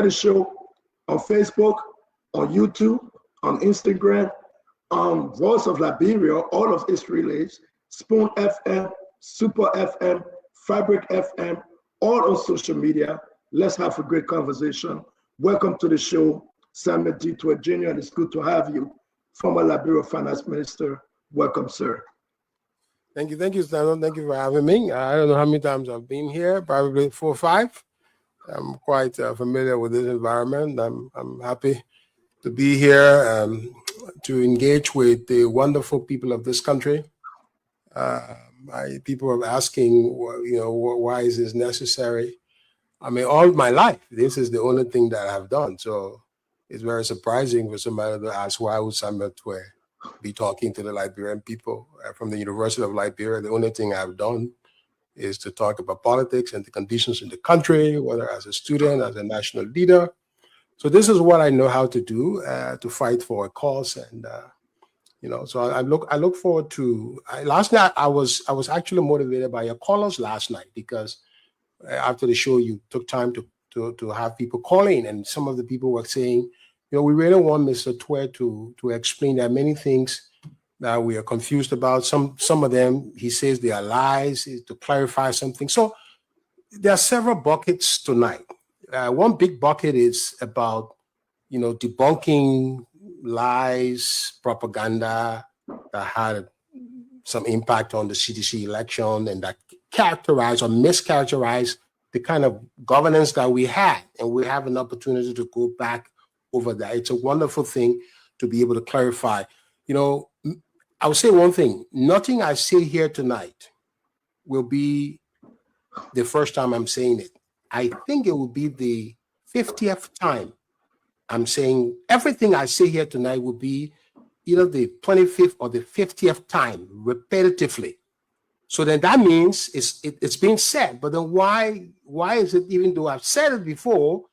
the show on Facebook, on YouTube, on Instagram, Voice of Liberia, all of its relays, Spoon FM, Super FM, Fabric FM, all on social media. Let's have a great conversation. Welcome to the show, Samuel Tweah Jr., and it's good to have you, former Liberia Finance Minister. Welcome, sir. Thank you, Stanton. Thank you for having me. I don't know how many times I've been here, probably 4 or 5. I'm quite familiar with this environment. I'm happy to be here to engage with the wonderful people of this country. People are asking, why is this necessary? I mean, all my life, this is the only thing that I've done. So it's very surprising for somebody to ask, why would Samuel Tweah be talking to the Liberian people from the University of Liberia? The only thing I've done is to talk about politics and the conditions in the country, whether as a student, as a national leader. So this is what I know how to do, to fight for a cause. And, so I look forward to, last night I was actually motivated by your callers last night, because after the show, you took time to have people call in, and some of the people were saying, we really want Mr. Tweah to explain that many things that we are confused about. Some of them, he says they are lies, to clarify something. So there are several buckets tonight. One big bucket is about, debunking lies, propaganda that had some impact on the CDC election and that characterize or mischaracterize the kind of governance that we had. And we have an opportunity to go back over that. It's a wonderful thing to be able to clarify. I will say one thing: nothing I say here tonight will be the first time I'm saying it. I think it will be the 50th time I'm saying everything I say here tonight will be either the 25th or the 50th time repetitively. So then that means it's being said. But then why is it, even though I've said it before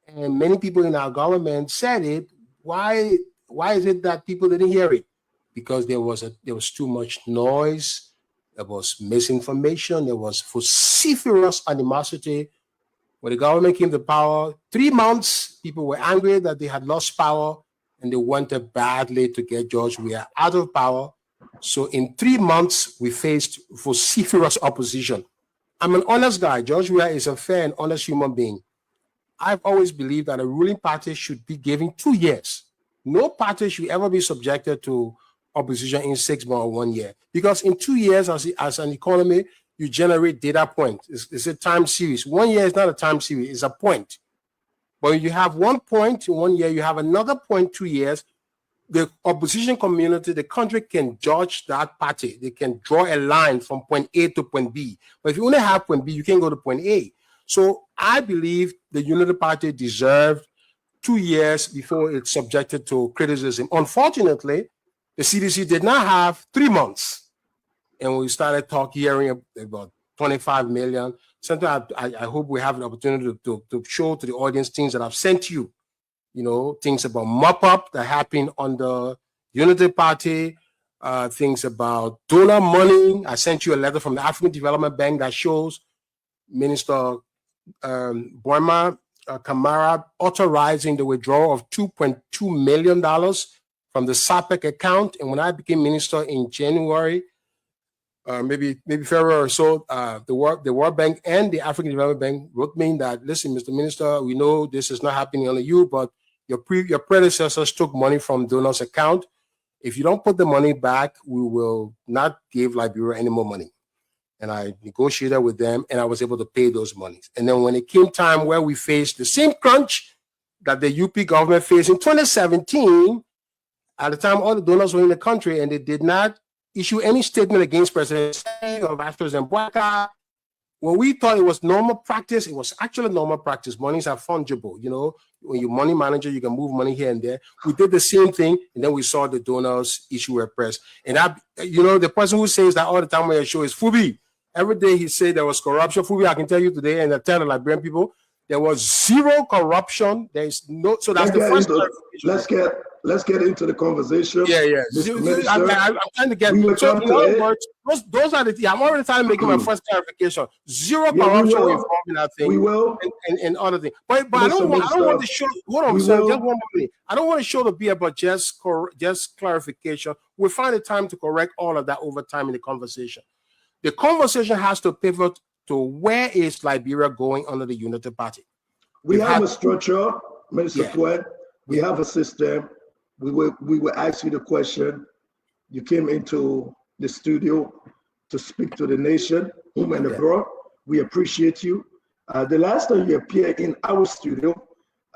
and many people in our government said it, why is it that people didn't hear it? Because there was too much noise, there was misinformation, there was vociferous animosity. When the government came to power, 3 months, people were angry that they had lost power, and they wanted badly to get George Weah out of power. So in 3 months, we faced vociferous opposition. I'm an honest guy. George Weah is a fair and honest human being. I've always believed that a ruling party should be given 2 years. No party should ever be subjected to opposition in 6 months or 1 year. Because in 2 years, as an economy, you generate data points. It's a time series. 1 year is not a time series, it's a point. But you have 1 point in 1 year, you have another point 2 years. The opposition community, the country can judge that party. They can draw a line from point A to point B. But if you only have point B, you can't go to point A. So I believe the Unity Party deserved 2 years before it's subjected to criticism. Unfortunately, the CDC did not have 3 months. And we started hearing about 25 million. Sometimes I hope we have an opportunity to show to the audience things that I've sent you. Things about mop-up that happened on the Unity Party, things about donor money. I sent you a letter from the African Development Bank that shows Minister Weah Kamara authorizing the withdrawal of $2.2 million from the SAPEC account. And when I became minister in January, maybe February or so, the World Bank and the African Development Bank wrote me that, listen, Mr. Minister, we know this is not happening only you, but your predecessors took money from donors' account. If you don't put the money back, we will not give Liberia any more money. And I negotiated with them, and I was able to pay those monies. And then when it came time where we faced the same crunch that the UP government faced in 2017, at the time all the donors were in the country, and they did not issue any statement against President or Vice President Weah. When we thought it was normal practice, it was actually normal practice. Monies are fungible. When you're money manager, you can move money here and there. We did the same thing, and then we saw the donors issue a press. And the person who says that all the time on your show is Fubi. Every day he said there was corruption. Fubi, I can tell you today, and I tell the Liberian people, There was zero corruption. There's no. So that's the first clarification. Let's get into the conversation. Yeah. Mr. Minister, I'm trying to get. So in other words, those are the. I'm already trying to make my first clarification. Zero corruption involved in that thing. We will. And other things. But I don't want to show. Hold on, sir. Just 1 minute. I don't want to show the beer, but just clarification. We'll find the time to correct all of that over time in the conversation. The conversation has to pivot to where is Liberia going under the Unity Party. We have a structure, Minister Tweah. We have a system. We will ask you the question. You came into the studio to speak to the nation, home and abroad. We appreciate you. The last time you appeared in our studio,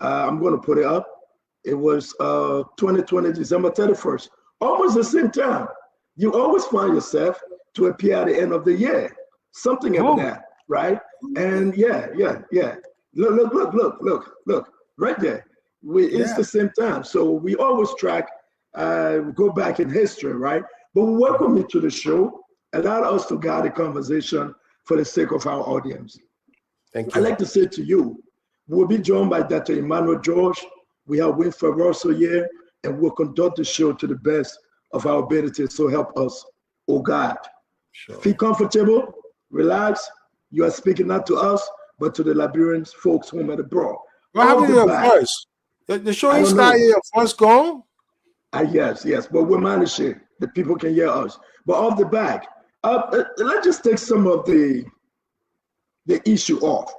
I'm going to put it up. It was 2020, December 31st, almost the same time. You always find yourself to appear at the end of the year, something like that, right? And Look, right there. It's the same time. So we always track, go back in history, right? But welcome you to the show. Allow us to guide the conversation for the sake of our audience. Thank you. I'd like to say to you, we'll be joined by Dr. Emmanuel George. We have Winfred Russell here, and we'll conduct the show to the best of our ability. So help us, oh God. Sure. Feel comfortable, relax. You are speaking not to us, but to the Liberians, folks home and abroad. What happened to your voice? The show is started, your voice gone? Yes, but we're managing. The people can hear us. But off the back, let's just take some of the issue off.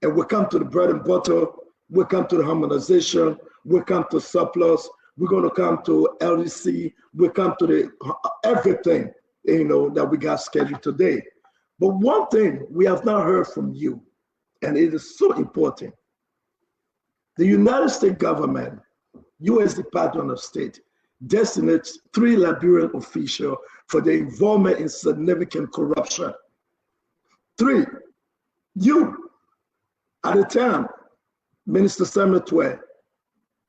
And we'll come to the bread and butter. We'll come to the harmonization. We'll come to surplus. We're going to come to LDC. We'll come to the everything, that we got scheduled today. But one thing we have not heard from you, and it is so important. The United States government, U.S. Department of State, designates 3 Liberian officials for their involvement in significant corruption. 3, you, at the time, Minister Samuel Tweah,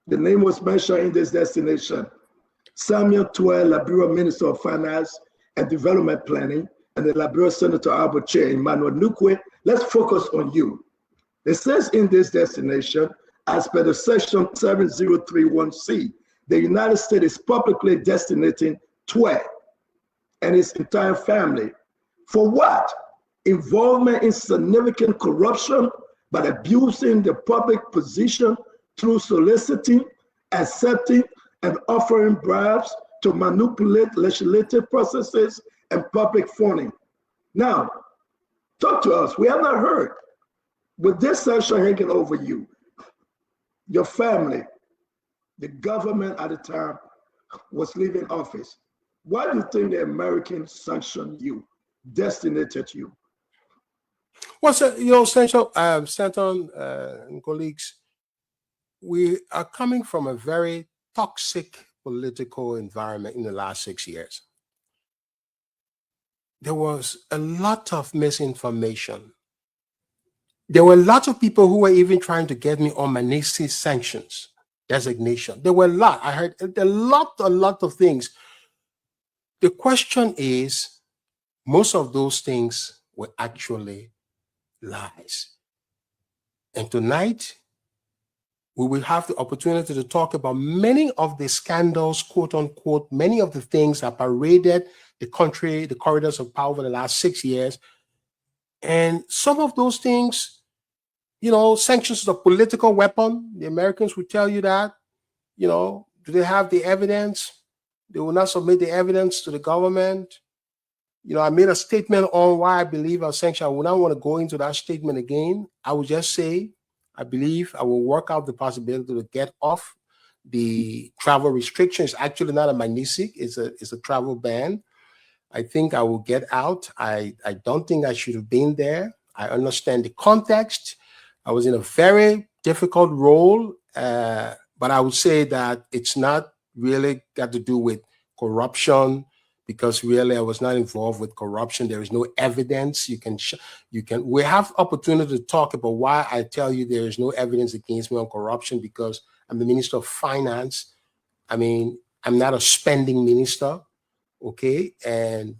the name was mentioned in this destination. Samuel Tweah, Liberia Minister of Finance and Development Planning, and the Liberia Senator Albert Chair, Emmanuel Nukwe. Let's focus on you. It says in this destination, as per the section 7031C, the United States is publicly designating Tweah and his entire family for what? Involvement in significant corruption by abusing the public position through soliciting, accepting, and offering bribes to manipulate legislative processes and public funding. Now, talk to us. We have not heard. With this sanction hanging over you, your family, the government at the time was leaving office. Why do you think the Americans sanctioned you, designated you? Well, so, Stanton and colleagues, we are coming from a very toxic political environment in the last 6 years. There was a lot of misinformation. There were lots of people who were even trying to get me on Manisi sanctions designation. There were a lot. I heard a lot of things. The question is, most of those things were actually lies. And tonight, we will have the opportunity to talk about many of the scandals, quote unquote, many of the things that paraded the country, the corridors of power for the last 6 years. And some of those things, sanctions is a political weapon. The Americans will tell you that. Do they have the evidence? They will not submit the evidence to the government. I made a statement on why I believe our sanction. I would not want to go into that statement again. I would just say, I believe I will work out the possibility to get off the travel restrictions. Actually not a Manisi, it's a travel ban. I think I will get out. I don't think I should have been there. I understand the context. I was in a very difficult role, but I would say that it's not really got to do with corruption, because really I was not involved with corruption. There is no evidence. We have opportunity to talk about why I tell you there is no evidence against me on corruption, because I'm the Minister of Finance. I mean, I'm not a spending minister, okay? And,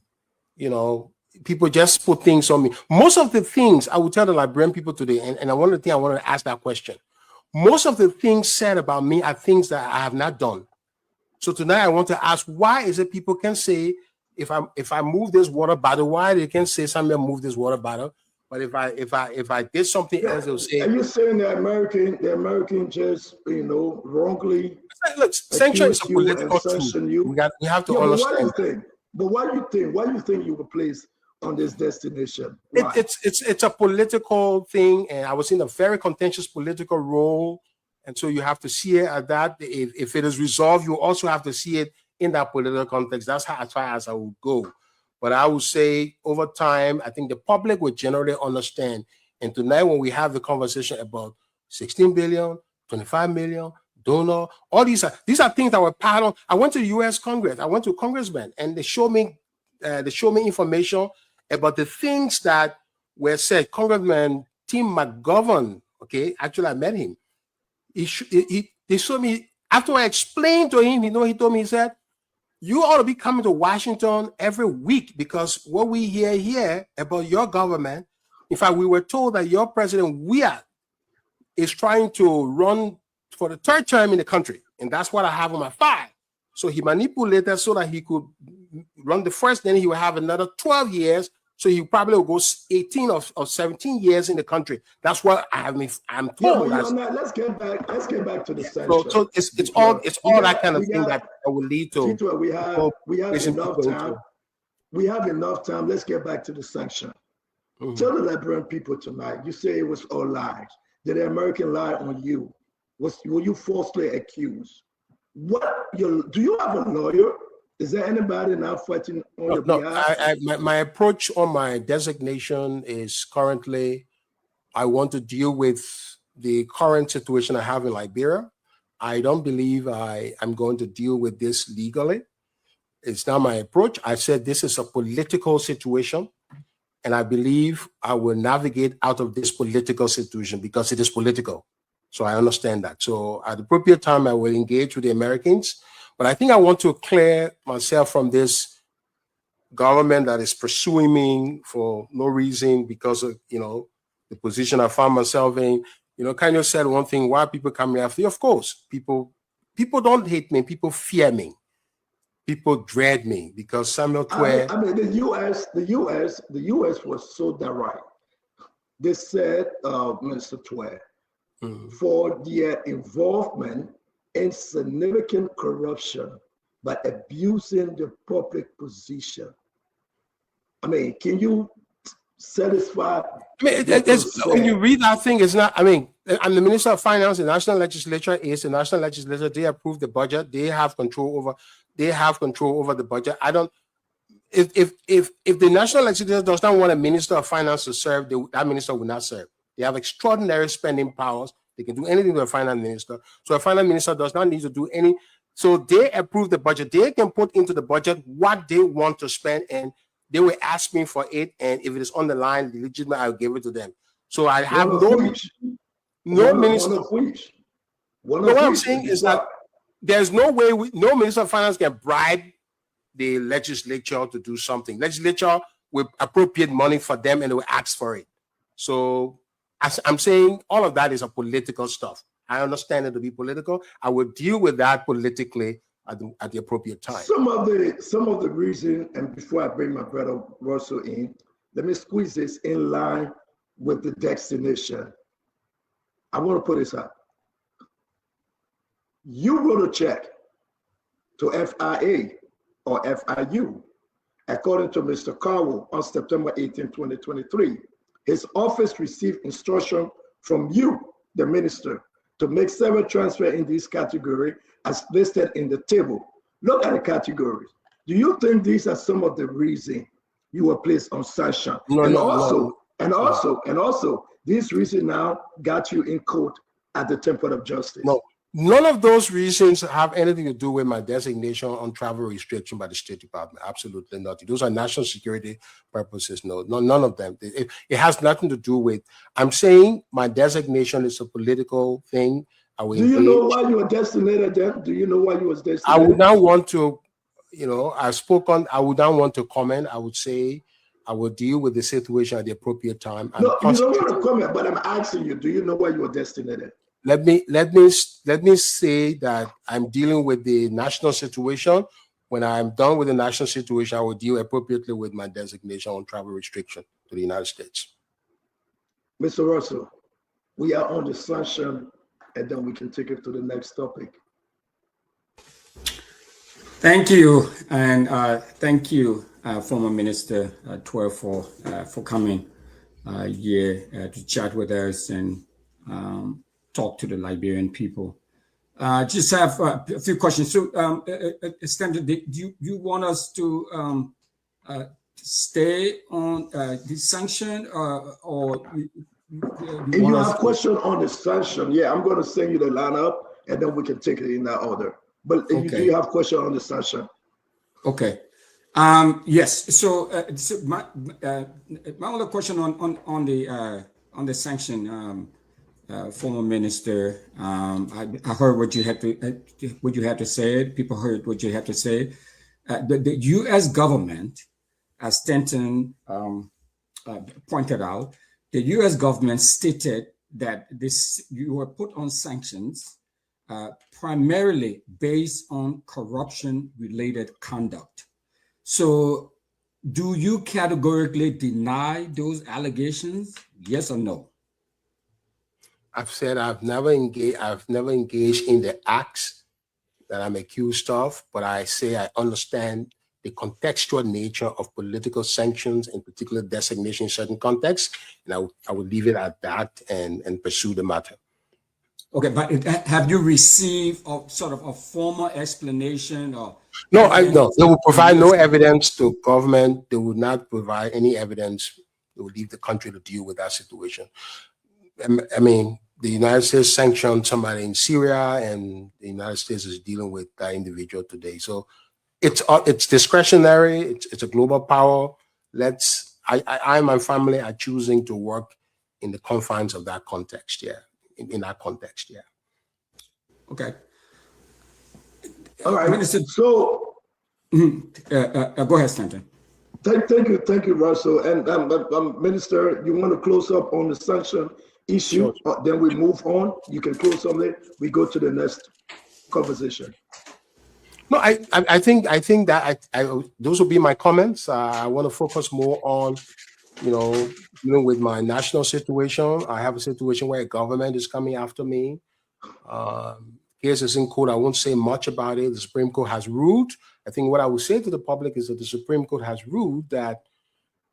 people just put things on me. Most of the things I will tell the Liberian people today, and I want to ask that question. Most of the things said about me are things that I have not done. So tonight I want to ask, why is it people can say, if I move this water bottle, why they can say Samuel move this water bottle, but if I did something else, they'll say. Are you saying the American just wrongly? Look, censure is a political tool. We have to understand. But why do you think you were placed on this destination? It's a political thing, and I was in a very contentious political role, and so you have to see it at that. If it is resolved, you also have to see it in that political context. That's as far as I would go. But I would say over time, I think the public would generally understand. And tonight, when we have the conversation about 16 billion, 25 million, donor, all these are things that were part of. I went to the U.S. Congress. I went to congressmen, and they showed me information about the things that were said. Congressman Tim McGovern, okay, actually I met him. They showed me, after I explained to him, he told me, he said, you ought to be coming to Washington every week, because what we hear here about your government, in fact, we were told that your president, Weah, is trying to run for the third term in the country. And that's what I have on my file. So he manipulated so that he could run the first, then he will have another 12 years. So he probably will go 18 or 17 years in the country. That's what I'm told. Let's get back to the censure. So it's all that kind of thing that will lead to. We have enough time. We have enough time. Let's get back to the sanction. Mm-hmm. Tell the Liberian people tonight. You say it was all lies. Did the American lie on you? Were you falsely accused? Do you have a lawyer? Is there anybody now fighting on your behalf? My approach on my designation is currently, I want to deal with the current situation I have in Liberia. I don't believe I'm going to deal with this legally. It's not my approach. I said this is a political situation, and I believe I will navigate out of this political situation because it is political. So I understand that. So at the appropriate time, I will engage with the Americans. But I think I want to clear myself from this government that is pursuing me for no reason because of, the position I found myself in. Kanye said one thing, why people coming after you? Of course, people don't hate me. People fear me. People dread me because Samuel Tweah. I mean, the U.S. was so direct. They said, Minister Tweah, for their involvement in significant corruption by abusing the public position. I mean, can you satisfy? I mean, when you read that thing, it's not. I mean, I'm the Minister of Finance. The National Legislature is the National Legislature. They approve the budget. They have control over. They have control over the budget. I don't. If the National Legislature does not want a Minister of Finance to serve, that minister will not serve. They have extraordinary spending powers. They can do anything to a finance minister. So a finance minister does not need to do any. So they approve the budget. They can put into the budget what they want to spend, and they will ask me for it. And if it is on the line, legitimate, I'll give it to them. So I have no minister. What I'm saying is that there's no way no minister of finance can bribe the legislature to do something. Legislature will appropriate money for them and they will ask for it. So as I'm saying, all of that is a political stuff. I understand it to be political. I will deal with that politically at the appropriate time. Some of the reason, and before I bring my brother Russell in, let me squeeze this in line with the destination. I want to put this out. You wrote a check to FIA or FIU, according to Mr. Cowell, on September 18, 2023. His office received instruction from you, the minister, to make several transfers in this category as listed in the table. Look at the categories. Do you think these are some of the reasons you were placed on sanction? And also, these reasons now got you in court at the Temple of Justice. No, none of those reasons have anything to do with my designation on travel restriction by the State Department. Absolutely not. Those are national security purposes. No, none of them. It has nothing to do with. I'm saying my designation is a political thing. Do you know why you were designated then? Do you know why you was designated? I would not want to, I would not want to comment. I would say I will deal with the situation at the appropriate time. No, you don't want to comment, but I'm asking you, do you know where you are destined? Let me say that I'm dealing with the national situation. When I'm done with the national situation, I will deal appropriately with my designation on travel restriction to the United States. Mr. Russell, we are on the sanction, and then we can take it to the next topic. Thank you, and thank you, former Minister Tweah, for coming here to chat with us and talk to the Liberian people. Just have a few questions. So, Stanton, do you want us to stay on the sanction, or if you have a question on the sanction, yeah, I'm going to send you the lineup, and then we can take it in that order. But if do you have a question on the sanction? Okay. Yes. So, my other question on the sanction, former minister, I heard what you had to say. People heard what you had to say. The U.S. government, as Stanton pointed out, the U.S. government stated that you were put on sanctions primarily based on corruption-related conduct. So, do you categorically deny those allegations? Yes or no? I've said I've never engaged in the acts that I'm accused of, but I say I understand the contextual nature of political sanctions, in particular designation in certain contexts, and I will leave it at that and pursue the matter. Okay, but have you received sort of a formal explanation or? No, they will provide no evidence to government. They will not provide any evidence. They will leave the country to deal with that situation. I mean, the United States sanctioned somebody in Syria, and the United States is dealing with that individual today. So it's discretionary. It's a global power. I and my family are choosing to work in the confines of that context. Yeah. In that context, yeah. Okay. All right. Minister, so, go ahead, Stanton. Thank you, Russell. And Minister, you want to close up on the sanction issue? Sure. Then we move on. You can close on it. We go to the next conversation. No, I think that those will be my comments. I want to focus more on, dealing with my national situation. I have a situation where a government is coming after me. Case is in court. I won't say much about it. The Supreme Court has ruled. I think what I will say to the public is that the Supreme Court has ruled that,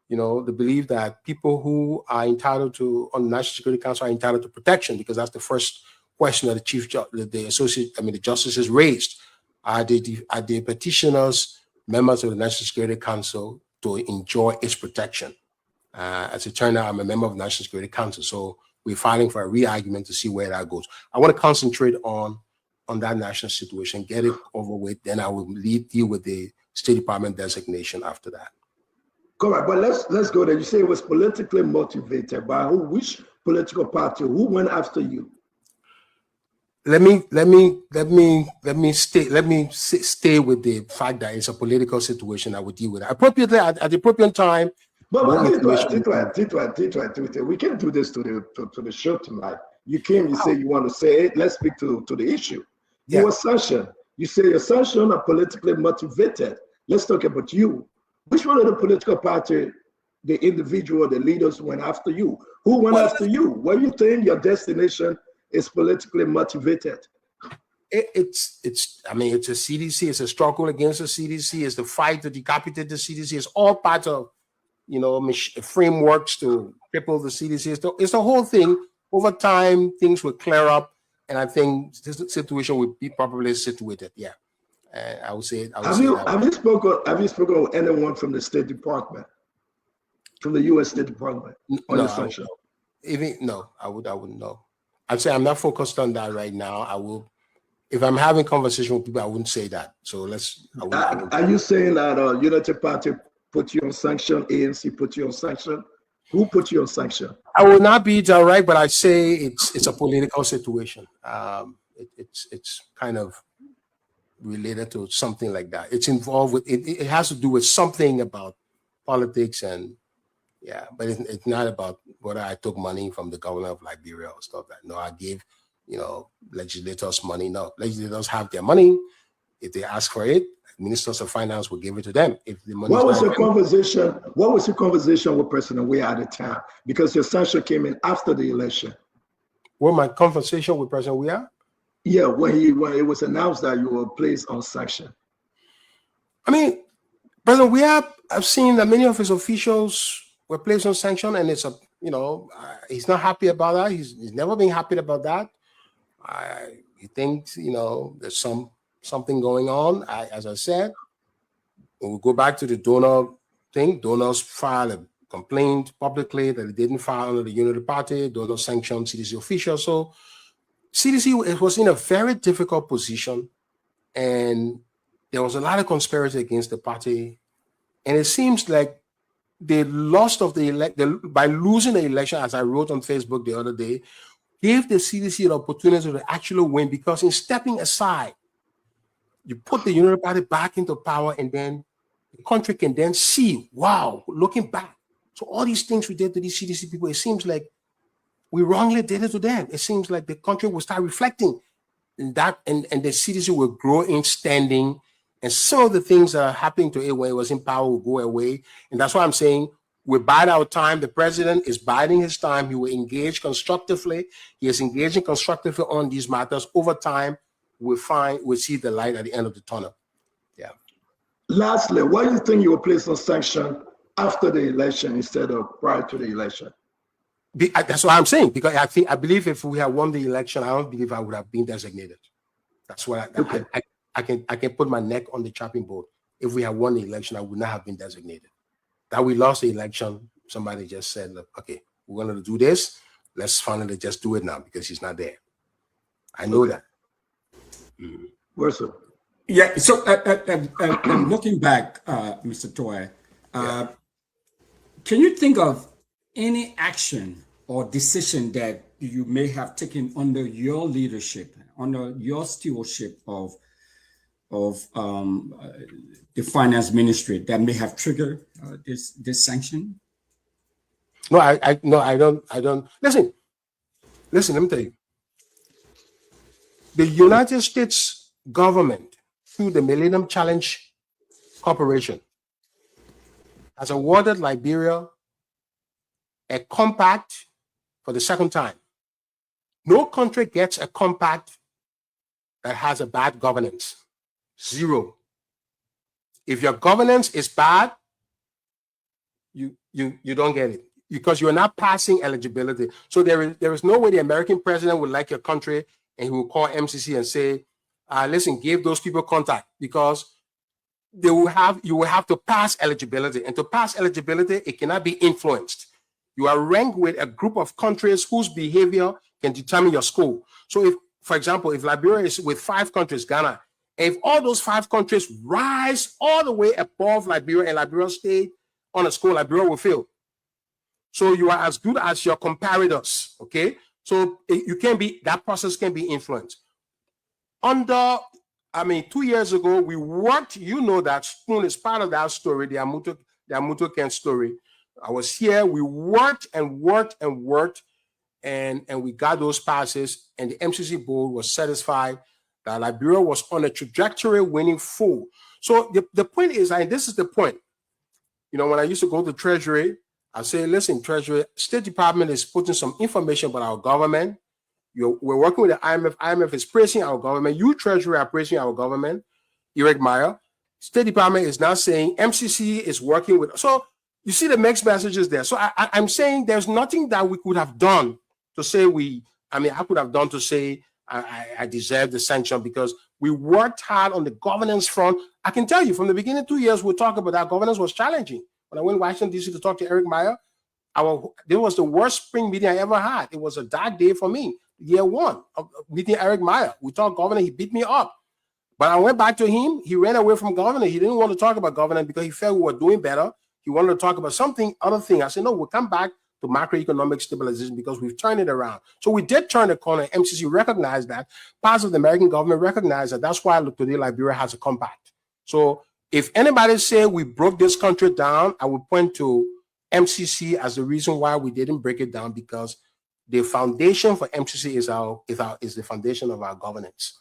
they believe that people who are entitled to, on the National Security Council, are entitled to protection, because that's the first question that the justices raised. Are the petitioners members of the National Security Council to enjoy its protection? As it turned out, I'm a member of the National Security Council, so we're filing for a re-argument to see where that goes. I want to concentrate on that national situation, get it over with, then I will deal with the State Department designation after that. Correct, but let's go there. You say it was politically motivated by who? Which political party? Who went after you? Let me stay with the fact that it's a political situation. I would deal with it appropriately at the appropriate time. But we can't do this to the show tonight. You came, you say you want to say it. Let's speak to the issue. Yeah. Your assertion. You say your assertion are politically motivated. Let's talk about you. Which one of the political party, the individual, the leaders went after you? Who went after you? What do you think your destination is politically motivated? It's a CDC. It's a struggle against the CDC. It's the fight to decapitate the CDC. It's all part of, frameworks to cripple the CDC. It's the whole thing. Over time, things will clear up, and I think this situation will be properly situated. Yeah, I would say. Have you spoken with anyone from the State Department, from the U.S. State Department on the sanction? I wouldn't know. I'd say I'm not focused on that right now. I will, if I'm having conversation with people, I wouldn't say that. So Are you saying that United Party put you on sanction? ANC put you on sanction? Who put you on sanction? I will not be direct, but I say it's a political situation. It's kind of related to something like that. It's involved with it has to do with something about politics and Yeah, but it's not about whether I took money from the governor of Liberia or stuff like that. No, I gave, legislators money. No, legislators have their money. If they ask for it, ministers of finance will give it to them. If the money What was your conversation? What was your conversation with President Weah at the time? Because your sanction came in after the election. What my conversation with President Weah? Yeah, when it was announced that you were placed on sanction. I mean, President Weah, I've seen that many of his officials were placed on sanction, and it's he's not happy about that. He's never been happy about that. He thinks there's something going on. As I said, when we go back to the donor thing, donors filed a complaint publicly that they didn't file under the Unity Party. Donors sanctioned CDC officials. So CDC was in a very difficult position, and there was a lot of conspiracy against the party. And it seems like they lost of the election by losing the election, as I wrote on Facebook the other day, gave the CDC an opportunity to actually win, because in stepping aside, you put the Unity Party back into power, and then the country can then see, wow, looking back. So all these things we did to these CDC people, it seems like we wrongly did it to them. It seems like the country will start reflecting in that, and the CDC will grow in standing. And some of the things that are happening to it when it was in power will go away. And that's why I'm saying we bide our time. The president is biding his time. He will engage constructively. He is engaging constructively on these matters. Over time, we'll see the light at the end of the tunnel. Yeah. Lastly, why do you think you were placed on sanction after the election instead of prior to the election? That's what I'm saying, because I believe if we had won the election, I don't believe I would have been designated. That's what I can put my neck on the chopping board. If we had won the election, I would not have been designated. That we lost the election, somebody just said, look, okay, we're going to do this. Let's finally just do it now because he's not there. I know that. Where's it? Yeah, so looking back, Mr. Tweah, can you think of any action or decision that you may have taken under your leadership, under your stewardship of the finance ministry that may have triggered this sanction? No, I don't. Listen, let me tell you. The United States government, through the Millennium Challenge Corporation, has awarded Liberia a compact for the second time. No country gets a compact that has a bad governance. Zero. If your governance is bad, you don't get it, because you're not passing eligibility. So there is no way the American president would like your country and he will call MCC and say, listen, give those people contact, because you will have to pass eligibility. And to pass eligibility, it cannot be influenced. You are ranked with a group of countries whose behavior can determine your score. So if, for example, if Liberia is with 5 countries, Ghana, if all those 5 countries rise all the way above Liberia and Liberia stay on a score, Liberia will fail. So you are as good as your comparators, okay? So that process can be influenced. 2 years ago, we worked, that Spoon is part of that story, the Amuto Ken story. I was here, we worked and worked and worked, and we got those passes, and the MCC board was satisfied that Liberia was on a trajectory winning full. So the point is, and this is the point, when I used to go to Treasury, I say, listen, Treasury, State Department is putting some information about our government. We're working with the IMF. IMF is praising our government. You, Treasury, are praising our government. Eric Meyer. State Department is now saying MCC is working with. So you see the mixed messages there. So I'm saying there's nothing that we could have done to say I could have done to say I deserve the sanction, because we worked hard on the governance front. I can tell you from the beginning, 2 years, we talked about that governance was challenging. When I went to Washington, D.C. to talk to Eric Meyer, there was the worst spring meeting I ever had. It was a dark day for me. Year 1 of meeting Eric Meyer. We talked governance, he beat me up. But I went back to him. He ran away from governance. He didn't want to talk about governance because he felt we were doing better. He wanted to talk about other thing. I said, no, we'll come back to macroeconomic stabilization because we've turned it around. So we did turn the corner. MCC recognized that. Parts of the American government recognized that. That's why today Liberia has a compact. So if anybody say we broke this country down, I would point to MCC as the reason why we didn't break it down, because the foundation for MCC is the foundation of our governance,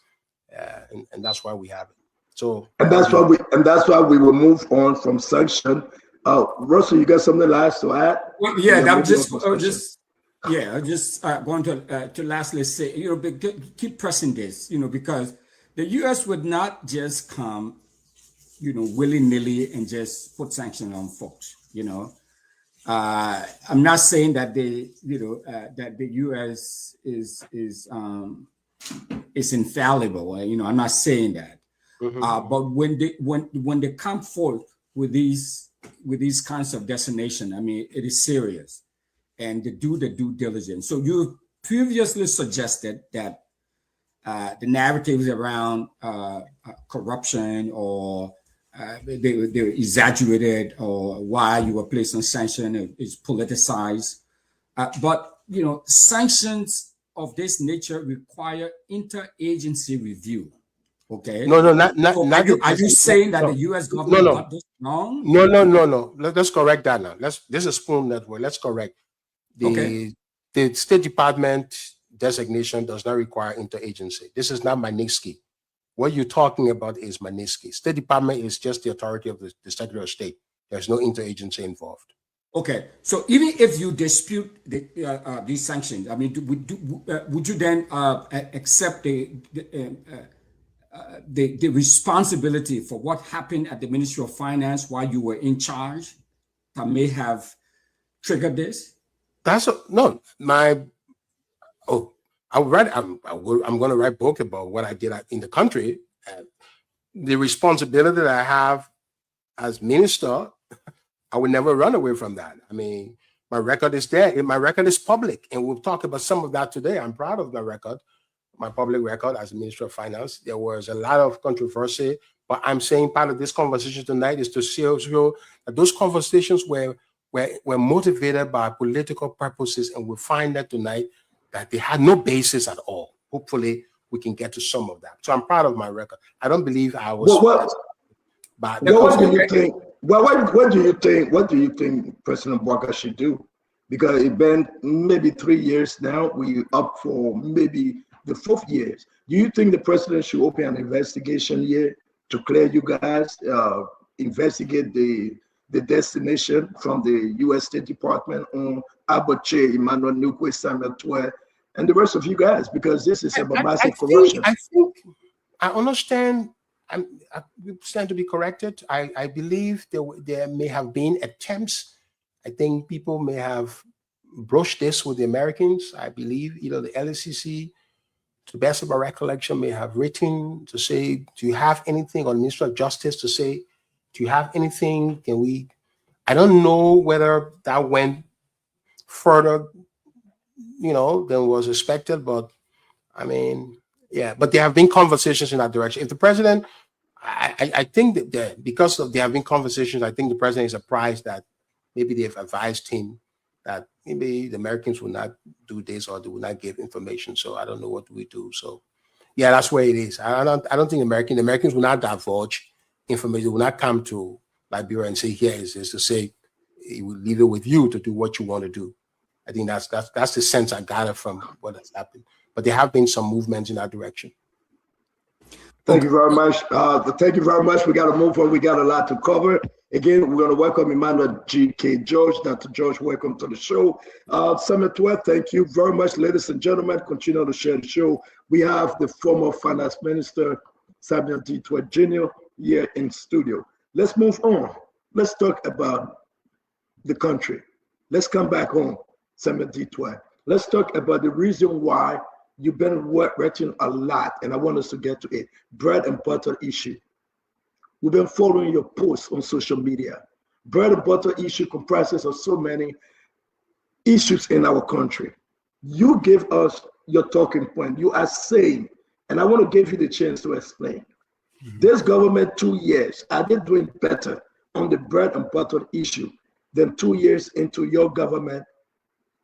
and that's why we have it. So and that's why we will move on from sanction. Russell, you got something last to add? Well, yeah, I'm just going to lastly say, keep pressing this, because the U.S. would not just come, willy-nilly and just put sanctions on folks. I'm not saying that that the U.S. is infallible. I'm not saying that. Mm-hmm. But when they come forth with these kinds of destination, it is serious, and they do the due diligence. So you previously suggested that the narratives around corruption or they're exaggerated, or why you were placed on sanction is politicized. But sanctions of this nature require interagency review. Okay. No, not. Are you saying that the U.S. government got this wrong? No. Let's correct that now. This is a Spoon Network. Let's correct. The State Department designation does not require interagency. This is not Magnitsky. What you're talking about is Magnitsky. State Department is just the authority of the Secretary of State. There's no interagency involved. Okay, so even if you dispute these sanctions, would you then accept the responsibility for what happened at the Ministry of Finance while you were in charge that may have triggered this? I'm going to write a book about what I did in the country. The responsibility that I have as minister, I would never run away from that. My record is there. My record is public, and we'll talk about some of that today. I'm proud of my record, my public record as Minister of Finance. There was a lot of controversy, but I'm saying part of this conversation tonight is to show that those conversations were motivated by political purposes, and we'll find that tonight that they had no basis at all. Hopefully, we can get to some of that. So I'm proud of my record. I don't believe I was. What do you think? Well, what do you think President Walker should do? Because it's been maybe 3 years now. We up for maybe the 4th year. Do you think the president should open an investigation here to clear you guys, investigate the destination from the U.S. State Department on Abache, Emmanuel Nukwe, Samuel Tweah, and the rest of you guys, because this is about massive corruption? I understand. I stand to be corrected. I believe there may have been attempts. I think people may have broached this with the Americans. I believe either the LACC, to the best of my recollection, may have written to say, do you have anything on Minister of Justice to say? Do you have anything? I don't know whether that went further, than was expected, but but there have been conversations in that direction. If the president, I think that because there have been conversations, I think the president is surprised that maybe they've advised him that maybe the Americans will not do this or they will not give information. So I don't know what we do. So yeah, that's where it is. I don't think the Americans will not divulge information. They will not come to Liberia and say, here is this, to say, it will leave it with you to do what you want to do. I think that's the sense I gather from what has happened. But there have been some movements in that direction. Thank you very much. Thank you very much. We got to move on. We got a lot to cover. Again, we're going to welcome Emmanuel G.K. George. Dr. George, welcome to the show. Samuel Tweah, thank you very much. Ladies and gentlemen, continue to share the show. We have the former Finance Minister Samuel D. Tweah Jr. here in studio. Let's move on. Let's talk about the country. Let's come back home, Samuel D. Tweah. Let's talk about the reason why you've been writing a lot, and I want us to get to it. Bread and butter issue. We've been following your posts on social media. Bread and butter issue comprises of so many issues in our country. You give us your talking point. You are saying, and I want to give you the chance to explain. This government, 2 years, are they doing better on the bread and butter issue than 2 years into your government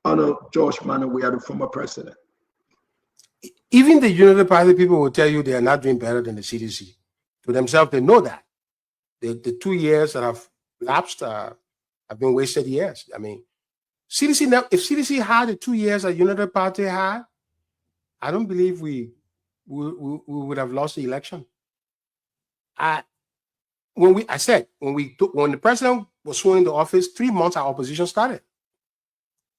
under George Weah, the former president? Even the United Party people will tell you they are not doing better than the CDC. To themselves, they know that. The 2 years that have lapsed, I have been wasted years. I mean, CDC, now, if CDC had the 2 years that United Party had, I don't believe we would have lost the election. When the president was sworn into office, 3 months our opposition started.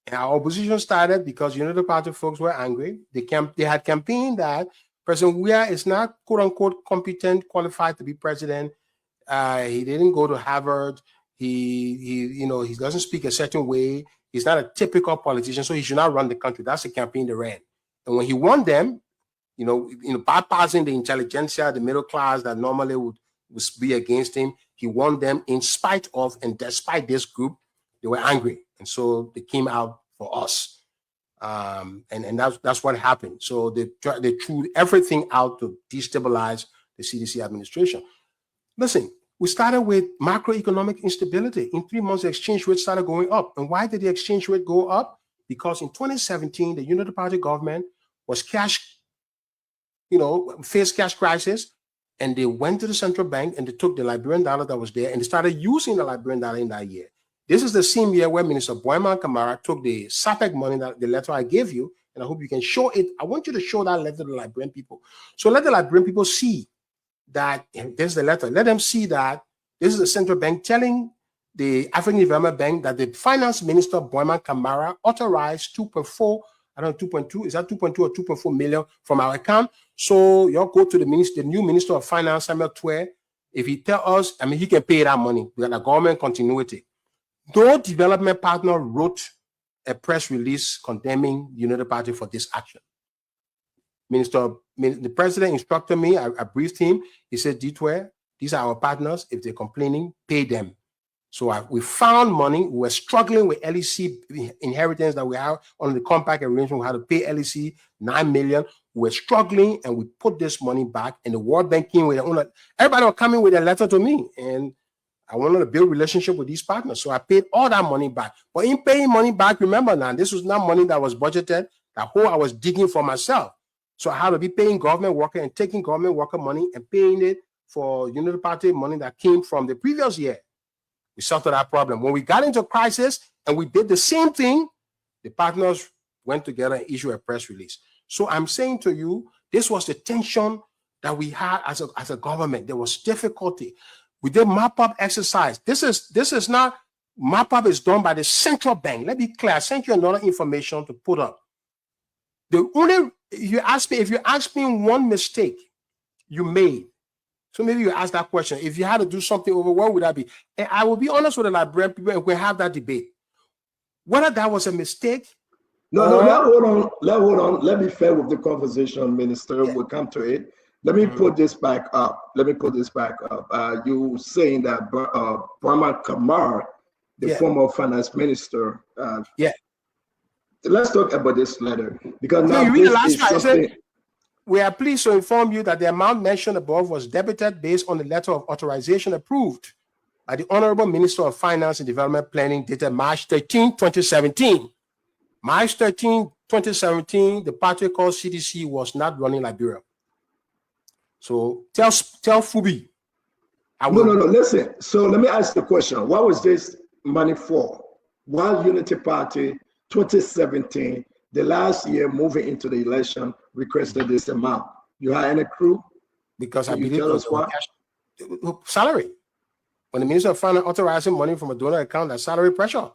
And our opposition started because United Party folks were angry. They had campaigned that President Weah is not quote unquote competent, qualified to be president. He didn't go to Harvard. He doesn't speak a certain way. He's not a typical politician, so he should not run the country. That's the campaign they ran. And when he won them, bypassing the intelligentsia, the middle class that normally would be against him, he won them in spite of and despite this group. They were angry, and so they came out for us. And that's what happened. So they threw everything out to destabilize the CDC administration. Listen, we started with macroeconomic instability. In 3 months, the exchange rate started going up. And why did the exchange rate go up? Because in 2017, the United Party government was faced cash crisis, and they went to the central bank and they took the Liberian dollar that was there and they started using the Liberian dollar in that year. This is the same year where Minister Kamara took the SAPEC money, the letter I gave you, and I hope you can show it. I want you to show that letter to the Liberian people. So let the Liberian people see that there's the letter. Let them see that this is the central bank telling the African Development Bank that the Finance Minister Kamara authorized 2.4, I don't know, 2.2, is that 2.2 or 2.4 million from our account? So you all go to the new Minister of Finance, Samuel Tweah. If he tell us, he can pay that money. We got a government continuity. No development partner wrote a press release condemning the United Party for this action. The president instructed me, I briefed him. He said, Tweah, these are our partners. If they're complaining, pay them. So we found money. We were struggling with LEC inheritance that we have on the compact arrangement. We had to pay LEC 9 million. We were struggling, and we put this money back. And the World Bank came with everybody was coming with a letter to me, and I wanted to build a relationship with these partners. So I paid all that money back. But in paying money back, remember now, this was not money that was budgeted. That whole I was digging for myself. So I had to be paying government worker and taking government worker money and paying it for United Party money that came from the previous year. We solved that problem. When we got into crisis and we did the same thing, the partners went together and issued a press release. So I'm saying to you, this was the tension that we had as a government. There was difficulty. We did map-up exercise. This is not, map-up is done by the central bank. Let me be clear. I sent you another information to put up. If you ask me one mistake you made, so maybe you ask that question. If you had to do something over, what would that be? And I will be honest with the Liberian people and we have that debate. Whether that was a mistake. Hold on. Let me fair with the conversation, Minister. Yeah. We'll come to it. Let me put this back up. You saying that Kamara, the former finance minister. Let's talk about this letter because now you read the last part. I said, we are pleased to inform you that the amount mentioned above was debited based on the letter of authorization approved by the Honorable Minister of Finance and Development Planning dated March 13, 2017. March 13, 2017, the party called CDC was not running Liberia. So tell Fubi. No. Listen. So let me ask the question. What was this money for? While Unity Party 2017, the last year moving into the election, requested this amount. You had any clue? Because I believe it was salary. When the Minister of Finance authorizing money from a donor account, that's salary pressure.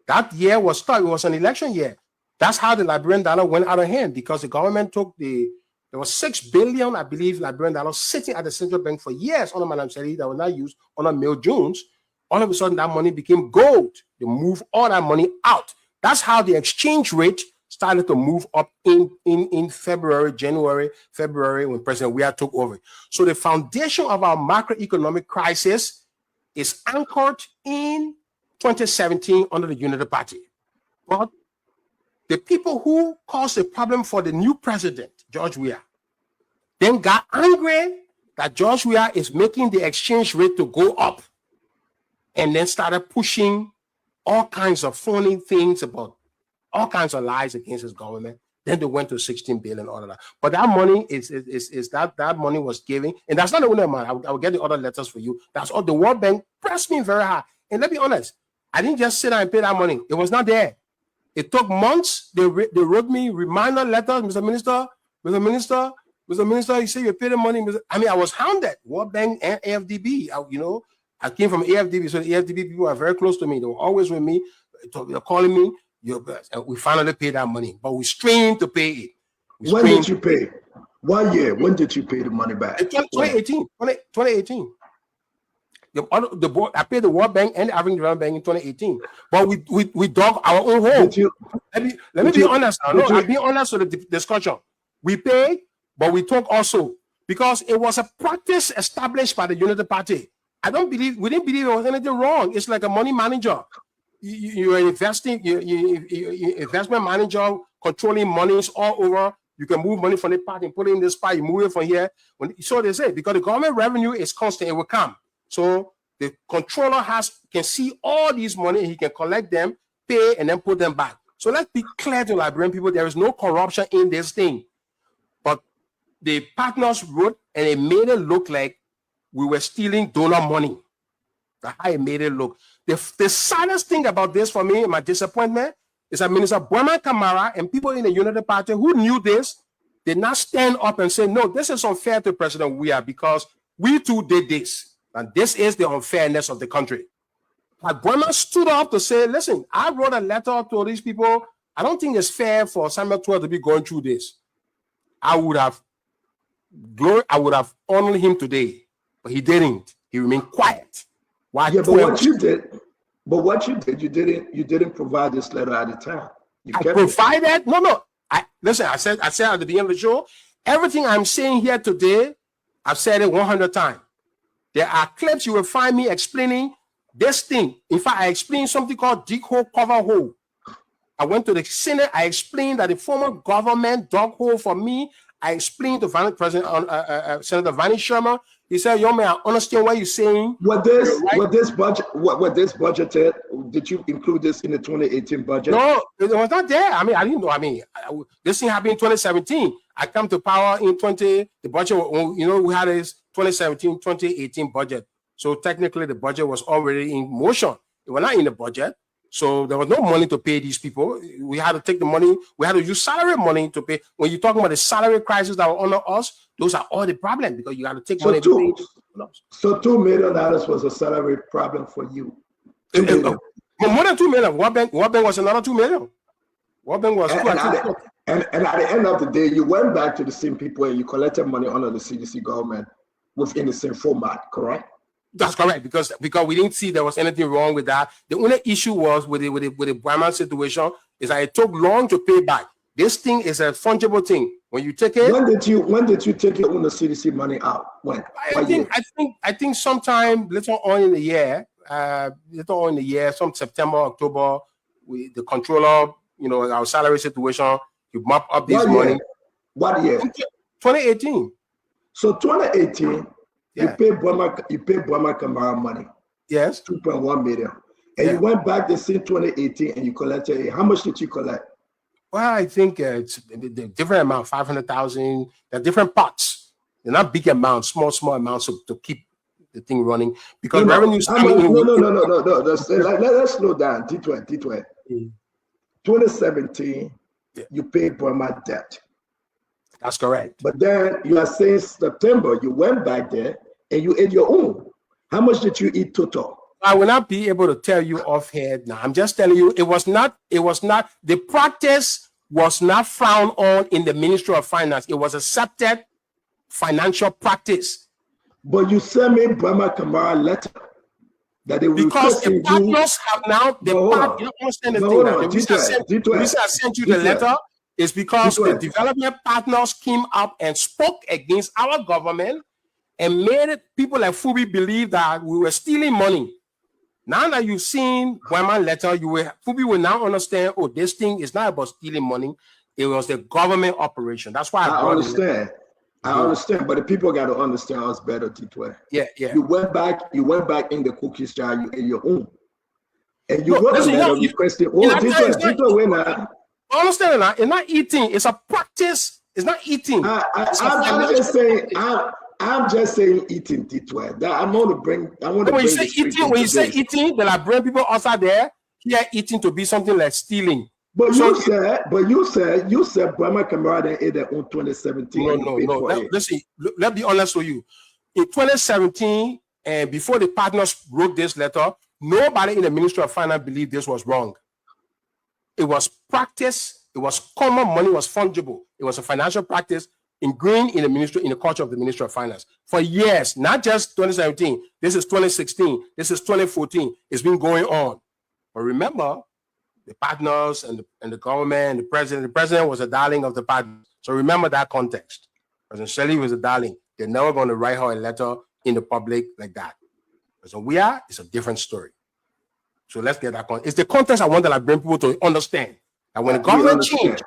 That year was tough. It was an election year. That's how the Liberian dollar went out of hand because the government took there was 6 billion, I believe, Liberian dollars sitting at the central bank for years under Madam Seri that was not used under Mail Jones. All of a sudden, that money became gold. They moved all that money out. That's how the exchange rate started to move up in February, when President Weah took over. So the foundation of our macroeconomic crisis is anchored in 2017 under the Unity Party. But the people who caused the problem for the new president, George Weah, then got angry that George Weah is making the exchange rate to go up and then started pushing all kinds of phony things about all kinds of lies against his government. Then they went to 16 billion, all of that. But that money is that money was giving, and that's not the only amount. I will get the other letters for you. That's all. The World Bank pressed me very hard. And let's be honest, I didn't just sit down and pay that money. It was not there. It took months. They wrote me reminder letters, Mr. Minister, you say you pay the money. I mean, I was hounded. World Bank and AFDB. I came from AFDB, so the AFDB people are very close to me. They were always with me. They're calling me. We finally paid that money, but we strained to pay it. When did you pay? 1 year. When did you pay the money back? 2018. The board, I paid the World Bank and the African Development Bank in 2018, but we dug our own hole. Let me be honest. I'm being honest with the discussion. We paid, but we took also because it was a practice established by the Unity Party. We didn't believe there was anything wrong. It's like a money manager. You're investing, you investment manager controlling monies all over. You can move money from the part and put it in this part. You move it from here. So they say because the government revenue is constant, it will come. So the controller can see all these money, he can collect them, pay, and then put them back. So let's be clear to Liberian people: there is no corruption in this thing. But the partners wrote, and it made it look like we were stealing donor money. That's how it made it look. The saddest thing about this for me, my disappointment, is that Minister Weah Kamara and people in the Unity Party who knew this did not stand up and say, no, this is unfair to President Weah because we too did this. And this is the unfairness of the country. But Weah stood up to say, listen, I wrote a letter to these people. I don't think it's fair for Samuel Tweah to be going through this. I would have honored him today, but he didn't. He remained quiet. But what you did, you didn't provide this letter at the time. I provided. No. Listen. I said at the beginning of the show, everything I'm saying here today, I've said it 100 times. There are clips you will find me explaining this thing. In fact, I explained something called dig hole, cover hole. I went to the Senate. I explained that the former government dug hole for me. I explained to Senator Vanny Sherman. He said, "Young man, I understand what you're saying." What this budgeted? Did you include this in the 2018 budget? No, it was not there. I mean, I didn't know. This thing happened in 2017. I come to power in the budget. We had this 2017, 2018 budget. So technically, the budget was already in motion. It was not in the budget. So there was no money to pay these people. We had to take the money. We had to use salary money to pay. When you're talking about the salary crisis that were under us, those are all the problems because you got to take money to pay. So $2 million was a salary problem for you. $2 million. More than $2 million. World Bank was another $2 million. World Bank was and at the end of the day, you went back to the same people and you collected money under the CDC government within the same format, correct? That's correct, because we didn't see there was anything wrong with that. The only issue was with the Weah situation is that it took long to pay back. This thing is a fungible thing. When you take it, when did you take your own CDC money out? When? I think sometime later on in the year, some September, October, the controller, our salary situation, you mop up this money. What year? 2018. So 2018. Yeah. You paid Weah Kamara money. Yes. 2.1 million. And you went back the same 2018 and you collected it. How much did you collect? Well, I think it's a different amount, 500,000. They're different pots. They're not big amounts, small amounts to keep the thing running. Because revenue's coming in. No. Let's slow down. T12. 2017, you paid Weah debt. That's correct. But then you are saying September, you went back there and you ate your own. How much did you eat total? I will not be able to tell you offhand now. I'm just telling you, the practice was not frowned on in the Ministry of Finance. It was accepted financial practice. But you sent me Weah Kamara letter that they will because the partners have now the reason I sent you the letter is because the development partners came up and spoke against our government and made people like Fubi believe that we were stealing money. Now that you've seen Weah's letter, Fubi will now understand, this thing is not about stealing money. It was the government operation. That's why I understand. I understand, but the people got to understand us better, T12. Yeah. You went back in the cookies jar, you ate your own. And you wrote a letter requesting, T12, wait now. Understand it now? It's not eating. It's a practice. It's not eating. I'm just saying. I'm just saying eating, T12. I want to bring. When you say eating, the Liberian people outside there here eating to be something like stealing. But you said Buema Camara ate it on 2017. No. Listen, let's be honest with you. In 2017, and before the partners wrote this letter, nobody in the Ministry of Finance believed this was wrong. It was practice. It was common money. Was fungible. It was a financial practice ingrained in the ministry, in the culture of the Ministry of Finance for years. Not just 2017. This is 2016. This is 2014. It's been going on. But remember, the partners and the government, the president was a darling of the partners. So remember that context. President Shelley was a darling. They're never going to write her a letter in the public like that. So Weah is a different story. So let's get that context. It's the context I want the Liberian people to understand. And when the government changed,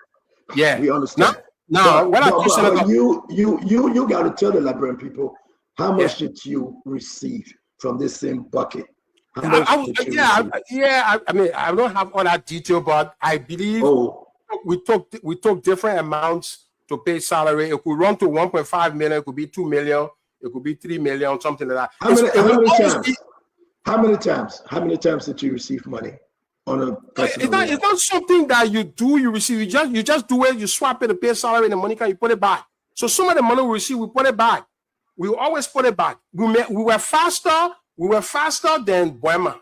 we understand. Now, but you got to tell the Liberian people how much did you receive from this same bucket? I mean, I don't have all that detail, but I believe we took different amounts to pay salary. It could run to 1.5 million, it could be 2 million, it could be 3 million, something like that. How many times did you receive money on a personal it's not something that you do, you receive. You just do it, you swap it to pay salary, and the money you put it back. So some of the money we receive, we put it back. We always put it back. We were faster than Buema,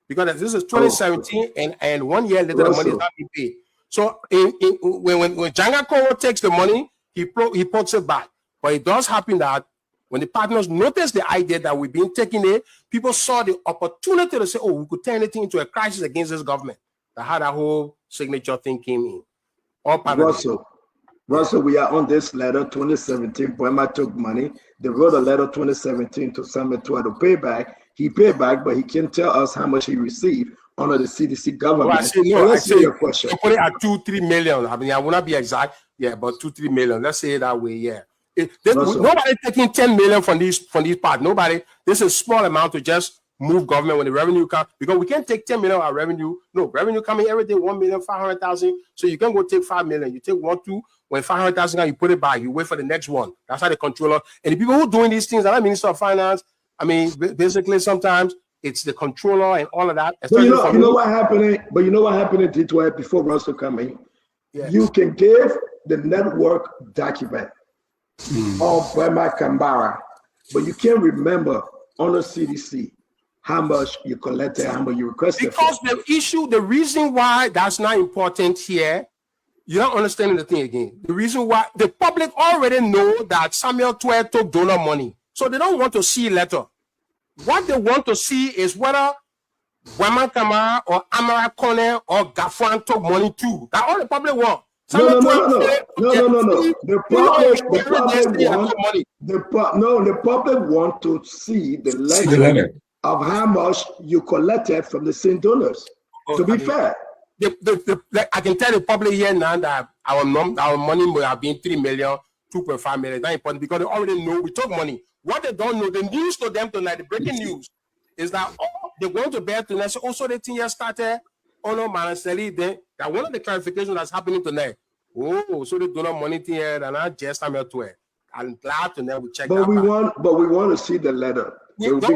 because this is 2017, and 1 year later the money is not being paid. So when Janga Koro takes the money, he puts it back. But it does happen that when the partners noticed the idea that we've been taking it, people saw the opportunity to say, we could turn anything into a crisis against this government. That's how that whole signature thing came in. Russell, we are on this letter 2017. Buema took money. They wrote a letter 2017 to Samuel Tweah to pay back. He paid back, but he can't tell us how much he received under the CDC government. Let's say your question. Put it at 2-3 million. I mean, I will not be exact, but 2-3 million. Let's say it that way, nobody taking 10 million from these parts. Nobody. This is a small amount to just move government when the revenue comes, because we can't take 10 million of our revenue. No, revenue coming every day, 1,500,000. So you can go take 5 million. You take 1, 2. When 500,000, you put it back. You wait for the next one. That's how the controller and the people who are doing these things are not Minister of Finance. I mean, basically, sometimes it's the controller and all of that. But you know what happened? But you know what happened in Detroit before Russell coming? Yes. You can give the network document on Buema Camara, but you can't remember on the CDC how much you collected, how much you requested. Because the reason why that's not important here, you're not understanding the thing again. The reason why the public already know that Samuel Tweah took donor money. So they don't want to see a letter. What they want to see is whether Buema Camara or Amara Kone or Gafwan took money too. That's all the public want. No. The public want to see the letter of how much you collected from the same donors. To be fair. I can tell the public here now that our money will have been 3 million, 2.5 million. That's important because they already know we took money. What they don't know, the news to them tonight, the breaking news, is that they're going to bear tonight. So also the thing here started, no man, that one of the clarifications that's happening tonight. So they donor money thing here, and not just Samuel Tweah. I'm glad to know we check. But we want to see the letter. You'll see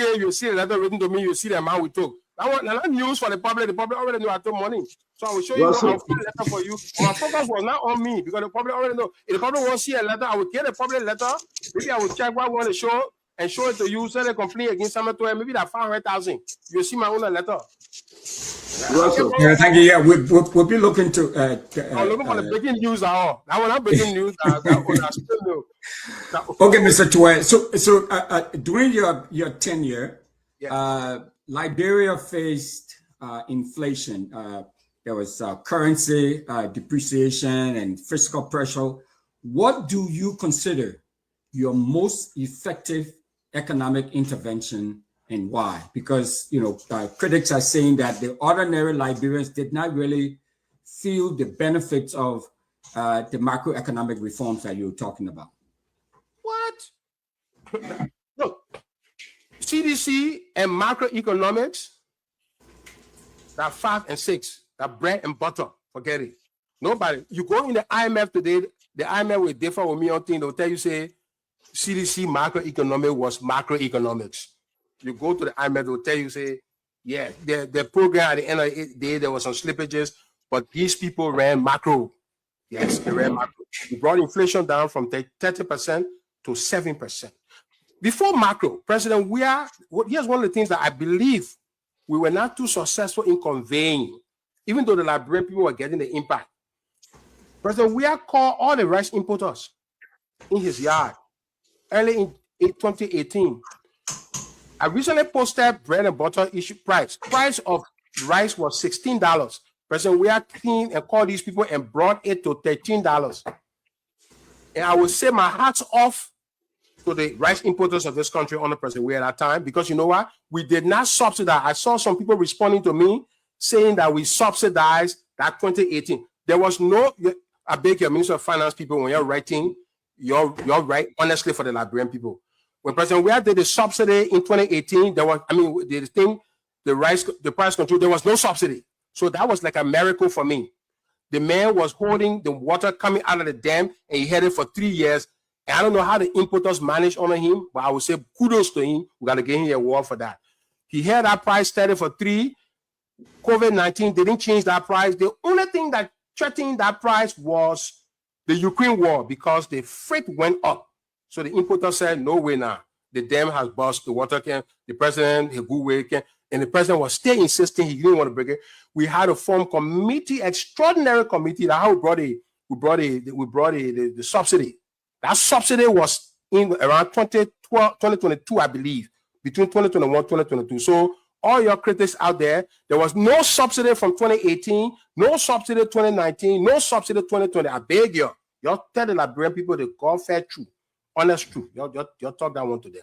the letter written to me. You see the amount we took. Not news for the public. The public already know I took money. So I will show you a letter for you. My focus was not on me because the public already know. If the public wants to see a letter, I will get a public letter. Maybe I will check what I want to show and show it to you. Send a complaint against Samuel Tweah. Maybe that 500,000. You'll see my own letter. Russell. Thank you. Yeah, we'll be looking to. I'm looking for the breaking news at all. That one not breaking news. Okay, Mr. Tweah. So during your tenure, Liberia faced inflation. There was currency depreciation and fiscal pressure. What do you consider your most effective economic intervention and why? Because critics are saying that the ordinary Liberians did not really feel the benefits of the macroeconomic reforms that you're talking about. What? Look, CDC and macroeconomics, that 5 and 6, that bread and butter, forget it. Nobody. You go in the IMF today, The IMF will differ with me on things. They'll tell you, say, CDC macroeconomics was macroeconomics. You go to the IMF, they'll tell you, say, yeah, the program at the end of the day, there was some slippages, but these people ran macro. Yes, they ran macro. We brought inflation down from 30% to 7%. Before macro, President Weah, here's one of the things that I believe we were not too successful in conveying, even though the Liberian people were getting the impact. President Weah called all the rice importers in his yard early in 2018. I recently posted bread and butter issue price. Price of rice was $16. President Weah came and called these people and brought it to $13. And I would say my hat's off to the rice importers of this country under President Weah at that time, because you know what? We did not subsidize. I saw some people responding to me saying that we subsidized that 2018. There was no, I beg your Minister of Finance people, when you're writing, you're right honestly for the Liberian people. When President Weah did the subsidy in 2018, there was, the price control, there was no subsidy. So that was like a miracle for me. The man was holding the water coming out of the dam, and he had it for 3 years. And I don't know how the importers managed under him, but I would say kudos to him. We got to give him a award for that. He had that price steady for 3. COVID-19 didn't change that price. The only thing that threatened that price was the Ukraine war, because the freight went up. So the importer said, no way now. The dam has burst, the water can, the president, a good way can, and the president was still insisting he didn't want to break it. We had to form committee, extraordinary committee, that how we brought the subsidy. That subsidy was in around 2022, I believe, between 2021 and 2022. So all your critics out there, there was no subsidy from 2018, no subsidy 2019, no subsidy 2020. I beg you, y'all tell the Liberian people the God-fed truth. Honest truth. You'll talk that one to them.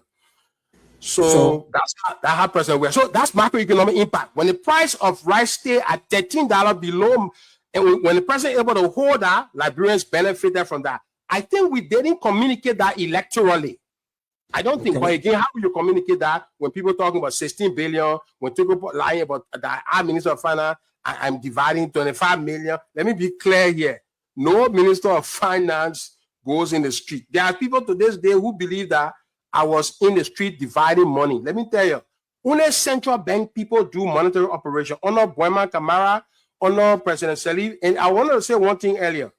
So that's how President Weah. So that's macroeconomic impact. When the price of rice stay at $13 below, and when the president is able to hold that, Liberians benefited from that. I think we didn't communicate that electorally. I don't think, but again, how will you communicate that when people talking about 16 billion, when people lying about that I'm Minister of Finance, I'm dividing 25 million. Let me be clear here. No Minister of Finance goes in the street. There are people to this day who believe that I was in the street dividing money. Let me tell you, only central bank people do monetary operation. Honor Boyman Kamara, honor President Salif. And I wanted to say one thing earlier.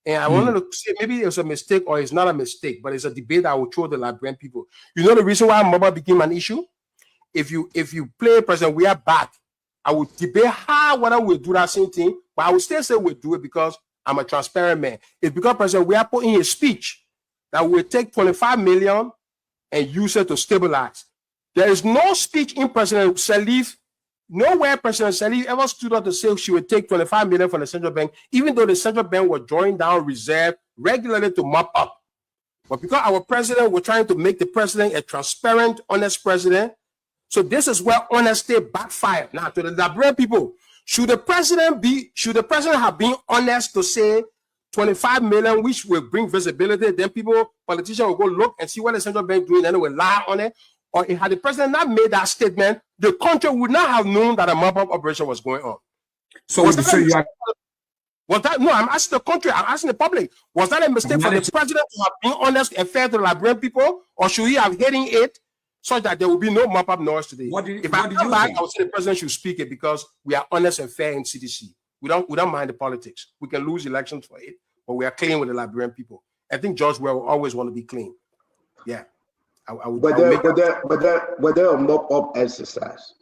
And I wanted to say maybe it was a mistake or it's not a mistake, but it's a debate that I will throw the Liberian people. You know the reason why MOBA became an issue? If you play President Weah back, I would debate how whether we'll do that same thing, but I would still say we'll do it because I'm a transparent man. It's because President Weah put in his speech that we'll take 25 million and use it to stabilize. There is no speech in President Salif, nowhere President Salif ever stood up to say she would take 25 million from the central bank, even though the central bank was drawing down reserve regularly to mop up. But because our president was trying to make the president a transparent, honest president, so this is where honesty backfired. Now, to the Liberian people, should the president have been honest to say 25 million, which will bring visibility, then politicians will go look and see what the central bank doing, and they will lie on it? Or had the president not made that statement, the country would not have known that a mop-up operation was going on. No, I'm asking the country, I'm asking the public. Was that a mistake for the president to have been honest and fair to the Liberian people? Or should he have hidden it such that there will be no mop-up noise today? If I come back, I would say the president should speak it because we are honest and fair in CDC. We don't mind the politics. We can lose elections for it, but we are clean with the Liberian people. I think George Weah will always want to be clean. Yeah. But there a mop-up exercise.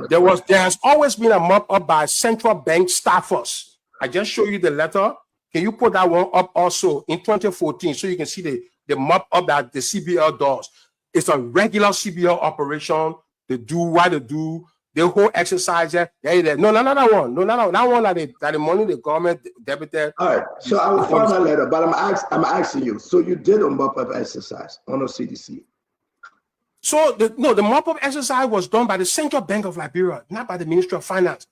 There has always been a mop-up by central bank staffers. I just showed you the letter. Can you put that one up also in 2014 so you can see the mop-up that the CBL does? It's a regular CBL operation. They do what they do. The whole exercise there. No, that one. No, that one that the money the government debited. All right. So I will find that letter, but I'm asking you. So you did a mop-up exercise on the CDC? So the mop-up exercise was done by the Central Bank of Liberia, not by the Ministry of Finance.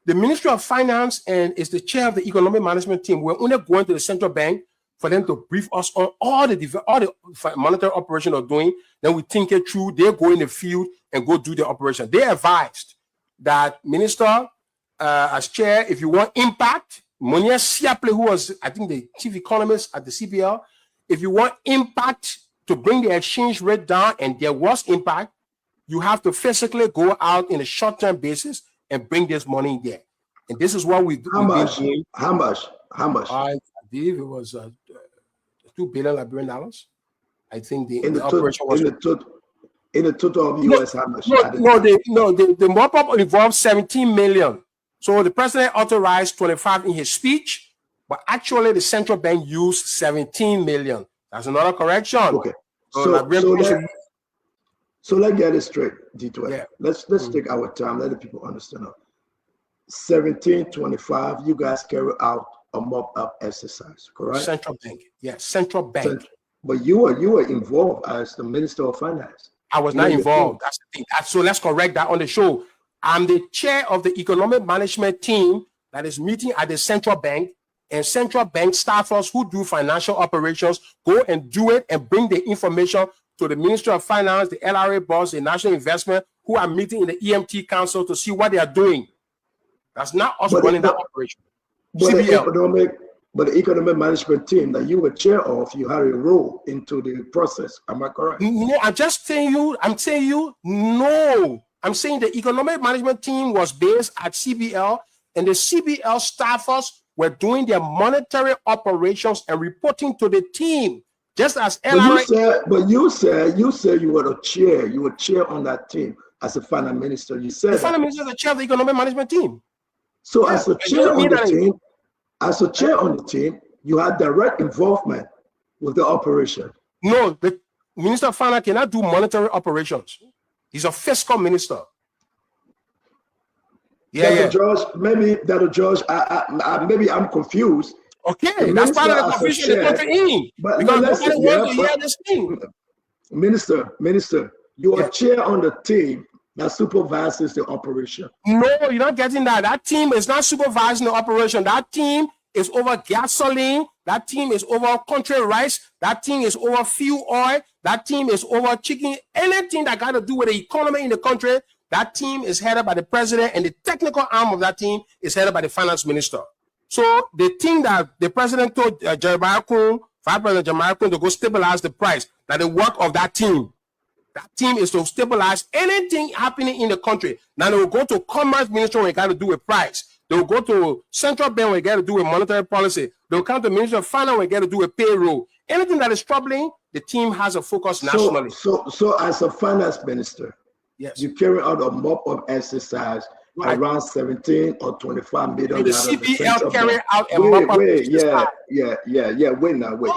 The Ministry of Finance and is the chair of the economic management team. We're only going to the central bank for them to brief us on all the monetary operation they're doing. Then we think it through. They go in the field and go do the operation. They advised that minister, as chair, if you want impact, Monier Siaple, who was, I think, the chief economist at the CBL, if you want impact to bring the exchange rate down, and there was impact, you have to physically go out in a short-term basis and bring this money in there. And this is what we do. How much? I believe it was $2 billion Liberian dollars. I think the operation was in the total of US. How much? The mop-up involved 17 million. So the president authorized 25 in his speech, but actually the central bank used 17 million. That's another correction. Okay. So let's get it straight, D12. Yeah. Let's take our time. Let the people understand. 1725. You guys carry out a mop-up exercise, correct? Central bank. Yes, central bank. But you were involved as the Minister of Finance. I was not involved. That's the thing. So let's correct that on the show. I'm the chair of the economic management team that is meeting at the central bank, and central bank staffers who do financial operations go and do it and bring the information to the Minister of Finance, the LRA boss, the National Investment, who are meeting in the EMT Council to see what they are doing. That's not us running that operation. But the economic management team that you were chair of, you had a role into the process. Am I correct? No, I'm saying no. I'm saying the economic management team was based at CBL, and the CBL staffers were doing their monetary operations and reporting to the team. Just as LRA. But you said you were the chair. You were chair on that team as a finance minister. You said the finance minister is the chair of the economic management team. So as a chair on the team, you had direct involvement with the operation. No, the Minister of Finance cannot do monetary operations. He's a fiscal minister. Yeah. George, maybe maybe I'm confused. Okay, that's part of the confusion the country in. But because nobody wants to hear this thing. Minister, you are chair on the team that supervises the operation. No, you're not getting that. That team is not supervising the operation. That team is over gasoline. That team is over country rice. That team is over fuel oil. That team is over chicken. Anything that got to do with the economy in the country, that team is headed by the president, and the technical arm of that team is headed by the finance minister. So the thing that the president told Vice President Jeremiah Kun to go stabilize the price, that the work of that team is to stabilize anything happening in the country. Now they will go to Commerce Ministry when it got to do with price. They will go to Central Bank when it got to do with monetary policy. They will come to Ministry of Finance when it got to do with payroll. Anything that is troubling, the team has a focus nationally. So as a finance minister, yes, you carry out a mop-up exercise around 17 or 25 million. The CBL carry out a mop-up exercise. Yeah. Wait. No, but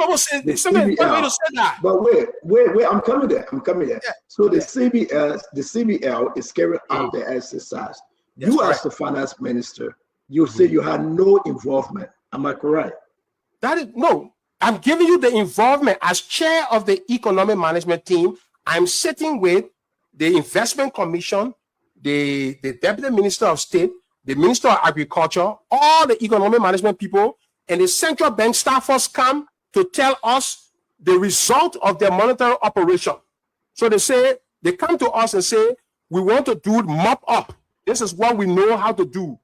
wait. I'm coming there. Yeah. So the CBL is carrying out the exercise. Yes, you as the finance minister, you say you had no involvement. Am I correct? That is no. I'm giving you the involvement as chair of the economic management team. I'm sitting with the investment commission, the deputy minister of state, the minister of agriculture, all the economic management people, and the central bank staffers come to tell us the result of their monetary operation. So they come to us and say, we want to do it mop up. This is what we know how to do.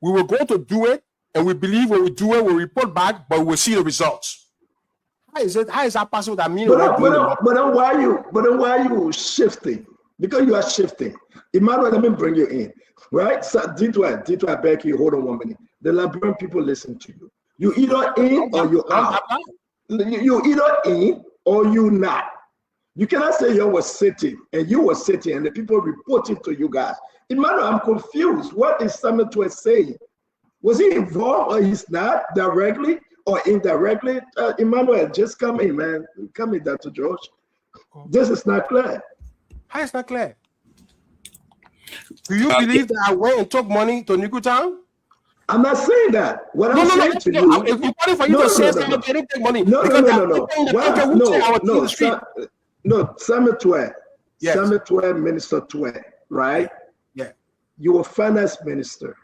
We will go to do it, and we believe when we do it, we'll report back, but we'll see the results. How is that possible? That means but then why are you shifting? Because you are shifting. Emmanuel, let me bring you in. Right? So Dito, I beg you, hold on 1 minute. The Liberian people listen to you. You either in or you out. You either in or you not. You cannot say you were sitting and the people reporting to you guys. Emmanuel, I'm confused. What is Samuel Tweah saying? Was he involved or he's not directly or indirectly? Emmanuel, just come in, man. Come in, Dr. George. This is not clear. How is that clear? Do you believe that I went and took money to Nikutown? I'm not saying that. What I'm saying to you, it's important for you to say something. I didn't take money. No. Samuel Tweah. Yes. Samuel Tweah, Minister Tweah, right? Yeah. You were finance minister.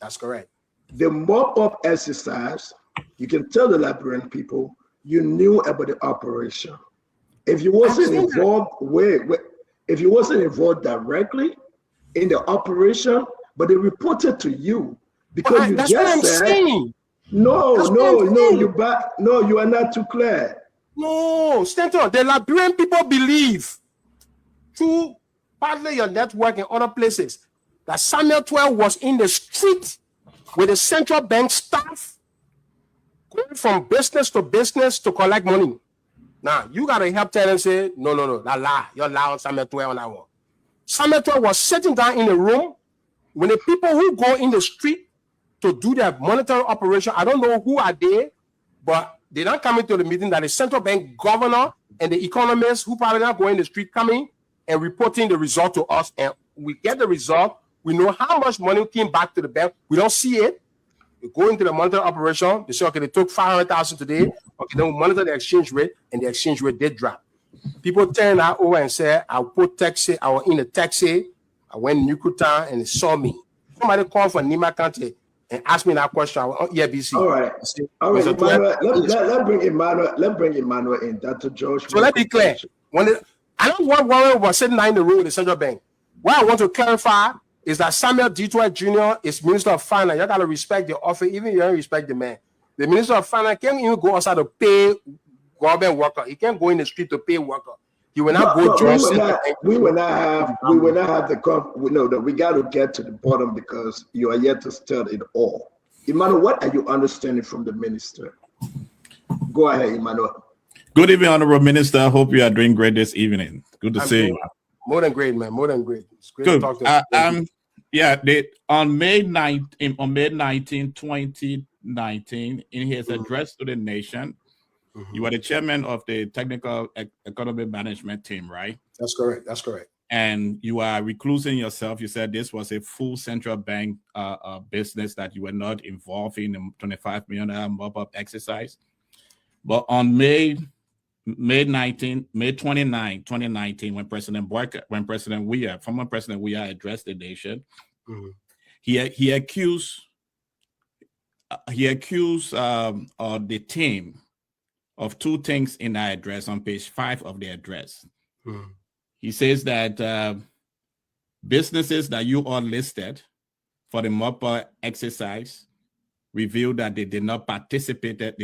That's correct. The mop-up exercise, you can tell the Liberian people you knew about the operation. If you wasn't involved, if you wasn't involved directly in the operation, but they reported to you because you just said. No, That's what no, I'm no, saying. you are not too clear. No, Stanton, the Liberian people believe through partly your network and other places that Samuel Tweah was in the street with the central bank staff going from business to collect money. Now, you got to help tell and say, no, that lie. You're lying on Samuel Tweah on that one. Samuel Tweah was sitting down in a room when the people who go in the street to do their monetary operation, I don't know who are they, but they don't come into the meeting that the central bank governor and the economists who probably not go in the street coming and reporting the result to us. And we get the result. We know how much money came back to the bank. We don't see it. We go into the monetary operation. They say, okay, they took 500,000 today. Okay, then we monitor the exchange rate, and the exchange rate did drop. People turn that over and say, I was in a taxi. I went in Yucatan and they saw me. Somebody called from Nima County and asked me that question. I went, oh, yeah, BC. All right. Emmanuel, let's bring Emmanuel in. Dr. George. So let's be clear. I don't want Warren was sitting there in the room with the central bank. What I want to clarify is that Samuel Tweah Jr. is Minister of Finance. You got to respect the office, even if you don't respect the man. The Minister of Finance can't even go outside to pay government worker. He can't go in the street to pay worker. He will not go join. We will not have the we got to get to the bottom because you are yet to start it all. Emmanuel, what are you understanding from the minister? Go ahead, Emmanuel. Good evening, Honorable Minister. I hope you are doing great this evening. Good to see you. More than great, man. More than great. It's great Good. to talk to you. On May 19, 2019, in his address to the nation, you are the chairman of the technical economy management team, right? That's correct. That's correct. And you are reclusing yourself. You said this was a full central bank business that you were not involved in the $25 million mop-up exercise. But on May 29, 2019, when President Weah, former President Weah, addressed the nation, he accused the team of two things in that address on page 5 of the address. He says that businesses that you all listed for the mop-up exercise revealed that they did not participate in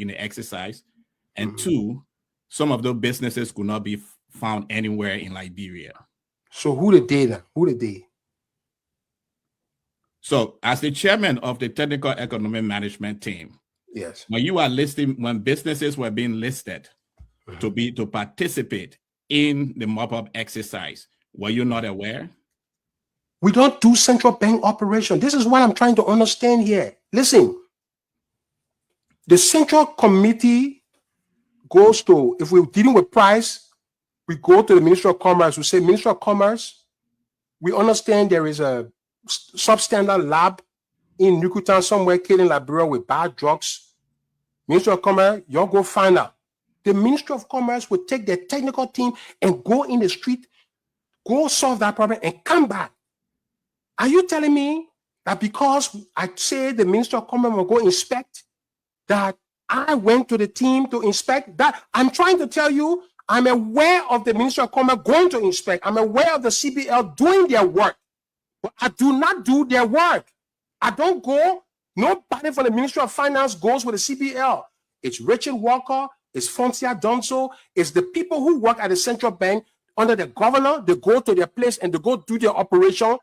the exercise. And 2, some of those businesses could not be found anywhere in Liberia. So who the they then? Who the they? So as the chairman of the technical economy management team, yes, when businesses were being listed to participate in the mop-up exercise, were you not aware? We don't do central bank operation. This is what I'm trying to understand here. Listen, the central committee goes to, if we're dealing with price, we go to the Minister of Commerce. We say, Minister of Commerce, we understand there is a substandard lab in Yucatan somewhere killing Liberia with bad drugs. Minister of Commerce, y'all go find out. The Ministry of Commerce will take their technical team and go in the street, go solve that problem and come back. Are you telling me that because I say the Minister of Commerce will go inspect, that I went to the team to inspect? That I'm trying to tell you, I'm aware of the Minister of Commerce going to inspect. I'm aware of the CBL doing their work, but I do not do their work. I don't go. Nobody from the Ministry of Finance goes with the CBL. It's Richard Walker. It's Foncia Donso. It's the people who work at the central bank under the governor. They go to their place and they go do their operation.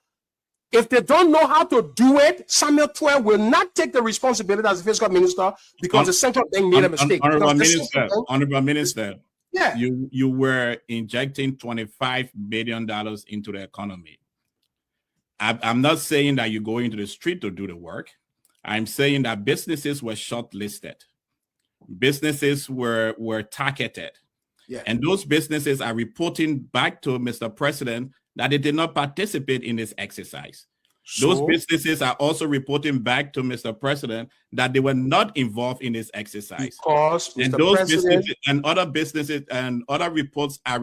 If they don't know how to do it, Samuel Tweah will not take the responsibility as the fiscal minister because the central bank made a mistake. Honorable Minister, yeah, you were injecting $25 billion into the economy. I'm not saying that you go into the street to do the work. I'm saying that businesses were shortlisted. Businesses were targeted. Yeah. And those businesses are reporting back to Mr. President that they did not participate in this exercise. Those businesses are also reporting back to Mr. President that they were not involved in this exercise. Because and those businesses and other businesses and other reports are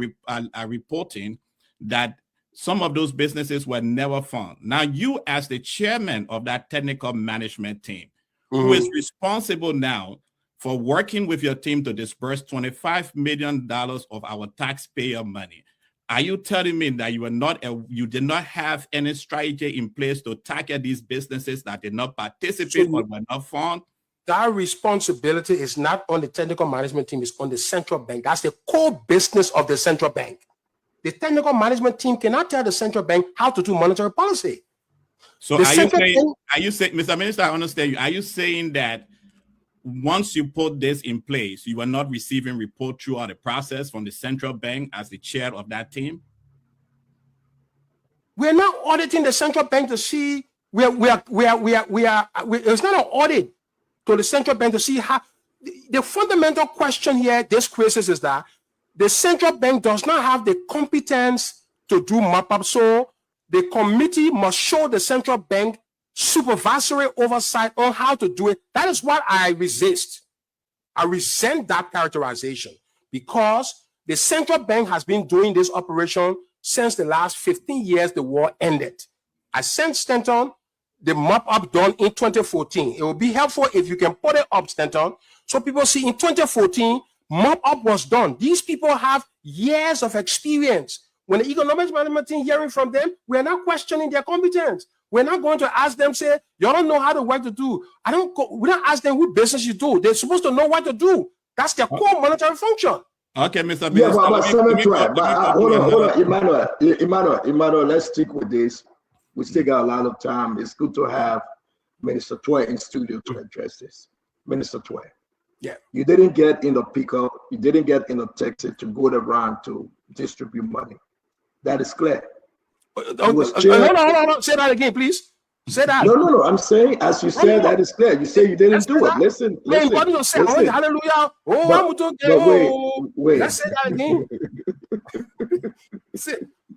reporting that some of those businesses were never found. Now, you as the chairman of that technical management team, who is responsible now for working with your team to disperse $25 million of our taxpayer money, Are you telling me that you did not have any strategy in place to target these businesses that did not participate or were not found? That responsibility is not on the technical management team, it's on the central bank. That's the core business of the central bank. The technical management team cannot tell the central bank how to do monetary policy. So are you saying, Mr. Minister, I understand you. Are you saying that once you put this in place, you are not receiving report throughout the process from the central bank as the chair of that team? We're not auditing the central bank to see it's not an audit to the central bank to see how. The fundamental question here, this crisis, is that the central bank does not have the competence to do mop-up. So the committee must show the central bank supervisory oversight on how to do it. That is what I resist. I resent that characterization because the central bank has been doing this operation since the last 15 years the war ended. I sent Stanton the mop-up done in 2014. It will be helpful if you can put it up, Stanton, so people see in 2014, mop-up was done. These people have years of experience. When the economics management team hearing from them, we're not questioning their competence. We're not going to ask them, say, you don't know how to work to do. We don't ask them what business you do. They're supposed to know what to do. That's their core monetary function. Okay, Mr. Yeah, hold on, Emmanuel, let's stick with this. We still got a lot of time. It's good to have Minister Tweah in studio to address this. Minister Tweah. Yeah. You didn't get in the pickup. You didn't get in the taxi to go around to distribute money. That is clear. No. Say that again, please. Say that. No. I'm saying, as you said, that is clear. You say you didn't do it. Listen. Hallelujah. Wait. Let's say that again.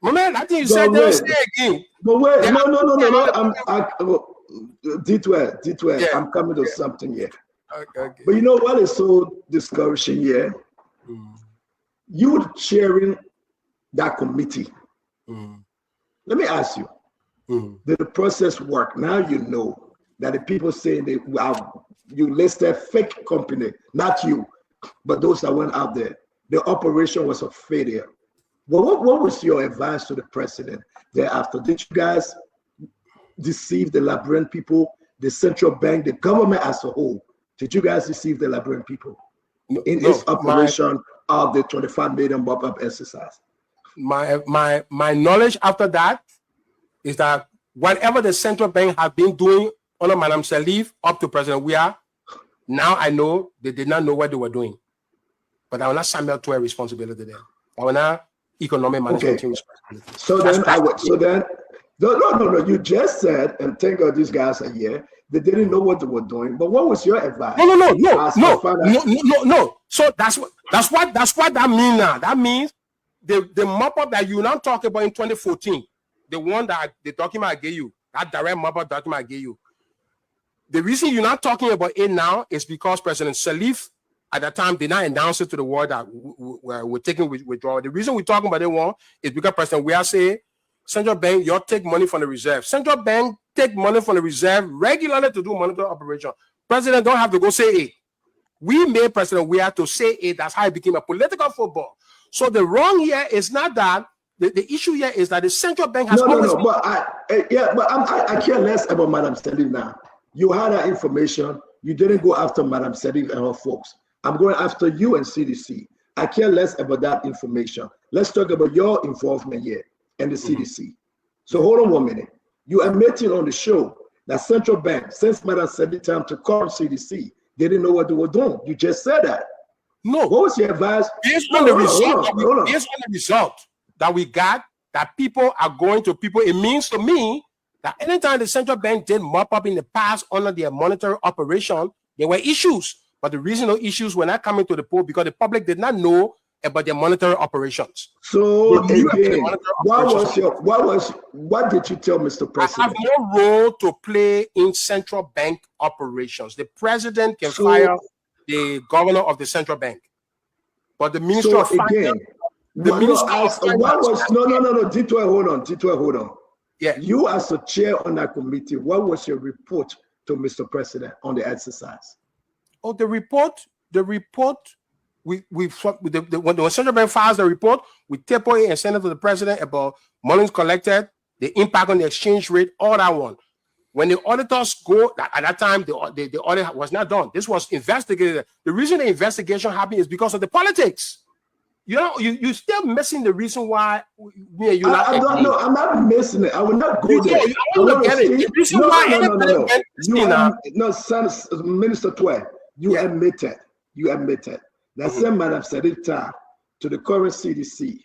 My man, I think you said that. Say again. But wait, no. D12, yeah. I'm coming to something here. Okay. But you know what is so discouraging here? You chairing that committee. Let me ask you, did the process work? Now you know that the people saying you listed fake company, not you, but those that went out there. The operation was a failure. Well, what was your advice to the president thereafter? Did you guys deceive the Liberian people, the central bank, the government as a whole? Did you guys deceive the Liberian people in this operation of the 25 million mop-up exercise? My knowledge after that is that whatever the central bank have been doing under Madam Salif up to President Weah, now I know they did not know what they were doing. But I will not Samuel Tweah responsibility there. I will not economic management team responsibility. No. You just said, and thank God these guys are here. They didn't know what they were doing. But what was your advice? No. So that's what that means now. That means the mop-up that you now talk about in 2014, the one that the document I gave you, that direct mop-up document I gave you. The reason you're not talking about it now is because President Salif at that time did not announce it to the world that we're taking withdrawal. The reason we're talking about it one is because President Weah say, Central Bank, you take money from the reserve. Central Bank take money from the reserve regularly to do monetary operation. President don't have to go say it. We made President Weah to say it. That's how it became a political football. So the wrong here is not that. The issue here is that the central bank has But I care less about Madam Salif now. You had that information. You didn't go after Madam Salif and her folks. I'm going after you and CDC. I care less about that information. Let's talk about your involvement here and the CDC. So hold on 1 minute. You admitted on the show that central bank, since Madam Salif time to call CDC, they didn't know what they were doing. You just said that. No. What was your advice? Based on the result that we got, that people are going to people, it means to me that anytime the central bank did mop up in the past under their monetary operation, there were issues. But the reason those issues were not coming to the pool because the public did not know about their monetary operations. So again, what did you tell Mr. President? I have no role to play in central bank operations. The president can fire the governor of the central bank, but the minister of finance. D12, hold on. Yeah, you as the chair on that committee, what was your report to Mr. President on the exercise? Oh, the report when the central bank files the report, we table it and send it to the president about monies collected, the impact on the exchange rate, all that one. When the auditors go, at that time, the audit was not done. This was investigated. The reason the investigation happened is because of the politics. You know, you're still missing the reason why me and you. I don't know. I'm not missing it. I will not go there. You don't get it. The reason why Minister Tweah, you admitted. That same man have said it to the current CDC.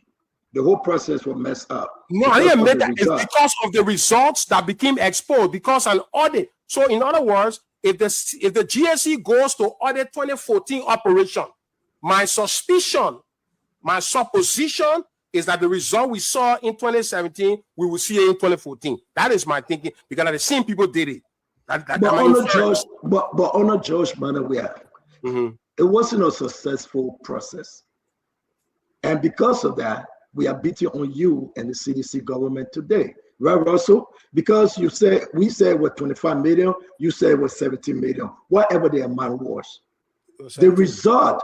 The whole process was messed up. No, I didn't admit that. It's because of the results that became exposed because an audit. So, in other words, if the GSE goes to audit 2014 operation, my supposition is that the result we saw in 2017, we will see it in 2014. That is my thinking because the same people did it. But on a George Weah, it wasn't a successful process. And because of that, we are beating on you and the CDC government today. Right, Russell? Because we said what 25 million, you said it was 17 million, whatever the amount was. The result,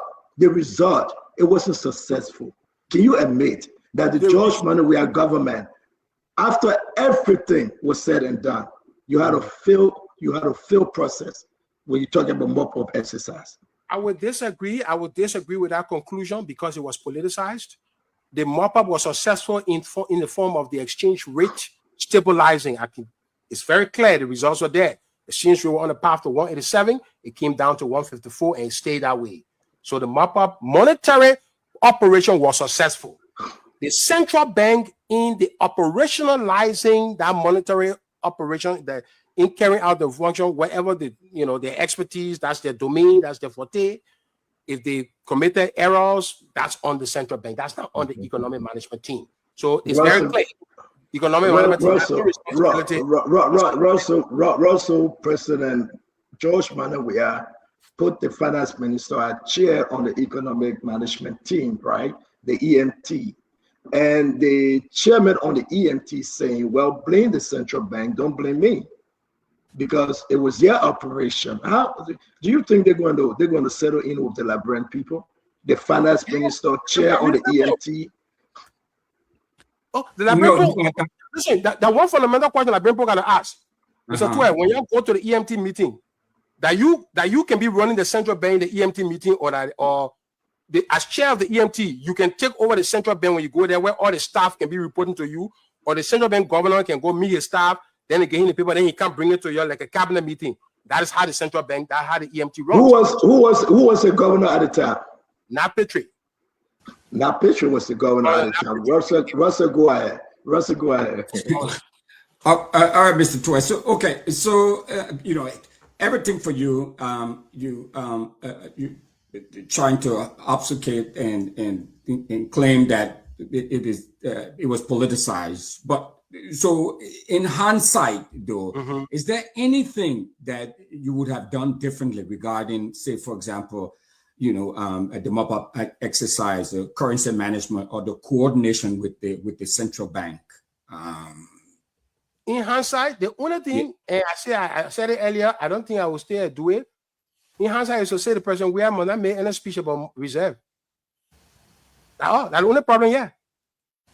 it wasn't successful. Can you admit that the George Weah government, after everything was said and done, you had a failed process when you're talking about mop-up exercise? I would disagree with that conclusion because it was politicized. The mop-up was successful in the form of the exchange rate stabilizing. It's very clear the results were there. The exchange rate were on the path to 187. It came down to 154 and it stayed that way. So the mop-up monetary operation was successful. The central bank in the operationalizing that monetary operation, in carrying out the function, wherever their expertise, that's their domain, that's their forte. If they committed errors, that's on the central bank. That's not on the economic management team. So it's very clear. Economic management team. Russell, President George Weah put the finance minister as chair on the economic management team, right? The EMT. And the chairman on the EMT saying, well, blame the central bank, don't blame me. Because it was their operation. How do you think they're going to settle in with the Liberian people? The finance minister chair on the EMT. Oh, the Liberian people. Listen, that one fundamental question Liberian people gotta ask. Mr. Tweah, when you go to the EMT meeting, that you can be running the central bank, the EMT meeting, as chair of the EMT, you can take over the central bank when you go there, where all the staff can be reporting to you, or the central bank governor can go meet his staff. Then again, the people, then he can't bring it to you like a cabinet meeting. That is how the central bank, that's how the EMT runs. Who was the governor at the time? Not Petrie. Not Petrie was the governor at the time. Russell, go ahead. All right, Mr. Tweah. So everything for you, you trying to obfuscate and claim that it was politicized, but. So in hindsight, though, is there anything that you would have done differently regarding, say, for example, the mop-up exercise, the currency management, or the coordination with the central bank? In hindsight, the only thing, and I said it earlier, I don't think I will still do it. In hindsight, is to say the president, we have not made any speech about reserve. That's the only problem here.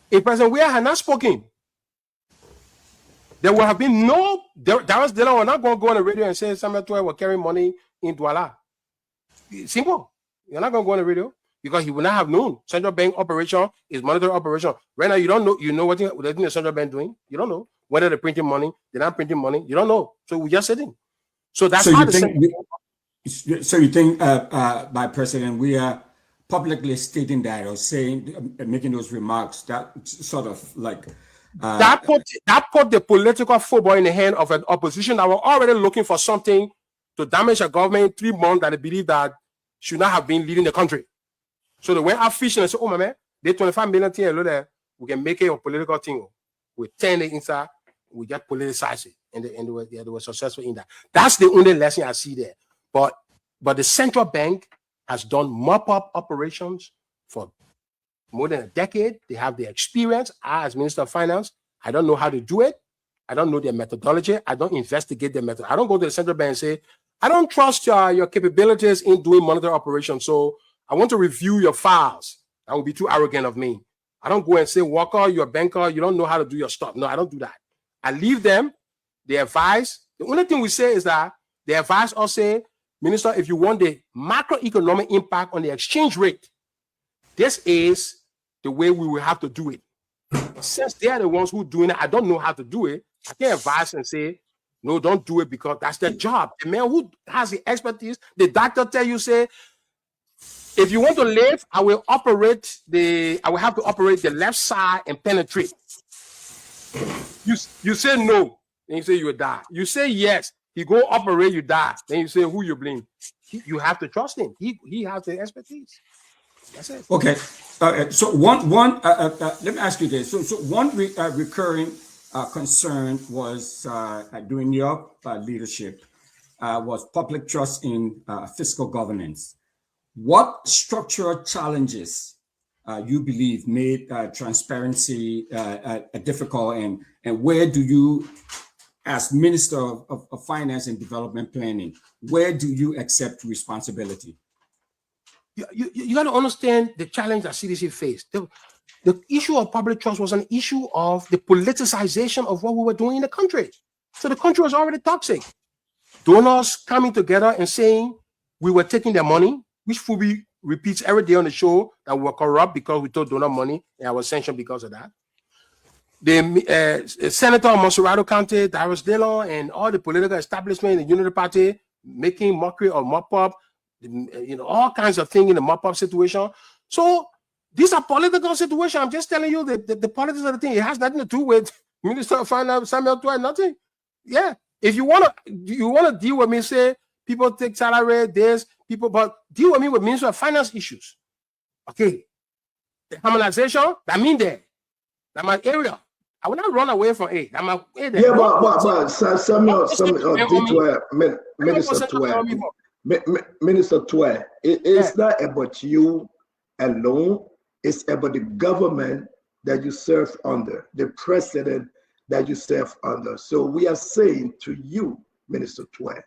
If President Weah had not spoken, there would have been no. They were not going to go on the radio and say Samuel Tweah will carry money in Douala. Simple. You're not going to go on the radio because he would not have known. Central bank operation is monetary operation. Right now, you don't know. You know what the central bank doing. You don't know whether they're printing money. They're not printing money. You don't know. So we're just sitting. So that's how So you think by President Weah publicly stating that or saying, making those remarks, that sort of like. That put the political football in the hand of an opposition that were already looking for something to damage a government in 3 months that they believe that should not have been leading the country. So they went out fishing and said, oh, my man, they 25 million thing there, we can make it a political thing. We turn it inside, we just politicize it. And they were successful in that. That's the only lesson I see there. But the central bank has done mop-up operations for more than a decade. They have the experience. I, as Minister of Finance, I don't know how to do it. I don't know their methodology. I don't investigate their method. I don't go to the central bank and say, I don't trust your capabilities in doing monetary operations, so I want to review your files. That would be too arrogant of me. I don't go and say, Walker, you're a banker, you don't know how to do your stuff. No, I don't do that. I leave them, they advise. The only thing we say is that they advise us, say, Minister, if you want the macroeconomic impact on the exchange rate, this is the way we will have to do it. Since they are the ones who are doing it, I don't know how to do it. I can't advise and say, no, don't do it because that's their job. The man who has the expertise, the doctor tell you, say, if you want to live, I will have to operate the left side and penetrate. You say no, then you say you will die. You say yes, he go operate, you die. Then you say who you blame. You have to trust him. He has the expertise. That's it. Okay. So let me ask you this. So one recurring concern was during your leadership was public trust in fiscal governance. What structural challenges you believe made transparency difficult, and where do you, as Minister of Finance and Development Planning, where do you accept responsibility? You got to understand the challenge that CDC faced. The issue of public trust was an issue of the politicization of what we were doing in the country. So the country was already toxic. Donors coming together and saying we were taking their money, which Fubi repeats every day on the show that we were corrupt because we took donor money and I was sanctioned because of that. The Senator of Monserrato County, Darius Dillon, and all the political establishment in the Unity Party making mockery of mop-up, all kinds of things in the mop-up situation. So these are political situations. I'm just telling you the politics of the thing. It has nothing to do with Minister of Finance Samuel Tweah, nothing. Yeah. If you wanna deal with me, say people take salary, but deal with me with Minister of Finance issues. Okay. The harmonization, that mean there. That's my area. I will not run away from it. That's my area. Yeah, but Samuel Tweah, Minister Tweah. Minister Tweah, it's not about you alone. It's about the government that you serve under, the president that you serve under. So we are saying to you, Minister Tweah,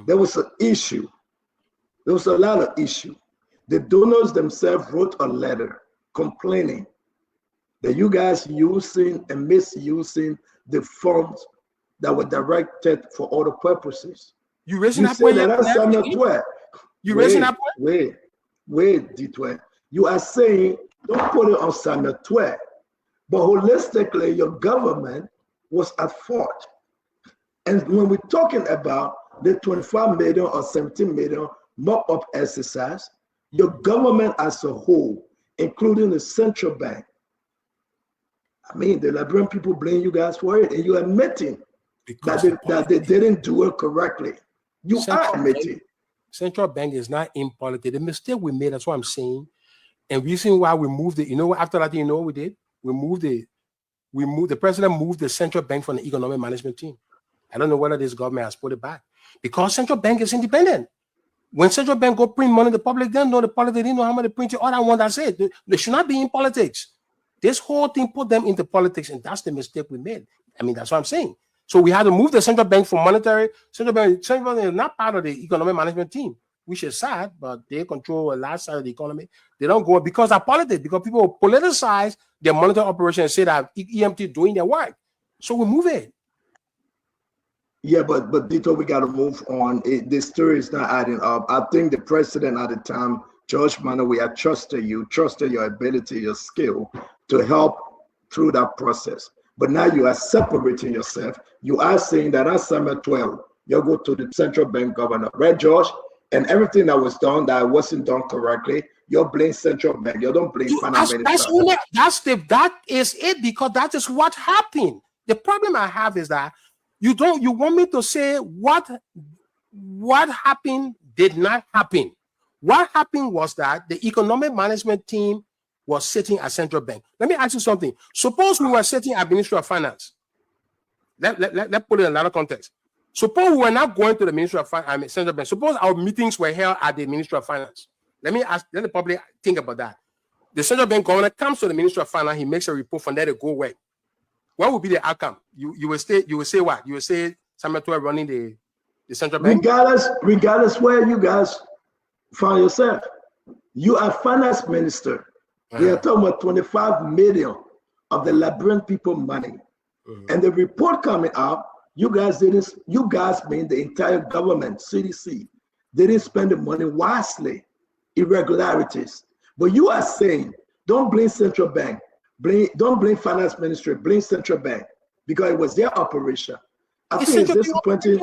there was an issue. There was a lot of issue. The donors themselves wrote a letter complaining that you guys using and misusing the funds that were directed for other purposes. You raising that point? That's Samuel Tweah. You raising that point? Wait, D12. You are saying don't put it on Samuel Tweah, but holistically, your government was at fault. And when we're talking about the 25 million or 17 million mop-up exercise, your government as a whole, including the central bank, I mean, the Liberian people blame you guys for it, and you're admitting that they didn't do it correctly. You are admitting. Central bank is not in politics. The mistake we made, that's what I'm saying. And reason why we moved it, after that, what we did? The president moved the central bank from the economic management team. I don't know whether this government has put it back because central bank is independent. When central bank go print money, the public didn't know they didn't know how much they printed. All I want to say, they should not be in politics. This whole thing put them into politics, and that's the mistake we made. I mean, that's what I'm saying. So we had to move the central bank from monetary. Central bank is not part of the economic management team, which is sad, but they control a large side of the economy. They don't go because of politics, because people politicize their monetary operation and say that EMT doing their work. So we move it. Yeah, but Dito, we got to move on. This story is not adding up. I think the president at the time, George Manowi, I trusted your ability, your skill to help through that process. But now you are separating yourself. You are saying that as Samuel Tweah, you go to the central bank governor, right, George? And everything that was done that wasn't done correctly, you're blaming central bank. You don't blame finance minister. That is it, because that is what happened. The problem I have is that you want me to say what happened did not happen. What happened was that the economic management team was sitting at central bank. Let me ask you something. Suppose we were sitting at Ministry of Finance. Let's put it in another context. Suppose we were not going to the Ministry of Finance, central bank. Suppose our meetings were held at the Ministry of Finance. Let the public think about that. The central bank governor comes to the Ministry of Finance. He makes a report from there to go away. What would be the outcome? You will say what? You will say Samuel Tweah running the central bank? Regardless where you guys find yourself. You are finance minister. We are talking about 25 million of the Liberian people money. And the report coming out, you guys mean the entire government, CDC, didn't spend the money wisely, irregularities. But you are saying, don't blame central bank, don't blame finance ministry, blame central bank, because it was their operation. I think it's disappointing.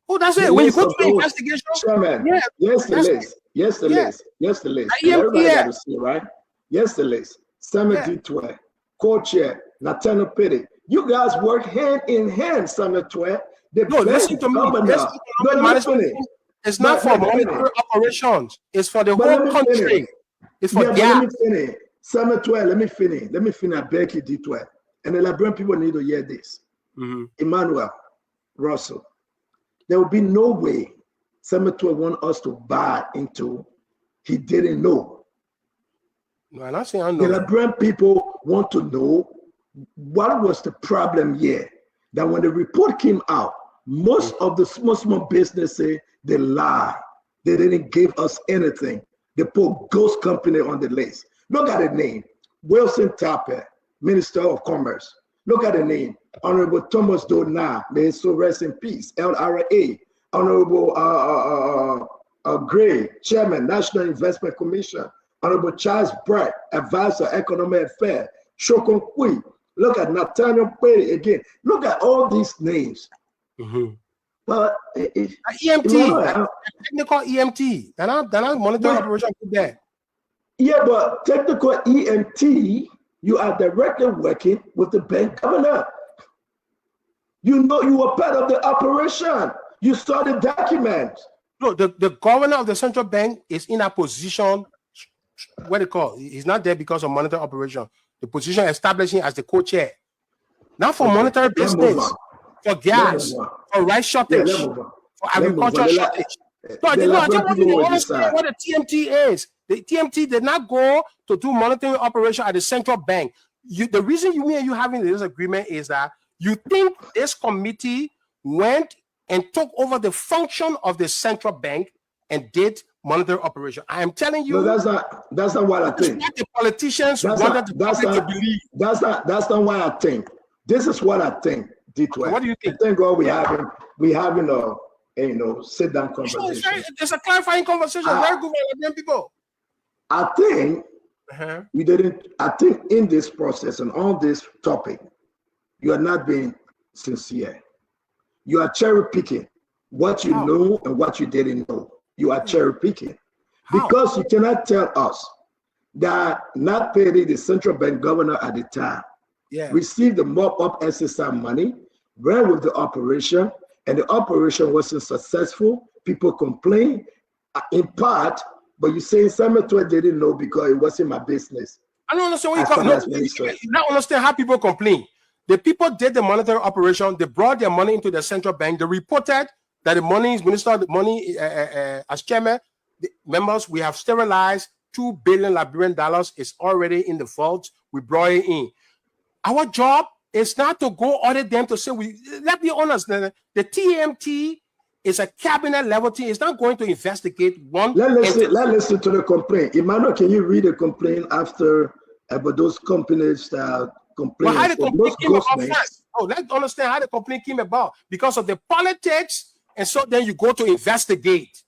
Oh, that's it. When you go to the investigation, Chairman, yes, the list. Yes, the list. Yes, the list. Everybody got to see, right? Yes, the list. Samuel Tweah, co-chair, Nathaniel Petty. You guys work hand in hand, Samuel Tweah. Listen to me. It's not for monetary operations. It's for the whole country. It's for Let me finish. Samuel Tweah, let me finish. I beg you, D12. And the Liberian people need to hear this. Emmanuel, Russell, there will be no way Samuel Tweah want us to buy into he didn't know. No, I'm not saying I know. The Liberian people want to know what was the problem here. That when the report came out, most of the small businesses, they lied. They didn't give us anything. They put ghost company on the list. Look at the name, Wilson Tapper, Minister of Commerce. Look at the name, Honorable Thomas Dona, may so rest in peace, LRA. Honorable Gray, Chairman, National Investment Commission. Honorable Charles Bright, Advisor, Economic Affairs. Shokon Kui. Look at Nathaniel Petty again. Look at all these names. Well, EMT, technical EMT. They're not monitoring operation there. Yeah, but technical EMT, you are directly working with the bank governor. You know you were part of the operation. You saw the documents. No, the governor of the central bank is in a position, what they call, he's not there because of monetary operation. The position establishing as the co-chair. Not for monetary business, for gas, for rice shortage, for agricultural shortage. No, I just want you to understand what the TMT is. The TMT did not go to do monetary operation at the central bank. The reason me and you having this agreement is that you think this committee went and took over the function of the central bank and did monetary operation. I am telling you, no, that's not what I think. What the politicians wanted the public to believe. That's not what I think. This is what I think. Okay, what do you think? Thank God we having a sit down conversation. It's a clarifying conversation. Very good for people. I think we didn't. I think in this process and on this topic, you are not being sincere. You are cherry picking what you know and what you didn't know. You are cherry picking because you cannot tell us that not Petty, the central bank governor at the time, received the mop-up SSI money, ran with the operation, and the operation wasn't successful. People complained in part, but you say Samuel Tweah didn't know because it wasn't my business. I don't understand what you don't understand how people complain. The people did the monetary operation. They brought their money into the central bank. They reported that the money, minister, the money as chairman, the members, we have sterilized $2 billion Liberian dollars. It's already in the vault. We brought it in. Our job is not to go audit them to say, let's be honest, the TMT is a cabinet level team. It's not going to investigate one. Let's listen to the complaint. Emmanuel, can you read the complaint after about those companies that complain? Well, how the complaint came about first? Oh, let's understand how the complaint came about. Because of the politics, and so then you go to investigate.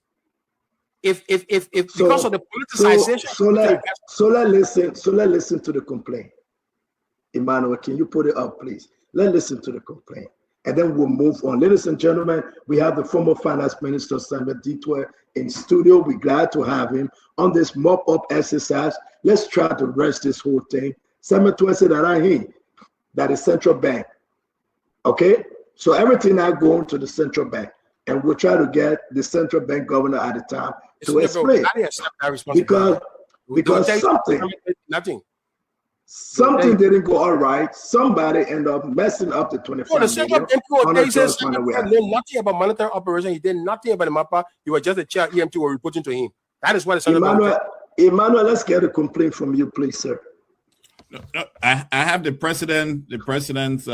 Because of the politicization. So let's listen to the complaint. Emmanuel, can you put it up, please? Let's listen to the complaint. And then we'll move on. Ladies and gentlemen, we have the former Finance Minister Samuel Tweah in studio. We're glad to have him on this mop-up exercise. Let's try to rest this whole thing. Samuel Tweah said that I hear that is central bank. Okay? So everything now going to the central bank. And we'll try to get the central bank governor at the time to explain. Because something didn't go all right. Somebody ended up messing up the 25 the central bank says nothing about monetary operation. He did nothing about the MAPA. He was just a chair EMT were reporting to him. That is what the central bank. Emmanuel, let's get a complaint from you, please, sir. No, I have the president's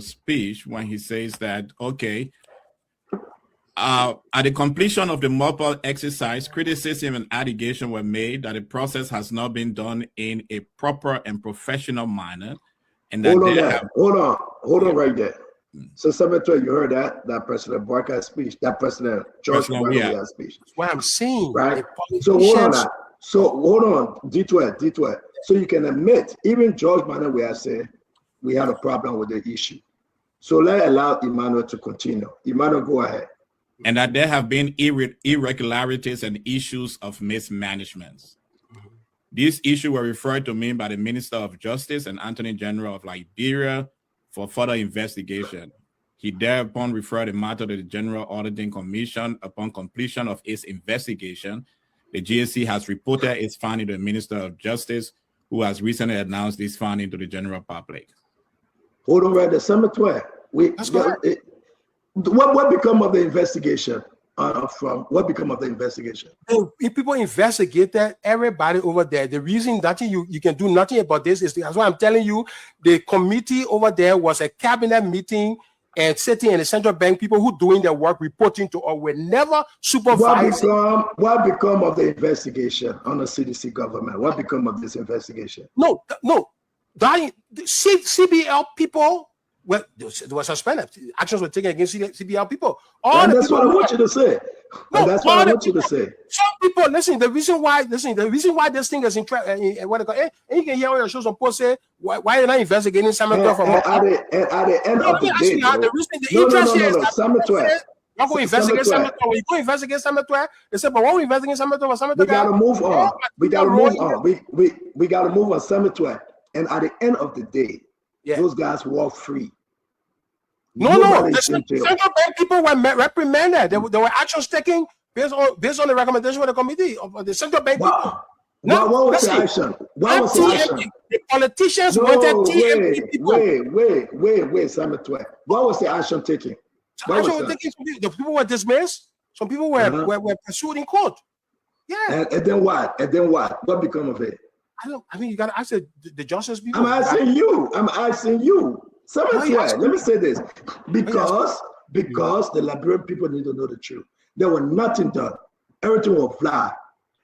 speech when he says that, okay, At the completion of the mop-up exercise, criticism and allegation were made that the process has not been done in a proper and professional manner. And that hold on right there. So, Senator, you heard that President Barker's speech, that President George Weah's speech. That's what I'm saying. Right? So hold on, detour. So you can admit, even George Weah said, we had a problem with the issue. So let's allow Emmanuel to continue. Emmanuel, go ahead. And that there have been irregularities and issues of mismanagement. These issues were referred to me by the Minister of Justice and Attorney General of Liberia for further investigation. He thereupon referred the matter to the General Auditing Commission. Upon completion of its investigation, the GSC has reported its finding to the Minister of Justice, who has recently announced this finding to the general public. Hold on right there, Senator. What become of the investigation? What become of the investigation? If people investigated everybody over there, the reason that you can do nothing about this is that's why I'm telling you, the committee over there was a cabinet meeting and sitting in the central bank, people who doing their work, reporting to or were never supervised. What become of the investigation on the CDC government? What become of this investigation? No. The CBL people were suspended. Actions were taken against CBL people. That's what I want you to say. That's what I want you to say. Some people, listen. The reason why this thing is what they call, and you can hear on your shows on post say why you're not investigating Samuel Tweah from at the end of the day. The interest here is that Samuel Tweah. When you go investigate Samuel Tweah, they say, but when we investigate Samuel Tweah, we gotta move on. We gotta move on Samuel Tweah. And at the end of the day, those guys walk free. No. The central bank people were reprimanded. There were actions taken based on the recommendation of the committee of the central bank people. What was the action? What was the action? The politicians wanted TMP people. Wait, Samuel Tweah. What was the action taken? The people were dismissed. Some people were pursued in court. Yeah. And then what? What become of it? You got to ask the justice people. I'm asking you. Samuel Tweah, let me say this. Because the Liberian people need to know the truth. There was nothing done. Everything was fly.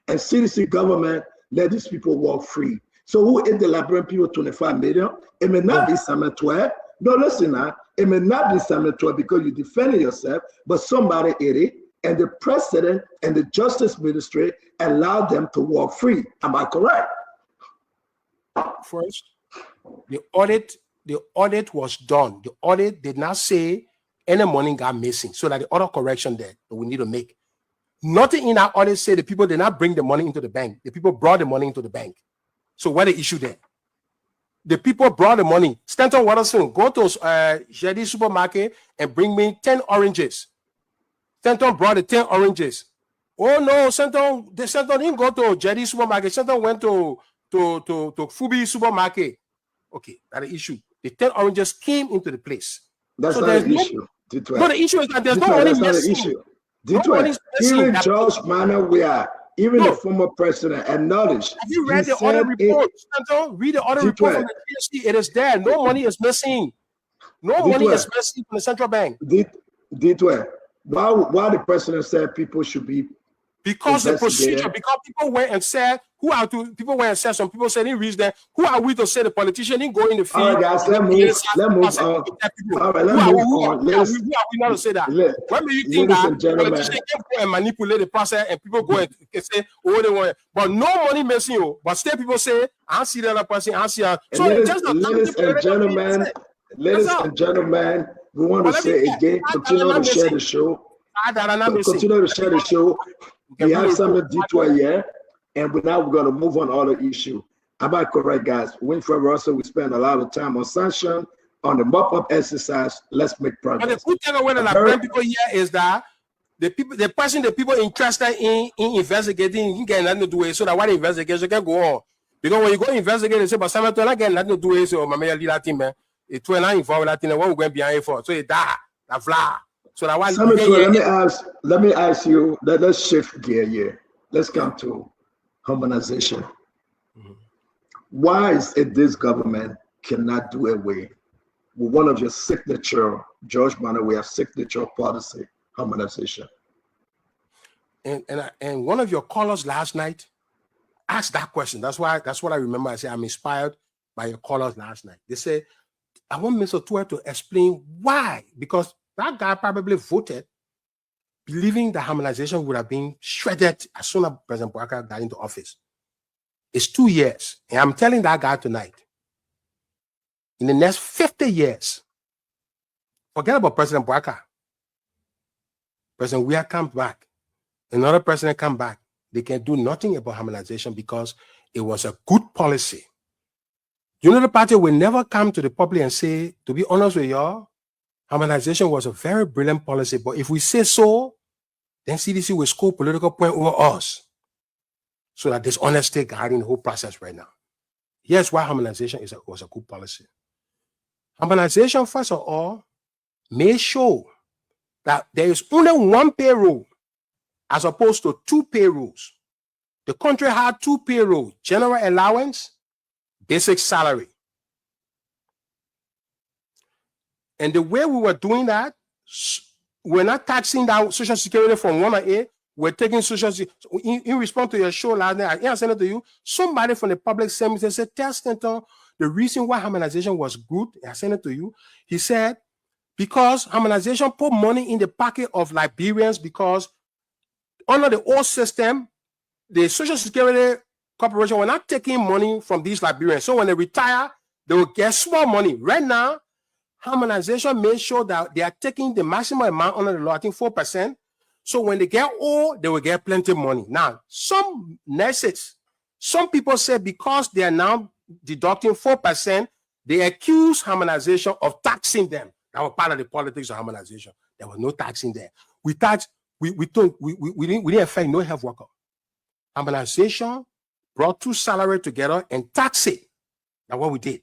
And CDC government let these people walk free. So who ate the Liberian people 25 million? It may not be Samuel Tweah. No, listen now. It may not be Samuel Tweah because you defended yourself, but somebody ate it. And the president and the justice ministry allowed them to walk free. Am I correct? First, the audit was done. The audit did not say any money got missing. So that the other correction there that we need to make. Nothing in our audit said the people did not bring the money into the bank. The people brought the money into the bank. So what the issue there? The people brought the money. Stanton Witherspoon, go to JD supermarket and bring me 10 oranges. Stanton brought the 10 oranges. Oh no, Stanton didn't go to JD supermarket. Stanton went to Fubi supermarket. Okay, that's the issue. The 10 oranges came into the place. That's not an issue. No, the issue is that there's no money missing. Even George Weah, even the former president acknowledged. Have you read the audit report? Read the audit report from the GSC. It is there. No money is missing. No money is missing from the central bank. Why the president said people should be because the procedure, because people went and said, some people said he reached there. Who are we to say the politician didn't go in the field? All right, guys, let's move on. All right, let's move on. Who are we not to say that? When do you think that politicians can go and manipulate the process and people go and say, oh, they want, but no money missing you. But still people say, I see the other person, I see her. So ladies and gentlemen, we want to say again, continue to share the show. Continue to share the show. We have Samuel Tweah here, and we're going to move on all the issue. Am I correct, guys? Winfrey Russell, we spend a lot of time on sanction, on the mop-up exercise. Let's make progress. But the good thing about the Liberian people here is that the people interested in investigating, you get nothing to do with it, so that why the investigation can go on. Because when you go investigate, they say, but Samuel Tweah get nothing to do with it, so my man lead that team, man. It's not involved with that thing, what we're going behind it for. So it die, that fly. So that one. Let me ask you. Let's shift gear here. Let's come to harmonization. Mm-hmm. Why is it this government cannot do away with one of your signature, George Weah signature policy harmonization? And one of your callers last night asked that question. That's what I remember. I said, I'm inspired by your callers last night. They said, I want Mr. Tweah to explain why, because that guy probably voted believing the harmonization would have been shredded as soon as President Bouaka got into office. It's 2 years. And I'm telling that guy tonight, in the next 50 years, forget about President Bouaka. President Weah comes back. Another president come back. They can do nothing about harmonization because it was a good policy. You know, the party will never come to the public and say, to be honest with y'all, harmonization was a very brilliant policy. But if we say so, then CDC will score political point over us. So that there's honesty guiding the whole process right now. Here's why harmonization was a good policy. Harmonization, first of all, may show that there is only one payroll as opposed to 2 payrolls. The country had 2 payrolls, general allowance, basic salary. And the way we were doing that, we're not taxing down Social Security from 108. We're taking Social Security. In response to your show last night, I sent it to you. Somebody from the public service said, tell Stanton the reason why harmonization was good. I sent it to you. He said, because harmonization put money in the pocket of Liberians, because under the old system, the Social Security Corporation were not taking money from these Liberians. So when they retire, they will get small money. Right now, harmonization made sure that they are taking the maximum amount under the law, I think 4%. So when they get old, they will get plenty of money. Now, some nurses, some people say because they are now deducting 4%, they accuse harmonization of taxing them. That was part of the politics of harmonization. There was no taxing there. We didn't affect no health worker. Harmonization brought 2 salaries together and tax it. That's what we did.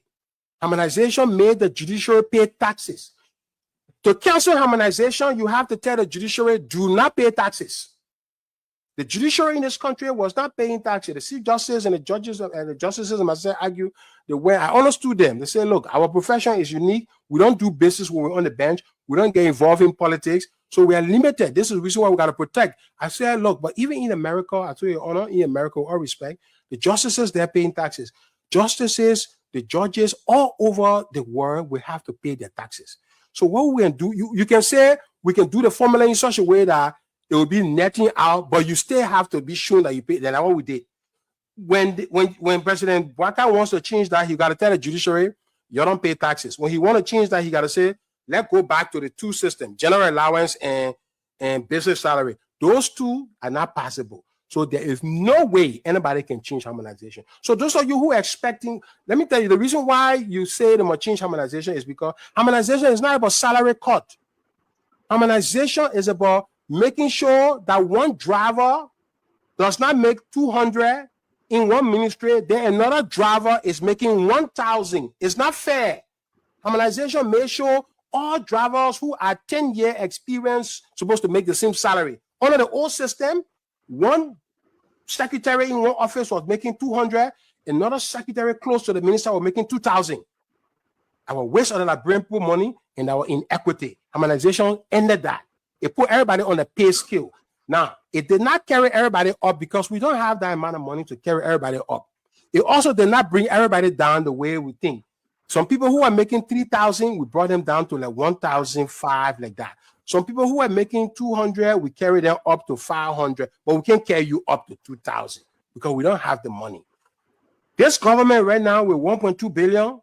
Harmonization made the judiciary pay taxes. To cancel harmonization, you have to tell the judiciary, do not pay taxes. The judiciary in this country was not paying taxes. The Chief Justice and the judges and the justices and myself argue the way I understood them. They say, look, our profession is unique. We don't do business when we're on the bench. We don't get involved in politics. So we are limited. This is the reason why we got to protect. I said, look, but even in America, I tell you, honor, in America, with all respect, the justices, they're paying taxes. Justices, the judges all over the world will have to pay their taxes. So what we can do, you can say we can do the formula in such a way that it will be netting out, but you still have to be sure that you pay. That's what we did. When President Bouaka wants to change that, he got to tell the judiciary, you don't pay taxes. When he want to change that, he got to say, let's go back to the 2 systems, general allowance and basic salary. Those 2 are not possible. So there is no way anybody can change harmonization. So those of you who are expecting, let me tell you, the reason why you say they must change harmonization is because harmonization is not about salary cut. Harmonization is about making sure that one driver does not make 200 in one ministry, then another driver is making 1,000. It's not fair. Harmonization made sure all drivers who are 10-year experience supposed to make the same salary. Under the old system, one secretary in one office was making 200, another secretary close to the minister was making 2,000. Our waste of the Liberian poor money and our inequity. Harmonization ended that. It put everybody on a pay scale. Now, it did not carry everybody up because we don't have that amount of money to carry everybody up. It also did not bring everybody down the way we think. Some people who are making 3,000, we brought them down to like 1,005, like that. Some people who are making 200, we carry them up to 500, but we can't carry you up to 2,000 because we don't have the money. This government right now with 1.2 billion,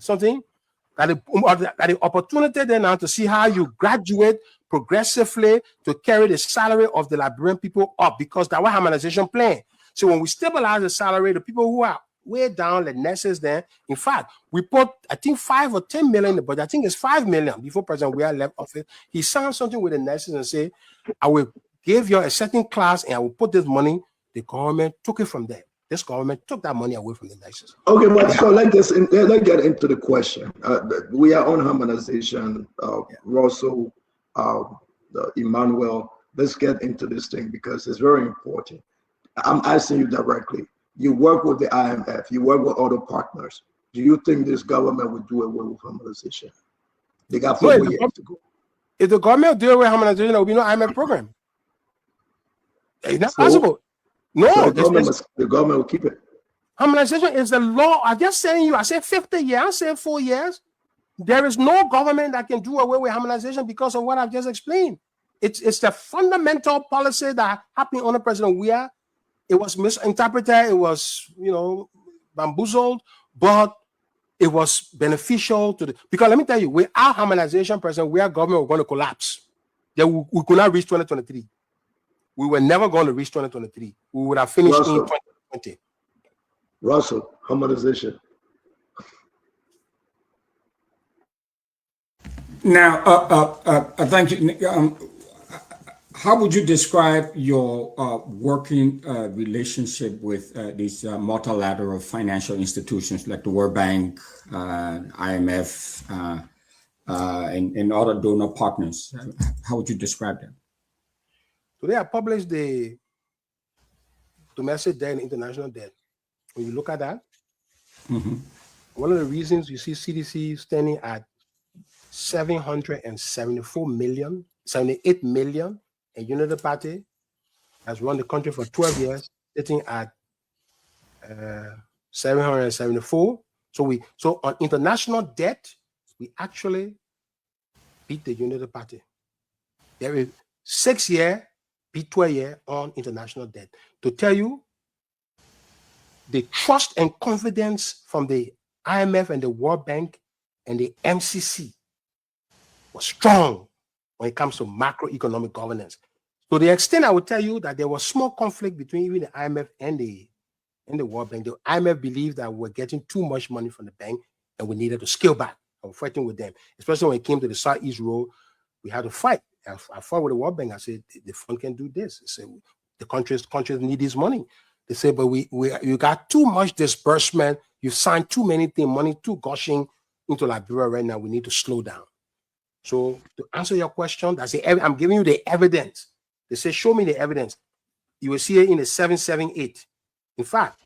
something, that the opportunity there now to see how you graduate progressively to carry the salary of the Liberian people up, because that's what harmonization plan. So when we stabilize the salary, the people who are way down, the nurses there. In fact, we put, I think 5 or 10 million in the budget. I think it's 5 million before President Weah left office. He signed something with the nurses and say, I will give you a certain class and I will put this money. The government took it from there. This government took that money away from the nurses. Okay, but so let's get into the question. We are on harmonization. Russell, Emmanuel, let's get into this thing because it's very important. I'm asking you directly. You work with the IMF, you work with other partners. Do you think this government would do away with harmonization? They got 4 years to go. If the government do away with harmonization, there will be no IMF program. It's not possible. No, so the government will keep it. Harmonization is the law. I'm just saying I said 50 years, I said 4 years. There is no government that can do away with harmonization because of what I've just explained. It's the fundamental policy that happened under President Weah. It was misinterpreted, it was, bamboozled, but it was beneficial to because let me tell you, without harmonization, President Weah government were going to collapse. We could not reach 2023. We were never going to reach 2023. We would have finished in 2020. Russell, harmonization. Now, thank you. How would you describe your working relationship with these multilateral financial institutions like the World Bank, IMF, and other donor partners? How would you describe them? Today, I published the domestic debt and international debt. When you look at that, one of the reasons you see CDC standing at 78 million, and Unity Party has run the country for 12 years, sitting at 774. So on international debt, we actually beat the Unity Party. There is 6 year, beat 12 year on international debt. To tell you, the trust and confidence from the IMF and the World Bank and the MCC was strong when it comes to macroeconomic governance. To the extent I would tell you that there was small conflict between even the IMF and the World Bank. The IMF believed that we're getting too much money from the bank and we needed to scale back. I was fighting with them, especially when it came to the Southeast Road. We had to fight. I fought with the World Bank. I said, the fund can do this. They said, the countries need this money. They say, but you got too much disbursement. You signed too many things, money too gushing into Liberia right now. We need to slow down. So to answer your question, I'm giving you the evidence. They say, show me the evidence. You will see it in the 778. In fact,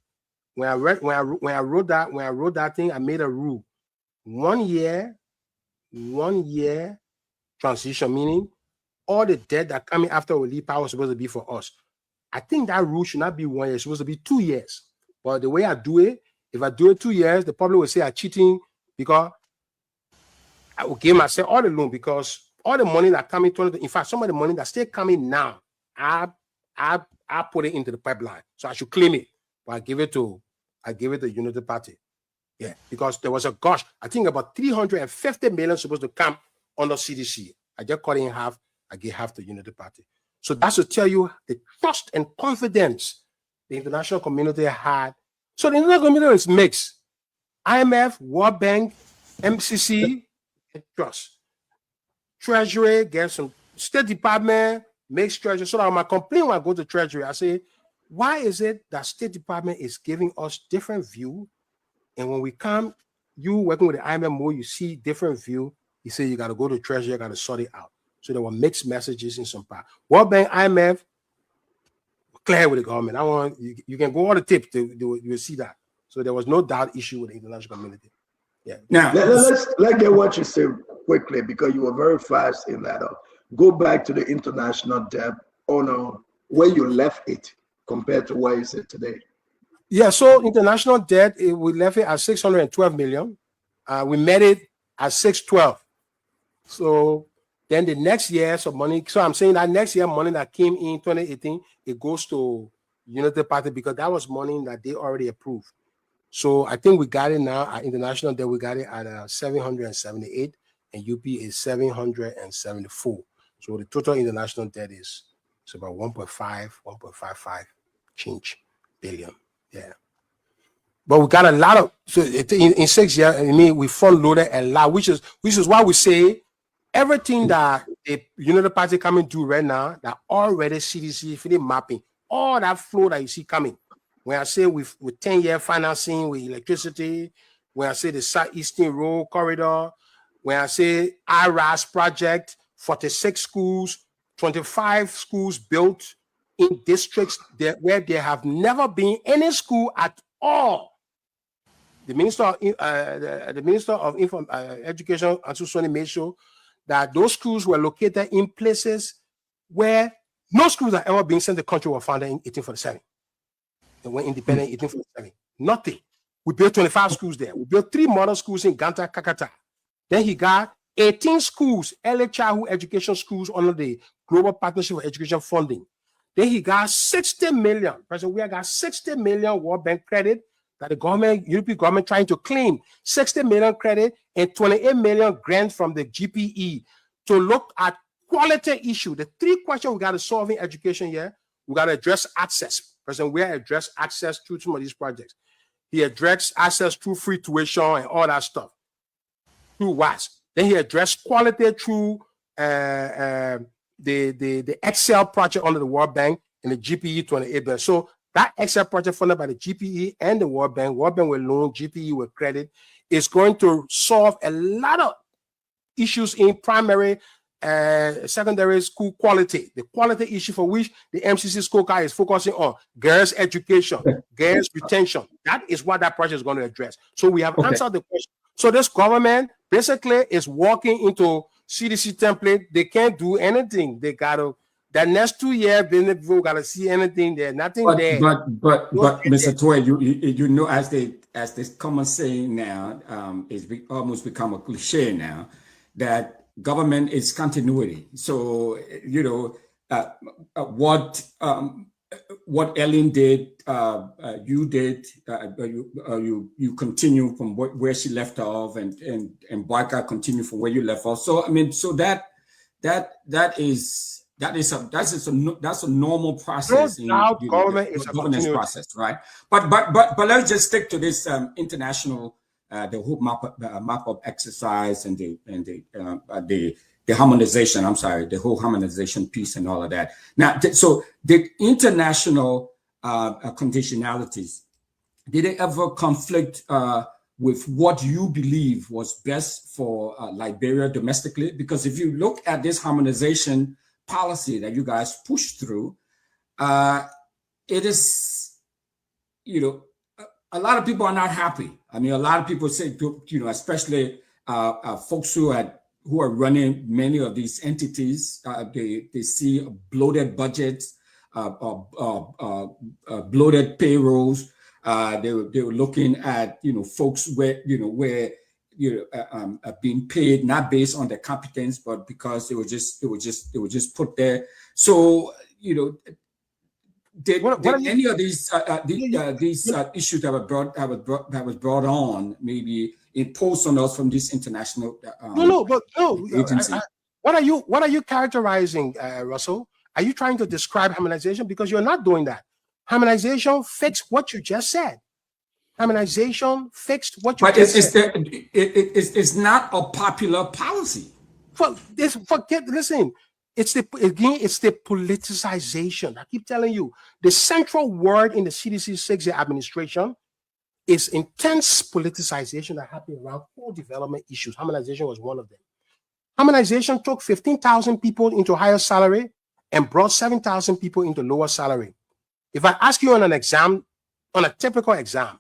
when I wrote that thing, I made a rule. 1 year transition, meaning all the debt that coming after we leave power is supposed to be for us. I think that rule should not be 1 year, it's supposed to be 2 years. But the way I do it, if I do it 2 years, the public will say I'm cheating because I will give myself all the loan because all the money that coming, in fact, some of the money that's still coming now, I put it into the pipeline. So I should claim it. But I give it to Unity Party. Yeah, because there was a gush. I think about 350 million supposed to come under CDC. I just cut it in half. I gave half to Unity Party. So that's to tell you the trust and confidence the international community had. So the international community is mixed. IMF, World Bank, MCC, trust. Treasury, get some State Department, makes Treasury. So that my complaint when I go to Treasury, I say, why is it that State Department is giving us different view? And when we come, you working with the IMF more, you see different view. You say you got to go to Treasury, you got to sort it out. So there were mixed messages in some part. World Bank, IMF, clear with the government. I want you can go all the tips. You will see that. So there was no doubt issue with the international community. Yeah. Now let's get what you said quickly because you were very fast in that. Go back to the international debt on where you left it compared to where you sit today. Yeah. So international debt, we left it at 612 million. We met it at 612. So then the next year, so money. So I'm saying that next year, money that came in 2018, it goes to Unity Party because that was money that they already approved. So I think we got it now at international debt. We got it at 778, and UP is 774. So the total international debt is about 1.55 change billion. Yeah. But we got a lot of in 6 years. I mean, we front loaded a lot, which is why we say everything that the Unity Party coming do right now, that already CDC finish mapping all that flow that you see coming. When I say with 10-year financing with electricity, when I say the Southeastern Road Corridor, when I say IRAS project, 46 schools, 25 schools built in districts where there have never been any school at all. The Minister of Education, Ansusoni, made sure that those schools were located in places where no schools that ever been sent to the country were founded in 1847. They were independent in 1847. Nothing. We built 25 schools there. We built 3 model schools in Ganta, Kakata. Then he got 18 schools, early childhood education schools under the Global Partnership for Education funding. Then he got 60 million. President Weah got 60 million World Bank credit that the government, European government, trying to claim 60 million credit and 28 million grants from the GPE to look at quality issue. The 3 questions we got to solve in education here, we got to address access. President Weah addressed access through some of these projects. He addressed access through free tuition and all that stuff. Through WAS. Then he addressed quality through the Excel project under the World Bank and the GPE 28 billion. So that Excel project funded by the GPE and the World Bank will loan, GPE will credit, is going to solve a lot of issues in primary, secondary school quality. The quality issue for which the MCC scorecard is focusing on girls' education, girls' retention. That is what that project is going to address. So we have answered the question. So this government basically is walking into CDC template. They can't do anything. They got to. The next 2 years, they never got to see anything there. Nothing there. But Mr. Tweah, you know, as this common saying now, almost become a cliche now, that government is continuity. So you know what Ellen did, you did, you continue from where she left off, and Boyka continue from where you left off. So I mean, so that's a normal process in government governance process, right? But let's just stick to this international the whole map up exercise and the harmonization. I'm sorry, the whole harmonization piece and all of that. Now, so the international conditionalities, did they ever conflict with what you believe was best for Liberia domestically? Because if you look at this harmonization policy that you guys pushed through, it is, you know, a lot of people are not happy. I mean, a lot of people say, you know, especially folks who are running many of these entities, they see bloated budgets, bloated payrolls. They were looking at, you know, folks where being paid not based on their competence, but because they were just put there. So, you know, did any of these issues that was brought on maybe imposed on us from this international agency? What are you characterizing, Russell? Are you trying to describe harmonization? Because you're not doing that. Harmonization fixed what you just said. Harmonization fixed what you just said. But it's not a popular policy. Listen. It's the politicization. I keep telling you, the central word in the CDC 6-year administration is intense politicization that happened around core development issues. Harmonization was one of them. Harmonization took 15,000 people into higher salary and brought 7,000 people into lower salary. If I ask you on an exam, on a typical exam,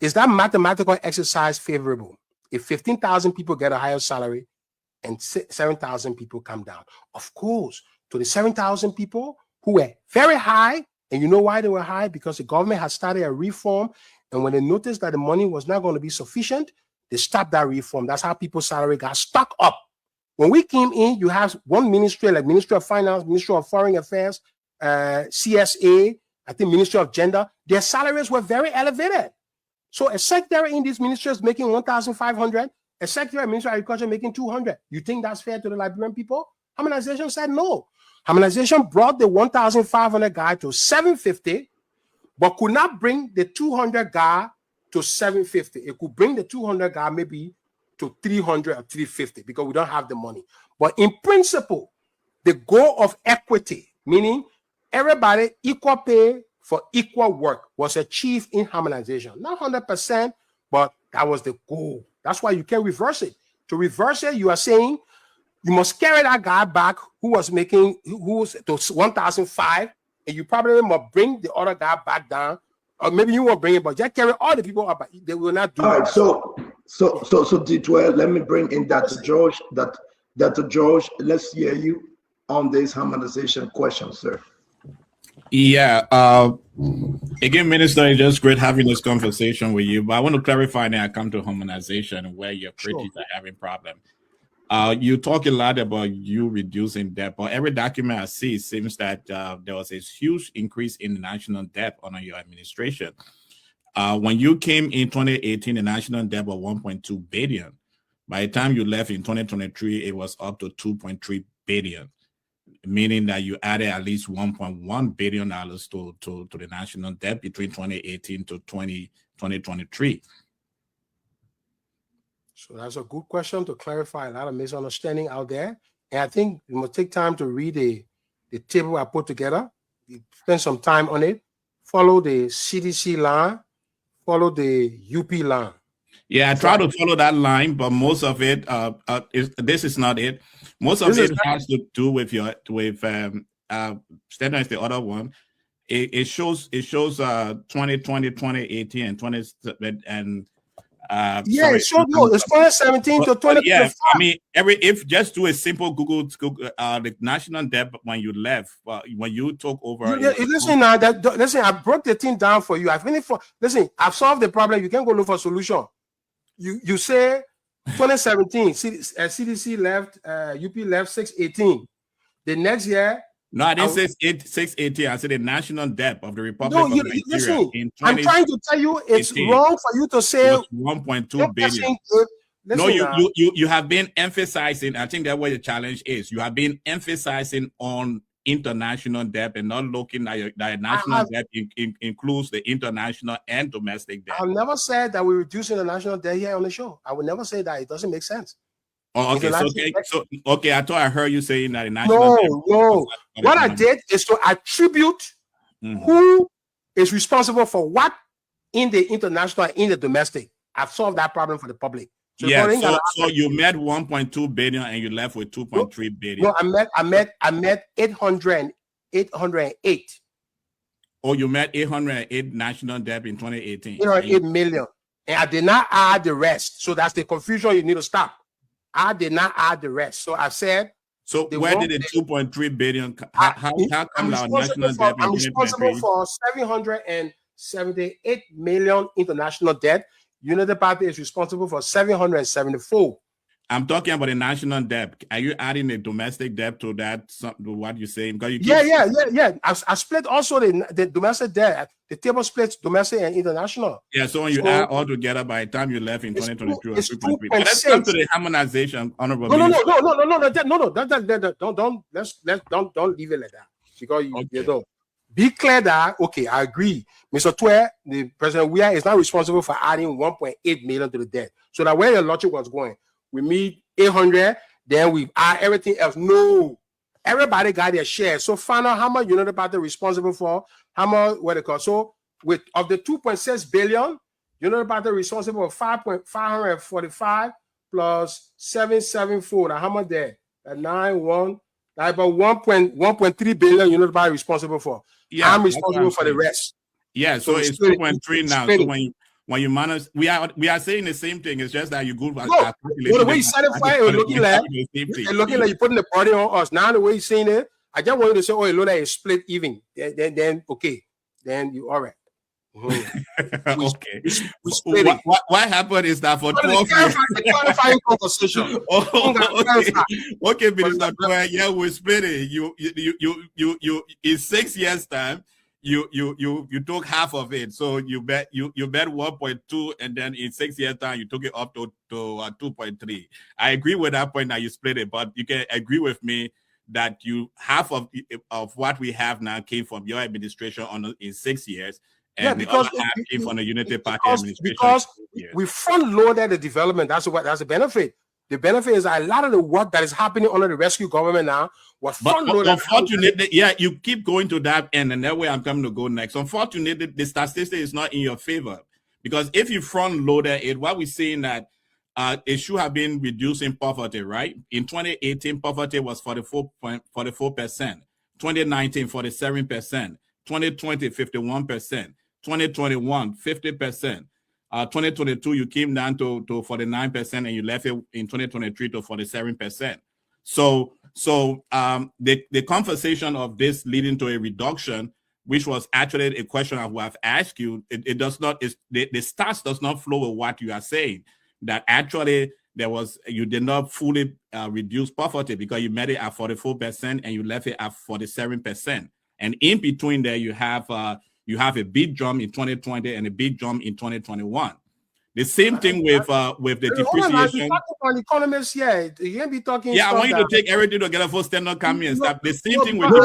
is that mathematical exercise favorable? If 15,000 people get a higher salary and 7,000 people come down. Of course, to the 7,000 people who were very high, and you know why they were high? Because the government has started a reform, and when they noticed that the money was not going to be sufficient, they stopped that reform. That's how people's salary got stuck up. When we came in, you have one ministry, like Ministry of Finance, Ministry of Foreign Affairs, CSA, I think Ministry of Gender. Their salaries were very elevated. So a secretary in these ministries making 1,500, a secretary of Ministry of Agriculture making 200. You think that's fair to the Liberian people? Harmonization said no. Harmonization brought the 1,500 guy to 750, but could not bring the 200 guy to 750. It could bring the 200 guy maybe to 300 or 350 because we don't have the money. But in principle, the goal of equity, meaning everybody equal pay for equal work, was achieved in harmonization. Not 100%, but that was the goal. That's why you can't reverse it. To reverse it, you are saying you must carry that guy back who was to 1,005, and you probably must bring the other guy back down, or maybe you won't bring it, but just carry all the people up. They will not do all that. Right, so D12, let me bring in that George, that Dr. George, let's hear you on this harmonization question, sir. Yeah. Again, Minister, it's just great having this conversation with you. But I want to clarify now. I come to harmonization where your critics are having problem. You talk a lot about you reducing debt, but every document I see, it seems that there was a huge increase in the national debt under your administration. When you came in 2018, the national debt was 1.2 billion. By the time you left in 2023, it was up to 2.3 billion, meaning that you added at least $1.1 billion to the national debt between 2018 to 2023. So that's a good question to clarify a lot of misunderstanding out there. And I think we must take time to read the table I put together, spend some time on it, follow the CDC line, follow the UP line. Yeah, I try to follow that line, but most of it, this is not it. Most of it has to do with Stanton is the other one. It shows 2020, 2018, and 20 and yeah, it's 2017 to 2025. Yeah, I mean, if just do a simple Google the national debt when you left, when you took over. Listen now, listen, I broke the thing down for you. Listen, I've solved the problem. You can go look for a solution. You say 2017, CDC left, UP left 618. The next year. No, I didn't say 618. I said the national debt of the Republic of Nigeria. Listen, I'm trying to tell you it's wrong for you to say 1.2 billion. No, you have been emphasizing. I think that's what the challenge is. You have been emphasizing on international debt and not looking at that national debt includes the international and domestic debt. I've never said that we're reducing the national debt here on the show. I would never say that. It doesn't make sense. Oh, okay. I thought I heard you saying that the national debt. No. What I did is to attribute who is responsible for what in the international and in the domestic. I've solved that problem for the public. So you met 1.2 billion and you left with 2.3 billion. No, I met 808. Oh, you met 808 national debt in 2018. 808 million. And I did not add the rest. So that's the confusion you need to stop. I did not add the rest. So I said. So where did the 2.3 billion? How come our national debt? I'm responsible for 778 million international debt. United Party is responsible for 774. I'm talking about the national debt. Are you adding the domestic debt to that? To what you're saying? Because Yeah. I split also the domestic debt. The table splits domestic and international. Yeah. So when you add all together, by the time you left in 2022, it's 2.3. Let's come to the harmonization, honorable. No. Don't leave it like that because you don't. Be clear that I agree. Mr. Tweah, the President Weah is not responsible for adding 1.8 million to the debt. So that where the logic was going, we meet 800, then we add everything else. No, everybody got their share. So find out how much United Party responsible for, how much what it costs. So of the 2.6 billion, United Party responsible for 545 plus 774. Now how much there? That 91. Like about 1.3 billion United Party responsible for. Yeah, I'm responsible for the rest. Yeah, so it's 2.3 now. So when you manage, we are saying the same thing. It's just that you go back. The way you said it, it's looking like you're putting the party on us. Now the way you're saying it, I just want you to say, it looks like it's split even. Then you all right. Okay. What happened is that for 12 years. Clarifying conversation. Okay, Minister Tweah, yeah, we're splitting. You in 6 years' time, you took half of it. So you bet 1.2, and then in 6 years' time you took it up to 2.3. I agree with that point that you split it, but you can agree with me that half of what we have now came from your administration in 6 years. And because the other half came from the Unity Party administration. Because we front loaded the development. That's the benefit. The benefit is that a lot of the work that is happening under the rescue government now was front loaded. Unfortunately, you keep going to that end, and that way I'm coming to go next. Unfortunately, the statistic is not in your favor, because if you front loaded it, what we're saying that it should have been reducing poverty, right? In 2018, poverty was 44%, 2019, 47%, 2020, 51%. 2021, 50%. 2022, you came down to 49%, and you left it in 2023 to 47%. So the conversation of this leading to a reduction, which was actually a question I would have asked you, it does not, the stats does not flow with what you are saying, that actually you did not fully reduce poverty because you made it at 44% and you left it at 47%. And in between there, you have a big jump in 2020 and a big jump in 2021. The same thing with the depreciation. On economists, yeah, you can't be talking. Yeah, I want you to take everything together for stand up coming and stop. The same thing with no.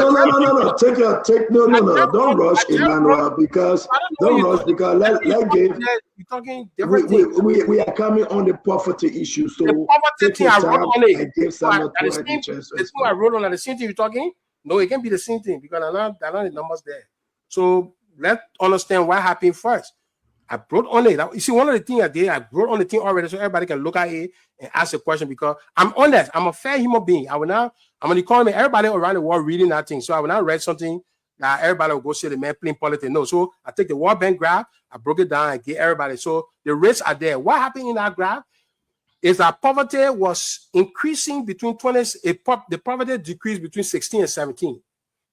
Don't rush, Emmanuel, because let give. We are coming on the poverty issue, so the poverty thing I wrote on it. Give Samuel The thing I wrote on it, the same thing you're talking. No, it can't be the same thing because there are not the numbers there. So let's understand what happened first. I brought on it. You see, one of the things I did, I brought on the thing already so everybody can look at it and ask a question because I'm honest. I'm a fair human being. I'm an economy. Everybody around the world reading that thing. So I will not read something that everybody will go say the man playing politics. No. So I take the World Bank graph, I broke it down and get everybody. So the rates are there. What happened in that graph is that poverty was increasing between the poverty decreased between 16 and 17.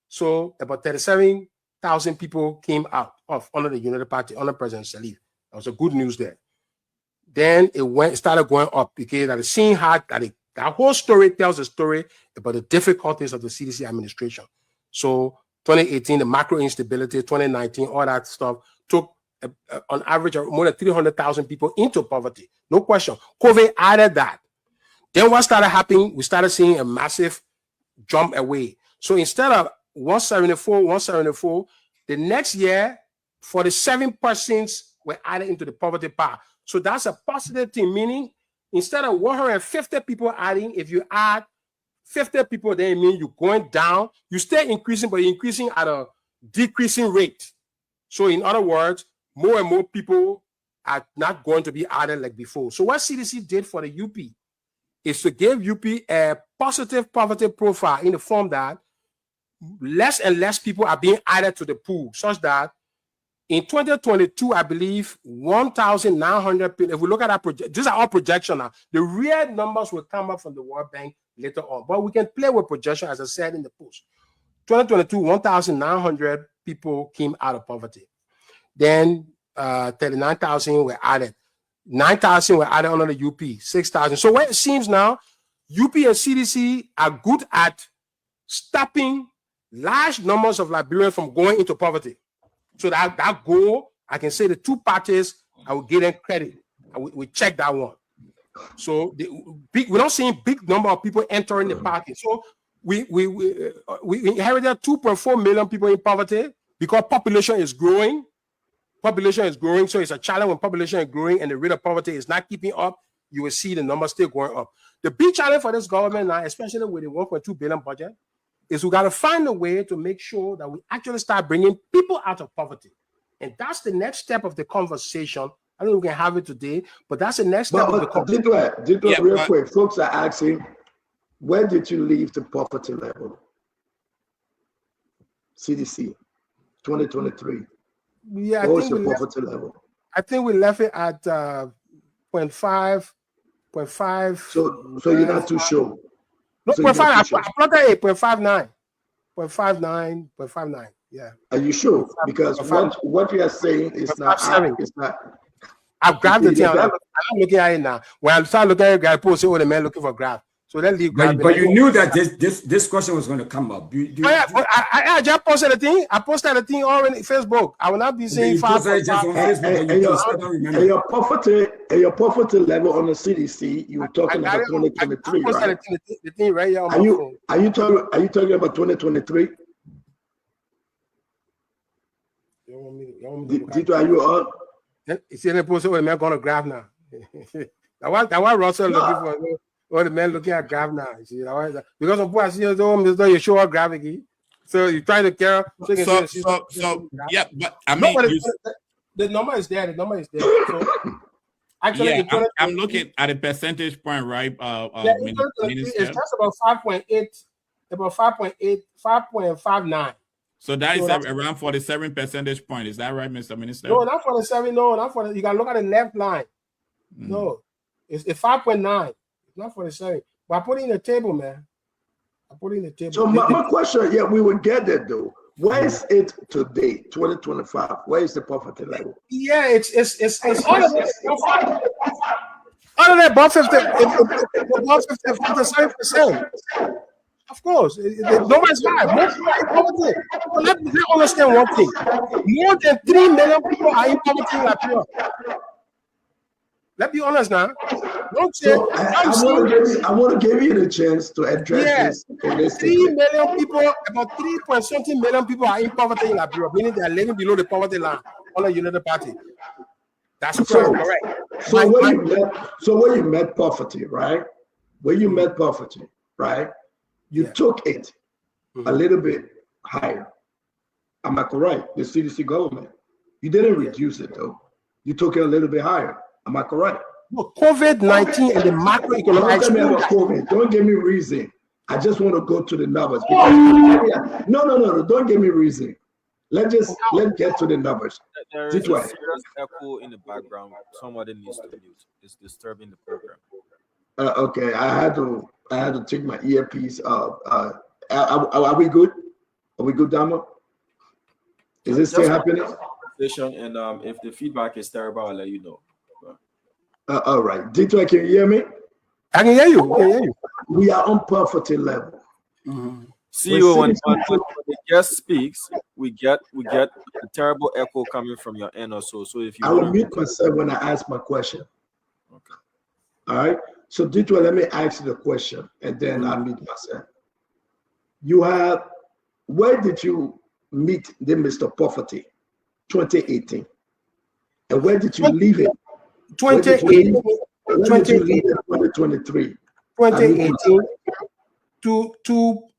So about 37,000 people came out of under the United Party, under President Salif. That was a good news there. Then it started going up because the scene had that whole story tells a story about the difficulties of the CDC administration. So 2018, the macro instability, 2019, all that stuff took on average more than 300,000 people into poverty. No question. COVID added that. Then what started happening? We started seeing a massive jump away. So instead of 174, the next year, 47 persons were added into the poverty part. So that's a positive thing, meaning instead of 150 people adding, if you add 50 people, then it means you're going down. You stay increasing, but you're increasing at a decreasing rate. So in other words, more and more people are not going to be added like before. So what CDC did for the UP is to give UP a positive poverty profile in the form that less and less people are being added to the pool, such that in 2022, I believe 1,900 people. If we look at our these are all projections now. The real numbers will come up from the World Bank later on, but we can play with projection, as I said in the post. 2022, 1,900 people came out of poverty. Then 39,000 were added. 9,000 were added under the UP. 6,000. So what it seems now, UP and CDC are good at stopping large numbers of Liberians from going into poverty. So that goal, I can say the two parties, I will give them credit. We check that one. So we're not seeing big number of people entering the party. So we inherited 2.4 million people in poverty because population is growing. Population is growing, so it's a challenge when population is growing and the rate of poverty is not keeping up. You will see the numbers still going up. The big challenge for this government now, especially with the 1.2 billion budget, is we got to find a way to make sure that we actually start bringing people out of poverty. And that's the next step of the conversation. I don't know if we can have it today, but that's the next step of the conversation. Real quick, folks are asking, when did you leave the poverty level? CDC, 2023. Yeah, what was your poverty level? I think we left it at 0.5. So you're not too sure. No, so 0.5. I plotted it 0.59. 0.59. Yeah. Are you sure? Because what you are saying is not. I've grabbed the thing. I'm not looking at it now. When I start looking at it, I post, oh, the man looking for graph. So let's leave. But you knew that this question was going to come up. I just posted a thing. I posted a thing already on Facebook. I will not be saying and your poverty level on the CDC. You were talking about 2023, right? The thing right here. Are you talking about 2023? Are you on? You see the post? Oh, the man going to graph now. That was Russell looking for. Or the man looking at graph now. You see, because of what I see, you show a graphic. So you try to care. Yeah, but I mean, the number is there. The number is there. So actually, yeah, I'm looking at a percentage point, right? It's just about 5.8, about 5.8, 5.59. So that is around 47 percentage point. Is that right, Mr. Minister? No, not 47. No, not 47. You got to look at the left line. No, it's 5.9. Not 47. But I put it in the table, man. I put it in the table. So my question, yeah, we will get there though. Where is it today, 2025? Where is the poverty level? Yeah, it's all of it. All of that above 57%. Of course, nobody's high. Most people are in poverty. But let's understand one thing: more than 3 million people are in poverty in Liberia. Let's be honest now. Don't say. So I want to give you the chance to address this. 3 million people, about 3.something million people are in poverty in Liberia, meaning they are living below the poverty line on the United Party. That's correct. So when you met poverty, right? When you met poverty, right? You took it a little bit higher. Am I correct? The CDC government. You didn't reduce it though. You took it a little bit higher. Am I correct? No, COVID-19 and the macroeconomic. Don't give me reason. I just want to go to the numbers. No. Don't give me reason. Let's get to the numbers. There is a serious echo in the background. Somebody needs to mute. It's disturbing the program. Okay, I had to take my earpiece off. Are we good? Are we good, Dama? Is this still happening? And if the feedback is terrible, I'll let you know. All right, Dito, can you hear me? I can hear you. We are on poverty level. See you when the guest speaks. We get a terrible echo coming from your end or so. So if you I will mute myself when I ask my question. Okay. All right. So Dito, let me ask you the question, and then I'll mute myself. Where did you meet the Mr. Poverty? 2018. And where did you leave it? 2018. 2023. 2018 to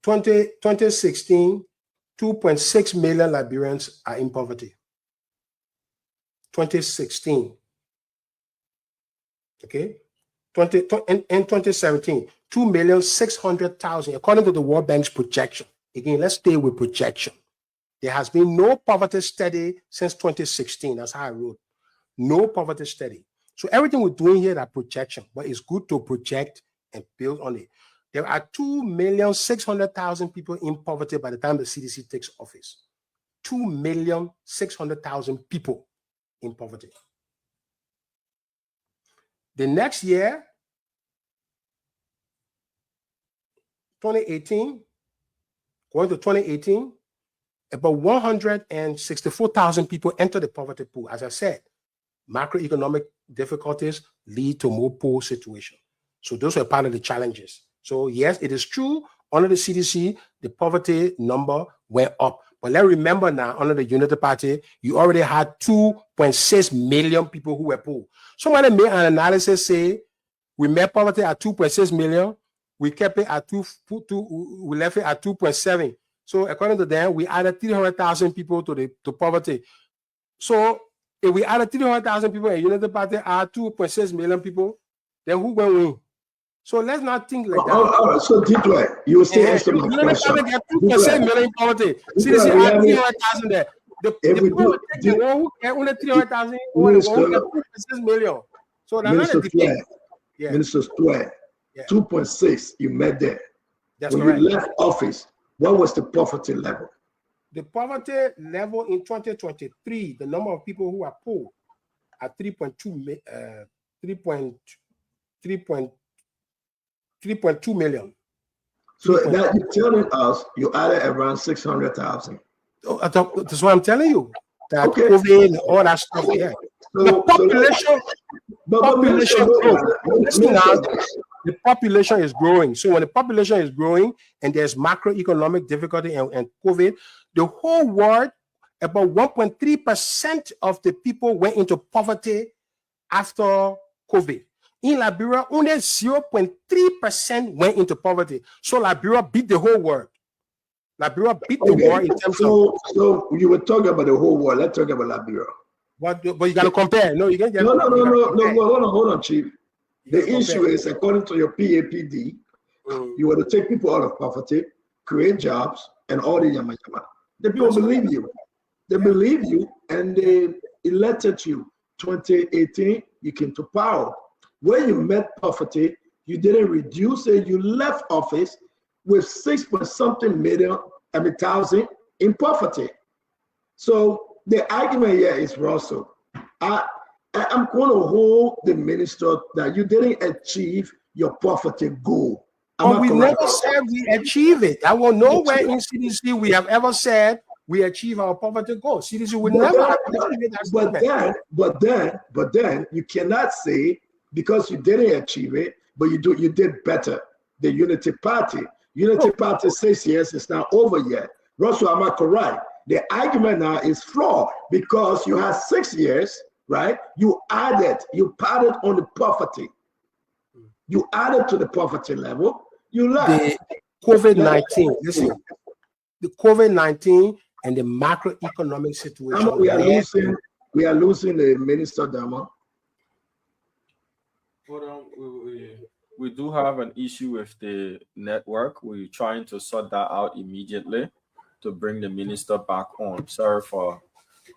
2016, 2.6 million Liberians are in poverty. 2016. Okay. In 2017, 2,600,000, according to the World Bank's projection. Again, let's stay with projection. There has been no poverty study since 2016. That's how I wrote. No poverty study. So everything we're doing here is projection, but it's good to project and build on it. There are 2,600,000 people in poverty by the time the CDC takes office. 2,600,000 people in poverty. The next year, 2018, going to 2018, about 164,000 people enter the poverty pool. As I said, macroeconomic difficulties lead to more poor situation. So those are part of the challenges. So yes, it is true, under the CDC, the poverty number went up. But let's remember now, under the United Party, you already had 2.6 million people who were poor. Somebody made an analysis, say, we met poverty at 2.6 million, we kept it at we left it at 2.7. So according to them, we added 300,000 people to poverty. So if we added 300,000 people and United Party add 2.6 million people, then who will win? So let's not think like that. All right. So Dito, you will still answer my question. United Party got 2.6 million in poverty. CDC add 300,000 there. The people will take the one who get only 300,000 or the one who get 2.6 million. So that's not a debate. Minister Tweah, 2.6 you met there. That's when correct. you left office, what was the poverty level? The poverty level in 2023, the number of people who are poor are 3.2 million. So that you're telling us you added around 600,000. That's what I'm telling you. That Okay. COVID and all that stuff. Yeah. The population is growing. So when the population is growing and there's macroeconomic difficulty and COVID, the whole world, about 1.3% of the people went into poverty after COVID. In Liberia, only 0.3% went into poverty. So Liberia beat the whole world. Liberia beat the world in terms of. So you were talking about the whole world. Let's talk about Liberia. But you got to compare. No, you can't. No. Hold on, Chief. The issue is, according to your PAPD, you want to take people out of poverty, create jobs, and all the yama yama. The people believe you. They believe you, and they elected you. 2018, you came to power. When you met poverty, you didn't reduce it. You left office. with 6-point-something million, thousand in poverty. So the argument here is, Russell, I'm going to hold the minister that you didn't achieve your poverty goal. But we never said we achieve it. I will nowhere in CDC we have ever said we achieve our poverty goal. CDC would never. But then you cannot say because you didn't achieve it, but you did better. The Unity Party. Party 6 years is not over yet. Russell, am I correct? The argument now is flawed because you had 6 years, right? You padded on the poverty. You added to the poverty level. You left. The COVID-19. Listen, the COVID-19 and the macroeconomic situation. We are losing the minister, Dama. Hold on. We do have an issue with the network. We're trying to sort that out immediately to bring the minister back on. Sorry for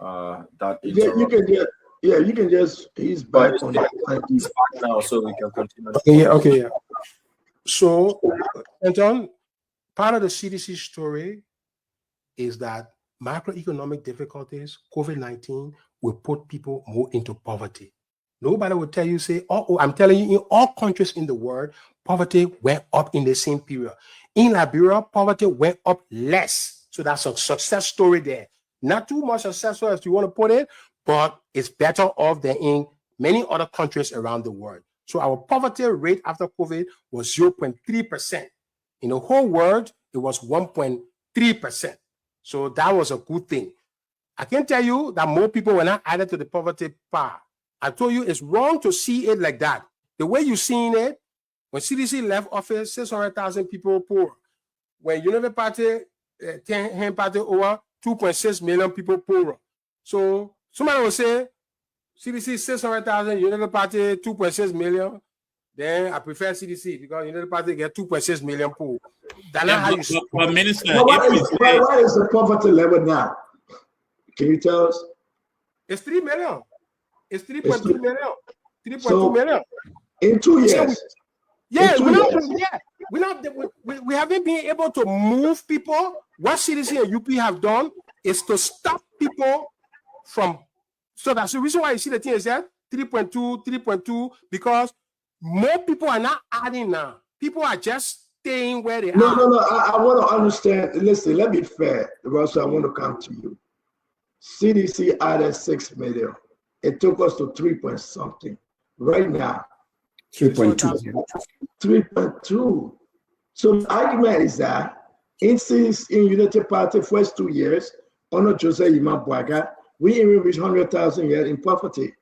that interruption. You can just, he's back on it. He's back now, so we can continue. Okay. So, Anton, part of the CDC story is that macroeconomic difficulties, COVID-19, will put people more into poverty. Nobody will tell you, I'm telling you, in all countries in the world, poverty went up in the same period. In Liberia, poverty went up less. So that's a success story there. Not too much successful as you want to put it, but it's better off than in many other countries around the world. So our poverty rate after COVID was 0.3%. In the whole world, it was 1.3%. So that was a good thing. I can tell you that more people were not added to the poverty part. I told you it's wrong to see it like that. The way you're seeing it, when CDC left office, 600,000 people poor. When Unity Party, Party over, 2.6 million people poorer. So somebody will say, CDC 600,000, Unity Party 2.6 million. Then I prefer CDC because Unity Party get 2.6 million poor. That's not how you see it. But Minister, why is the poverty level now? Can you tell us? It's 3 million. It's 3.2 million. 3.2 million. In 2 years. We haven't been able to move people. What CDC and UP have done is to stop people from. So that's the reason why you see the thing is that 3.2, because more people are not adding now. People are just staying where they are. No. I want to understand. Listen, let me be fair. Russell, I want to come to you. CDC added 6 million. It took us to 3-point-something. Right now, 3.2. 3.2. So the argument is that in Unity Party first 2 years, under Jose Imabwaga, we even reached 100,000 yet in poverty.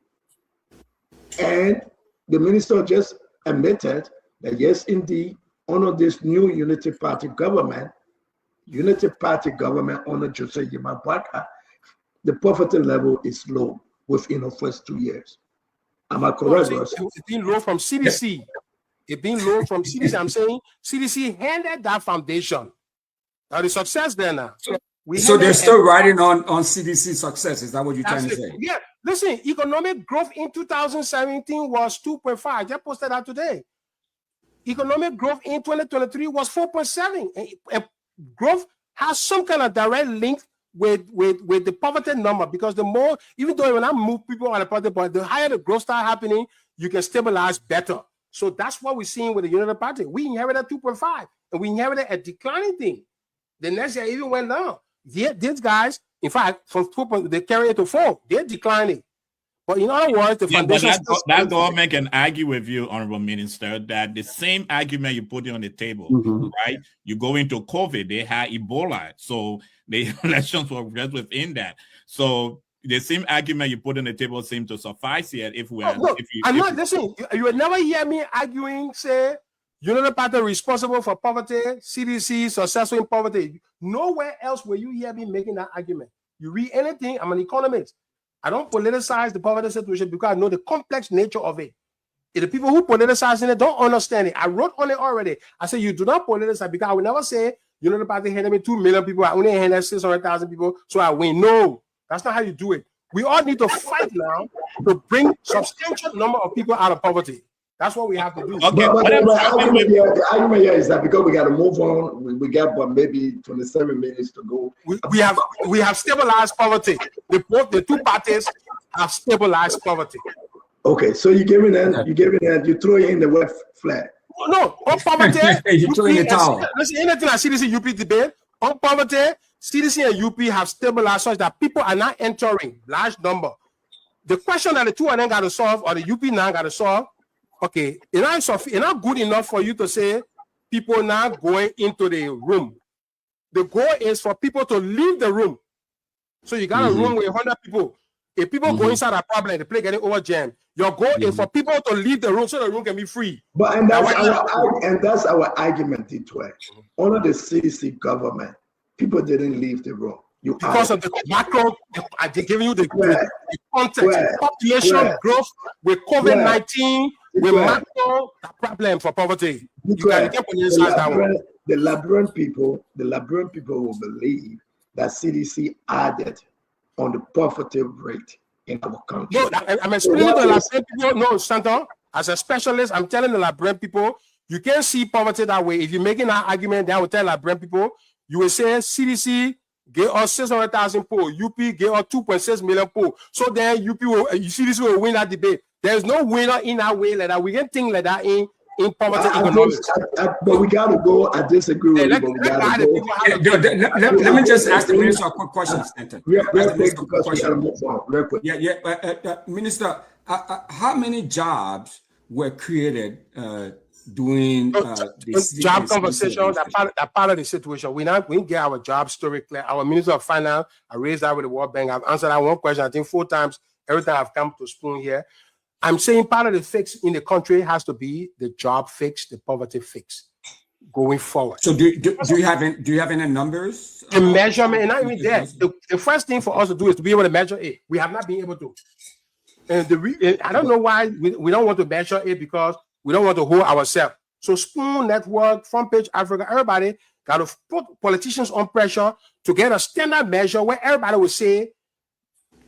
And the minister just admitted that yes, indeed, under this new Unity Party government under Jose Imabwaga, the poverty level is low within the first 2 years. Am I correct, Russ? It's been low from CDC. It's been low from CDC. I'm saying CDC handed that foundation. Now the success there now. So they're still riding on CDC success. Is that what you're trying to say? Yeah. Listen, economic growth in 2017 was 2.5. I just posted that today. Economic growth in 2023 was 4.7. And growth has some kind of direct link with the poverty number, because the more, even though when I move people on the poverty, but the higher the growth start happening, you can stabilize better. So that's what we're seeing with the Unity Party. We inherited 2.5, and we inherited a declining thing. The next year even went down. These guys, in fact, from 2, they carry it to 4. They're declining. But in other words, the foundation. That government can argue with you, Honorable Minister, that the same argument you put on the table, right? You go into COVID, they had Ebola, so the elections were just within that. So the same argument you put on the table seems to suffice here. Listen, you will never hear me arguing, say, Unity Party responsible for poverty, CDC successful in poverty. Nowhere else will you hear me making that argument. You read anything, I'm an economist. I don't politicize the poverty situation because I know the complex nature of it. If the people who politicize in it don't understand it, I wrote on it already. I said, you do not politicize, because I will never say, Unity Party handed me 2 million people, I only handed 600,000 people, so I win. No, that's not how you do it. We all need to fight now to bring substantial number of people out of poverty. That's what we have to do. Okay, But the argument here is that because we got to move on, we got but maybe 27 minutes to go. We have stabilized poverty. The two parties have stabilized poverty. Okay, so you throw in the wet flag. No, on poverty, you throw in the towel. Listen, anything that CDC UP debate on poverty, CDC and UP have stabilized such that people are not entering large number. The question that the two of them got to solve, or the UP now got to solve, okay, it's not good enough for you to say people now going into the room. The goal is for people to leave the room. So you got a room with 100 people. If people go inside a problem, the place getting over jammed. Your goal is for people to leave the room so the room can be free. But that's our argument, Tweah. Under the CDC government, people didn't leave the room. Because of the macro, they're giving you the context, the population growth with COVID-19, with macro problem for poverty. You can get the Liberian people will believe that CDC added on the poverty rate in our country. No, I'm explaining to the Liberian people. No, Stanton, as a specialist, I'm telling the Liberian people, you can't see poverty that way. If you're making that argument, then I will tell Liberian people, you will say CDC gave us 600,000 polls, UP gave us 2.6 million polls. So then CDC will win that debate. There's no winner in that way like that. We can think like that in poverty economics. But we got to go. I disagree with you, but we got to go. Let me just ask the minister a quick question, Stanton. Minister, how many jobs were created doing this job conversation? That part of the situation. We get our job story clear. Our Minister of Finance, I raised that with the World Bank. I've answered that one question, I think 4 times. Every time I've come to Spoon here. I'm saying part of the fix in the country has to be the job fix, the poverty fix, going forward. So do you have any numbers? The measurement, not even there. The first thing for us to do is to be able to measure it. We have not been able to. And I don't know why we don't want to measure it, because we don't want to hold ourselves. So Spoon Network, Front Page Africa, everybody got to put politicians on pressure to get a standard measure where everybody will say,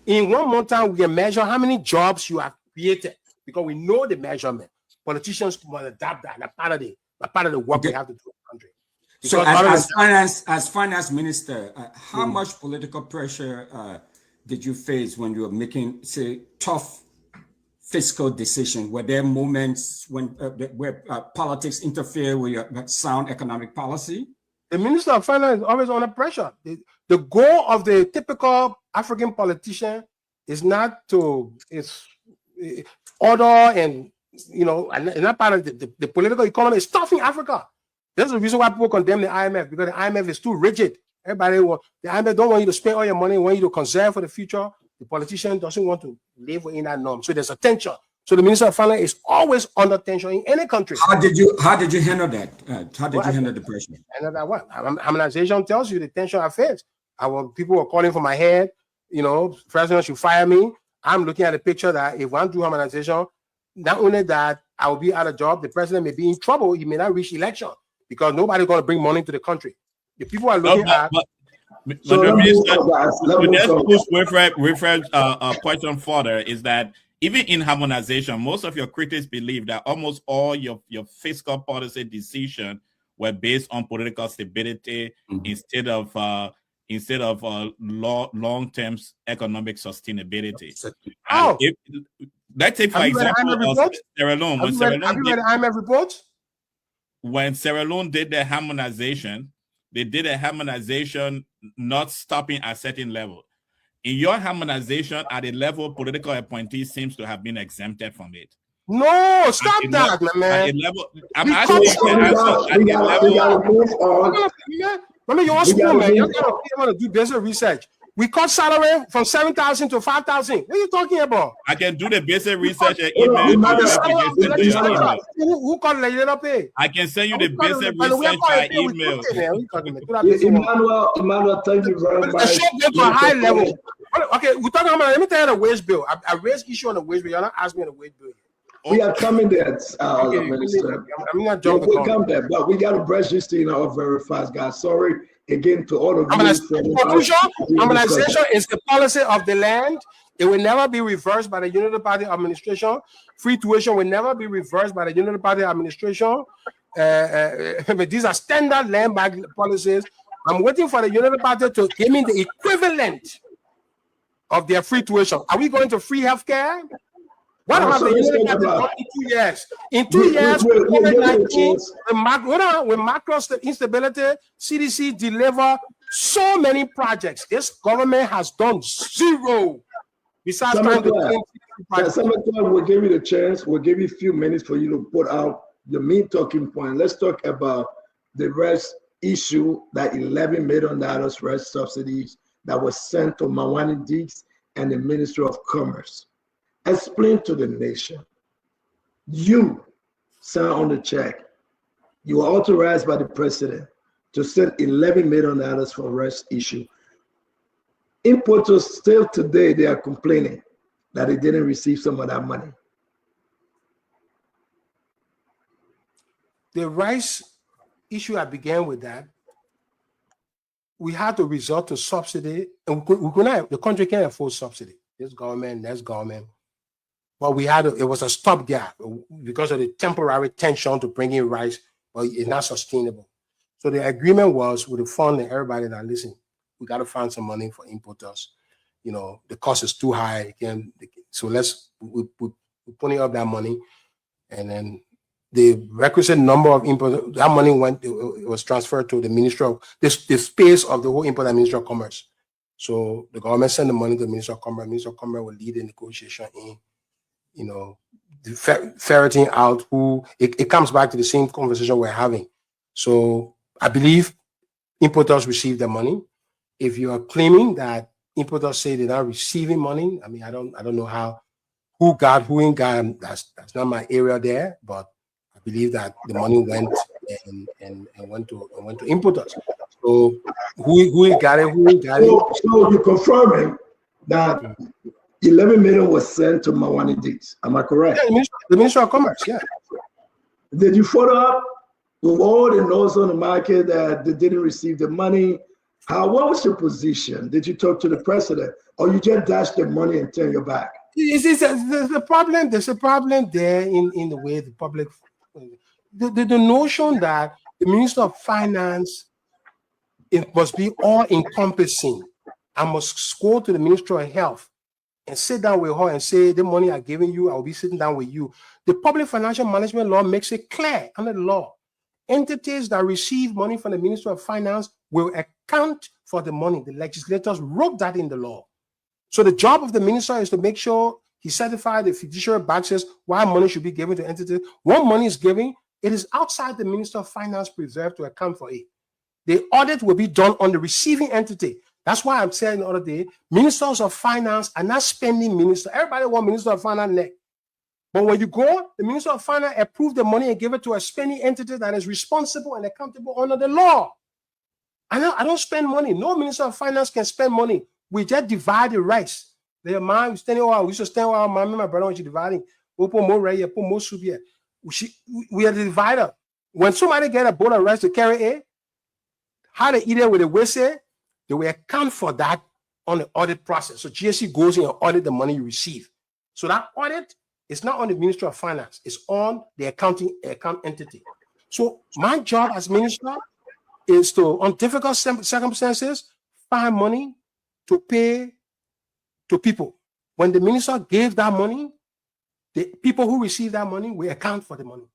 in 1 month time, we can measure how many jobs you have created, because we know the measurement. Politicians will adapt that. That's part of the work we have to do in the country. So as finance minister, how much political pressure did you face when you were making, say, tough fiscal decisions? Were there moments when where politics interfere with your sound economic policy? The Minister of Finance is always under pressure. The goal of the typical African politician is not to order and not part of the political economy. It's tough in Africa. That's the reason why people condemn the IMF, because the IMF is too rigid. The IMF don't want you to spend all your money, want you to conserve for the future. The politician doesn't want to live within that norm. So there's a tension. So the Minister of Finance is always under tension in any country. How did you handle that? How did you handle the pressure? Handle that what? Harmonization tells you the tension I faced. People were calling for my head. President should fire me. I'm looking at the picture that if one do harmonization, not only that I will be out of job, the president may be in trouble. He may not reach election because nobody's going to bring money to the country. The people are looking at. Wilfred's question further is that even in harmonization, most of your critics believe that almost all your fiscal policy decisions were based on political stability instead of long-term economic sustainability. Let's take, for example, Sierra Leone. Have you read the IMF report? When Sierra Leone did the harmonization, they did a harmonization not stopping at a certain level. In your harmonization, at a level, political appointees seems to have been exempted from it. No, stop that, man. At a level, I'm asking you you want school, man. You're going to do basic research. We cut salary from 7,000 to 5,000. What are you talking about? I can do the basic research and email. Who cut legislative pay? I can send you the basic research by email. Emmanuel, thank you very much. The show goes to a high level. Okay, we're talking about, let me tell you the wage bill. I raised issue on the wage bill. You're not asking me the wage bill. We are coming there, Minister. I'm not joking. We'll come there, but we got to brush this thing out very fast, guys. Sorry again to all of you. Harmonization is the policy of the land It will never be reversed by the Unity Party administration. Free tuition will never be reversed by the Unity Party administration. These are standard land bank policies. I'm waiting for the Unity Party to give me the equivalent of their free tuition. Are we going to free healthcare? What about the Unity Party done in 2 years? In 2 years, COVID-19, with macro instability, CDC deliver so many projects. This government has done zero. Besides trying to we'll give you the chance. We'll give you a few minutes for you to put out the main talking point. Let's talk about the rest issue, that $11 million rest subsidies that was sent to Mawani Deeks and the Ministry of Commerce. Explain to the nation. You signed on the check. You were authorized by the president to send $11 million for rest issue. Importers still today, they are complaining that they didn't receive some of that money. The rice issue, I began with that. We had to resort to subsidy, and the country can't afford subsidy. This government, that government. But it was a stopgap because of the temporary tension to bring in rice, but it's not sustainable. So the agreement was with the fund and everybody that listen, we got to find some money for importers. You know, the cost is too high. So we're putting up that money, and then the requisite number of importers, that money it was transferred to the Ministry of the space of the whole import and Ministry of Commerce. So the government sent the money to the Ministry of Commerce. Ministry of Commerce will lead the negotiation in, you know, ferreting out who. It comes back to the same conversation we're having. So I believe importers receive the money. If you are claiming that importers say they're not receiving money, I mean, I don't know who ain't got. That's not my area there, but I believe that the money went and went to importers. So who got it? Who ain't got it? So you're confirming that $11 million was sent to Mawani Deeks. Am I correct? Yeah, the Ministry of Commerce. Yeah. Did you follow up with all the no's on the market that they didn't receive the money? What was your position? Did you talk to the president, or you just dashed the money and turn your back? There's a problem. There's a problem there in the way the public, the notion that the Minister of Finance, it must be all encompassing. I must go to the Ministry of Health and sit down with her and say, the money I'm giving you, I'll be sitting down with you. The public financial management law makes it clear under the law. Entities that receive money from the Ministry of Finance will account for the money. The legislators wrote that in the law. So the job of the minister is to make sure he certifies the fiduciary boxes why money should be given to entities. When money is given, it is outside the Minister of Finance preserve to account for it. The audit will be done on the receiving entity. That's why I'm saying the other day, ministers of finance are not spending minister. Everybody wants Minister of Finance next. But when you go, the Minister of Finance approve the money and give it to a spending entity that is responsible and accountable under the law. I don't spend money. No Minister of Finance can spend money. We just divide the rice. We used to stand while my brother was dividing. We put more right here, put more soup here. We are the divider. When somebody get a bowl of rice to carry it, how they eat it with a whistle, they will account for that on the audit process. So GSC goes in and audit the money you receive. So that audit is not on the Ministry of Finance, it's on the account entity. So my job as minister is to, on difficult circumstances, find money to pay to people. When the minister gave that money, the people who receive that money will account for the money.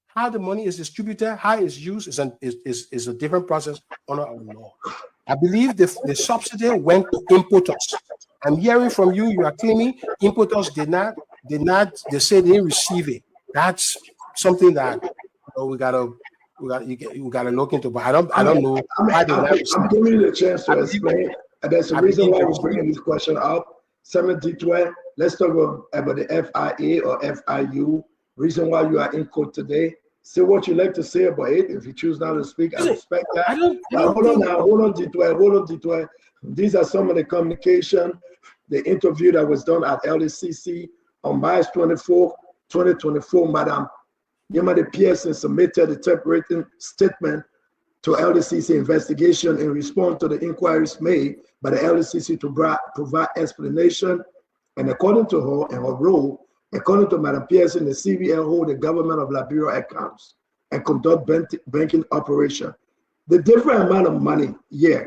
How the money is distributed, how it's used is a different process under our law. I believe the subsidy went to importers. I'm hearing from you, you are claiming importers did not, they say they didn't receive it. That's something that we gotta look into, but I don't know why they not receive it. I'm giving you the chance to explain, and that's the reason why we're bringing this question up. Samuel Tweah, let's talk about the FIA or FIU. Reason why you are in court today. Say what you like to say about it. If you choose not to speak, I respect that. Hold on, Tweah. These are some of the communication, the interview that was done at LACC on March 24, 2024. Madam Yamade Pearson submitted a typewritten statement to LDCC investigation in response to the inquiries made by the LDCC to provide explanation. And according to her and her role, according to Madam Pearson, the CBL hold the government of Liberia accounts and conduct banking operation. The different amount of money, yeah,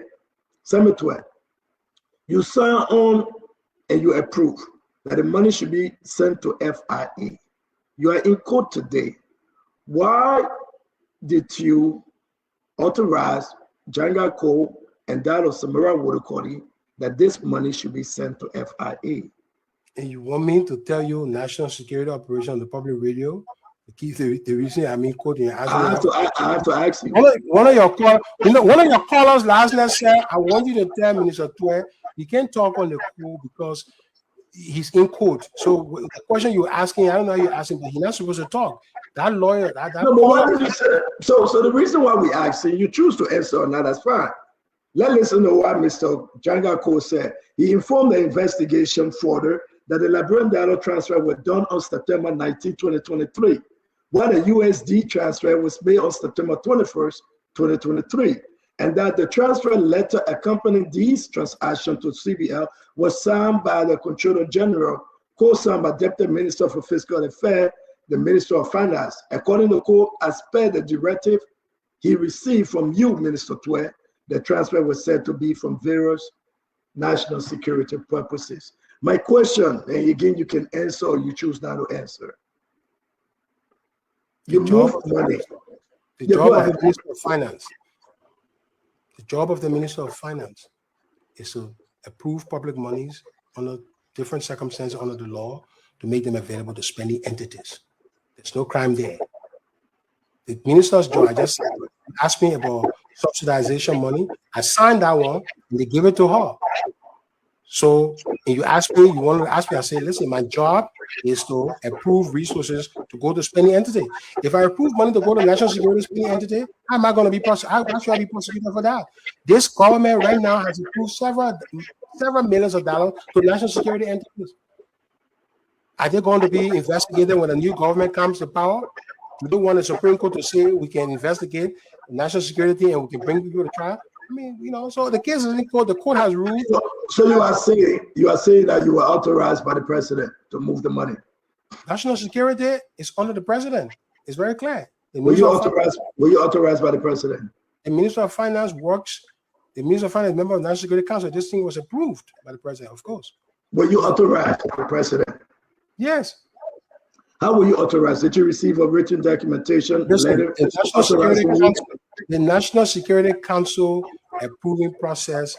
Samuel Tweah, you sign on and you approve that the money should be sent to FIE. You are in court today. Why did you authorize Janga Cole and that of Samara Wodokodi that this money should be sent to FIA? And you want me to tell you national security operation on the public radio? The reason I'm in court, I have to ask you. One of your callers last night said, I want you to tell Minister Tweah he can't talk on the call because he's in court. So the question you're asking, I don't know how you're asking, but he's not supposed to talk. That lawyer, no, but why did you say, so the reason why we ask you choose to answer or not, that's fine. Let's listen to what Mr. Janga Cole said. He informed the investigation further that the Liberian dollar transfer was done on September 19, 2023, while the USD transfer was made on September 21st, 2023, and that the transfer letter accompanying these transactions to CBL was signed by the Controller General, co-signed by Deputy Minister for Fiscal Affairs, the Minister of Finance. According to Cole, as per the directive he received from you, Minister Tweah, the transfer was said to be from various national security purposes. My question, and again, you can answer or you choose not to answer. You move money. The job of the Minister of Finance. The job of the Minister of Finance is to approve public monies under different circumstances under the law to make them available to spending entities. There's no crime there. The minister's job, I just asked me about subsidization money. I signed that one and they give it to her. So and you ask me, you want to ask me, I say, listen, my job is to approve resources to go to spending entity. If I approve money to go to national security spending entity, how am I going to be prosecuted? How should I be prosecuted for that? This government right now has approved several millions of dollars to national security entities. Are they going to be investigated when a new government comes to power? We don't want the Supreme Court to say we can investigate national security and we can bring people to trial. I mean, so the case is in court. The court has ruled. So you are saying that you were authorized by the president to move the money. National security is under the president. It's very clear. Were you authorized by the president? The Minister of Finance works. The Minister of Finance is a member of the National Security Council. This thing was approved by the president, of course. Were you authorized by the president? Yes. How were you authorized? Did you receive a written documentation? Listen, the National Security Council approving process,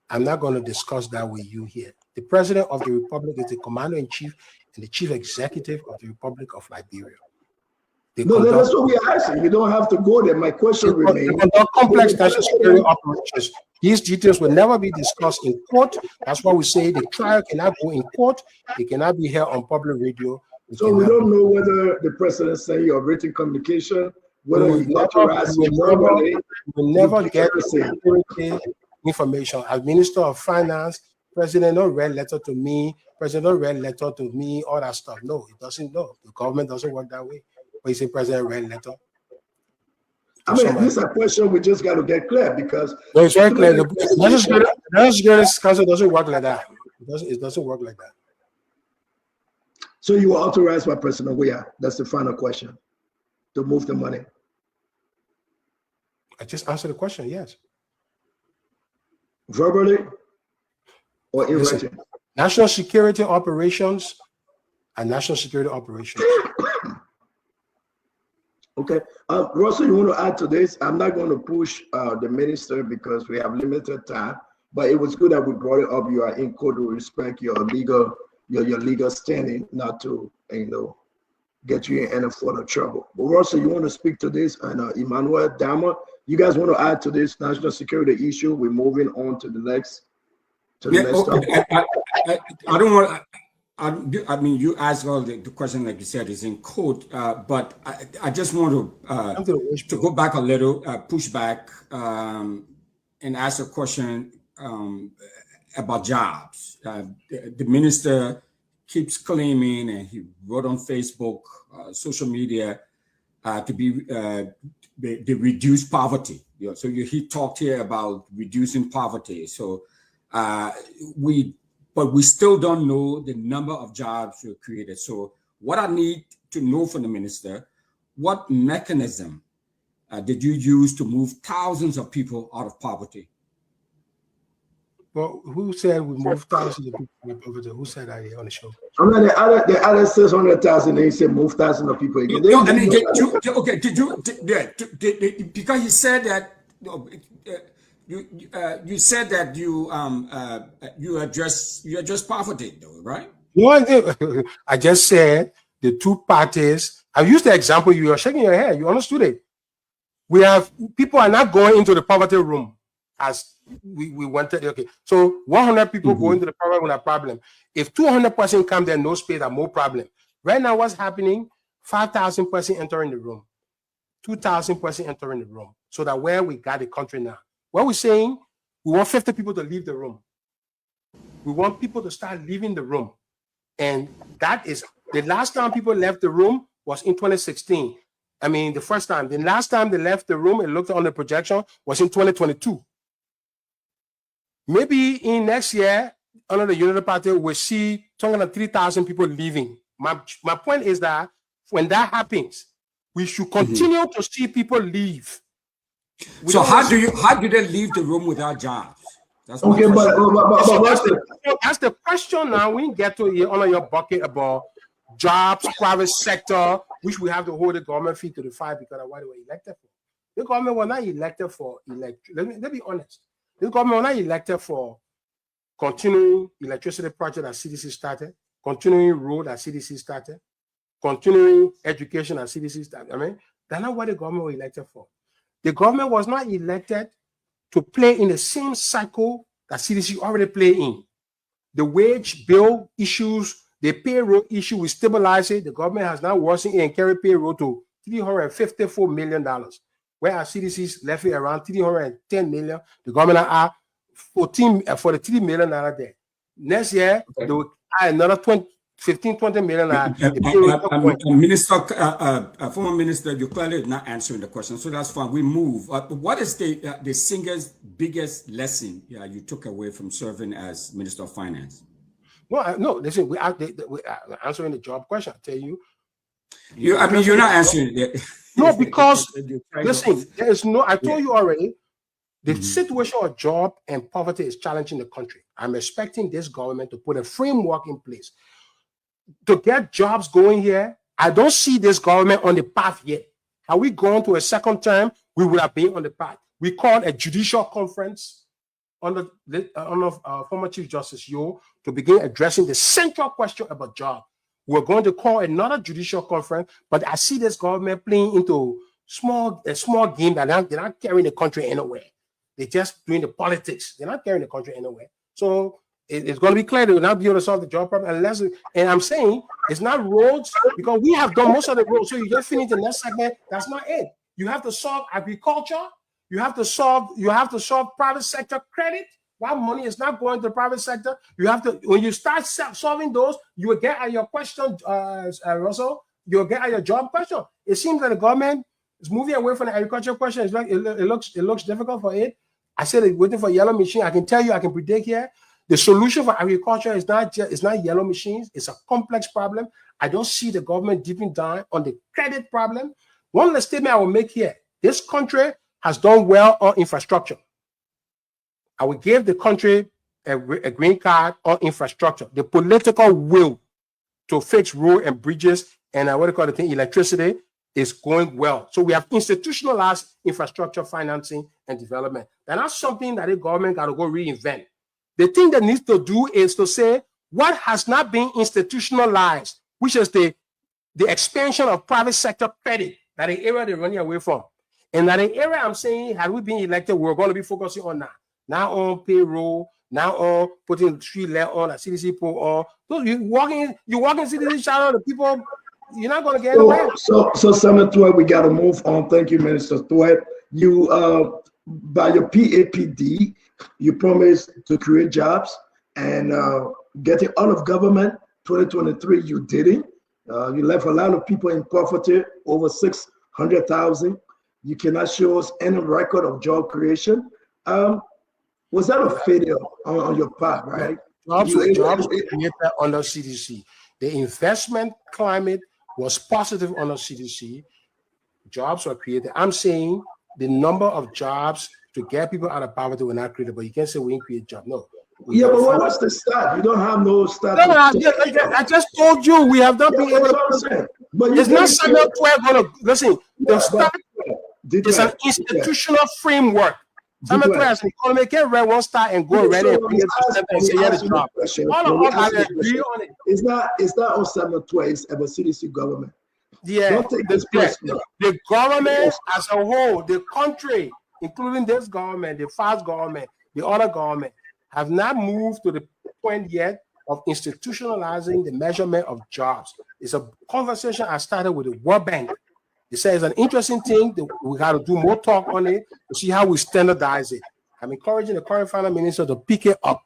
I'm not going to discuss that with you here. The President of the Republic is the Commander-in-Chief and the Chief Executive of the Republic of Liberia. No, that's what we are asking. You don't have to go there. My question remains. They conduct complex national security operations. These details will never be discussed in court. That's why we say the trial cannot go in court. It cannot be held on public radio. So we don't know whether the president sent you a written communication, whether he authorized you verbally. We will never get security information. As Minister of Finance, President don't read letter to me, President don't read letter to me, all that stuff. No, it doesn't. No, the government doesn't work that way. But you say President read letter. I mean, this is a question we just got to get clear because no, it's very clear. The National Security Council doesn't work like that. It doesn't work like that. So you were authorized by President Weah. That's the final question. To move the money. I just answered the question, yes. Verbally or in writing? National security operations and national security operations. Okay. Russell, you want to add to this? I'm not going to push the minister because we have limited time, but it was good that we brought it up. You are in court to respect your legal standing, not to, get you in any further trouble. But Russell, you want to speak to this? And Emmanuel Dama, you guys want to add to this national security issue? We're moving on to the next. Topic. I don't want. I mean, you asked all the question, like you said, is in court. But I just want to go back a little, push back, and ask a question about jobs. The minister keeps claiming, and he wrote on Facebook, social media, to be the reduced poverty. So he talked here about reducing poverty. So but we still don't know the number of jobs were created. So what I need to know from the minister, what mechanism did you use to move thousands of people out of poverty? Well, who said we moved thousands of people out of poverty? Who said that here on the show? I mean, the other 600,000, they said move thousands of people again. No, I mean, because he said that you said that you address poverty, though, right? No, I just said the two parties. I used the example. You are shaking your head. You understood it. We have people are not going into the poverty room as we wanted. Okay, so 100 people go into the poverty room, a problem. If 200 person come there, no space, are more problem. Right now, what's happening? 5,000 person entering the room, 2,000 person entering the room. So that where we got the country now. What we're saying, we want 50 people to leave the room. We want people to start leaving the room. And that is the last time people left the room was in 2016. I mean, the first time. The last time they left the room and looked on the projection was in 2022. Maybe in next year, under the Unity Party, we'll see 203,000 people leaving. My point is that when that happens, we should continue to see people leave. So how do they leave the room without jobs? That's okay, but that's the question now. We get to here under your bucket about jobs, private sector, which we have to hold the government feet to the fire because of what they were elected for. The government was not elected for let me be honest. The government was not elected for continuing electricity project that CDC started, continuing road that CDC started, continuing education that CDC started. I mean, that's not what the government was elected for. The government was not elected to play in the same cycle that CDC already played in. The wage bill issues, the payroll issue, we stabilize it. The government has now worsened and carried payroll to $354 million, whereas CDC's left it around $310 million. The government are $43 million there. Next year, they will add another $20 million. Former minister, you clearly not answering the question, so that's fine. We move. What is the single biggest lesson you took away from serving as Minister of Finance? No, listen, we're answering the job question. I tell you. You're not answering it. No, because listen, there is no. I told you already. The situation of job and poverty is challenging the country. I'm expecting this government to put a framework in place to get jobs going here. I don't see this government on the path yet. Have we gone to a second term? We would have been on the path. We called a judicial conference under former Chief Justice Yo to begin addressing the central question about job. We're going to call another judicial conference, but I see this government playing into a small game that they're not carrying the country anywhere. They're just doing the politics. They're not carrying the country anywhere. So it's going to be clear they will not be able to solve the job problem unless. And I'm saying it's not roads because we have done most of the roads. So you just finish the next segment. That's not it. You have to solve agriculture. You have to solve private sector credit. Why money is not going to the private sector? You have to, when you start solving those, you will get at your question, Russell. You'll get at your job question. It seems that the government is moving away from the agriculture question. It's like it looks difficult for it. I said it's waiting for yellow machine. I can tell you, I can predict here. The solution for agriculture is not yellow machines. It's a complex problem. I don't see the government dipping down on the credit problem. One last statement I will make here. This country has done well on infrastructure. I will give the country a green card on infrastructure. The political will to fix road and bridges and electricity is going well. So we have institutionalized infrastructure financing and development. And that's something that the government got to go reinvent. The thing that needs to do is to say what has not been institutionalized, which is the expansion of private sector credit, that the area they're running away from. And that the area I'm saying, had we been elected, we're going to be focusing on now. Now on payroll, now on putting street level on, a CDC put on. So you walking CDC shadow, the people, you're not going to get anywhere. So Samuel Tweah, we got to move on. Thank you, Minister Tweah. You, by your PAPD, you promised to create jobs and getting out of government. 2023, you didn't. You left a lot of people in poverty, over 600,000. You cannot show us any record of job creation. Was that a failure on your part, right? Jobs were created under CDC. The investment climate was positive under CDC. Jobs were created. I'm saying the number of jobs to get people out of poverty were not created, but you can't say we didn't create jobs. No. Yeah, but what's the stat? You don't have no stat. No, I just told you we have not been able to. But it's not Samuel Tweah going to listen. The stat is an institutional framework. Samuel Tweah as an economic can read one star and go ready and bring it to and say, yeah, the job. All of us agree on it. It's not on Samuel Tweah, it's about CDC government. Yeah, don't take this personal. The government as a whole, the country, including this government, the first government, the other government, have not moved to the point yet of institutionalizing the measurement of jobs. It's a conversation I started with the World Bank. They say it's an interesting thing. We got to do more talk on it to see how we standardize it. I'm encouraging the current finance minister to pick it up.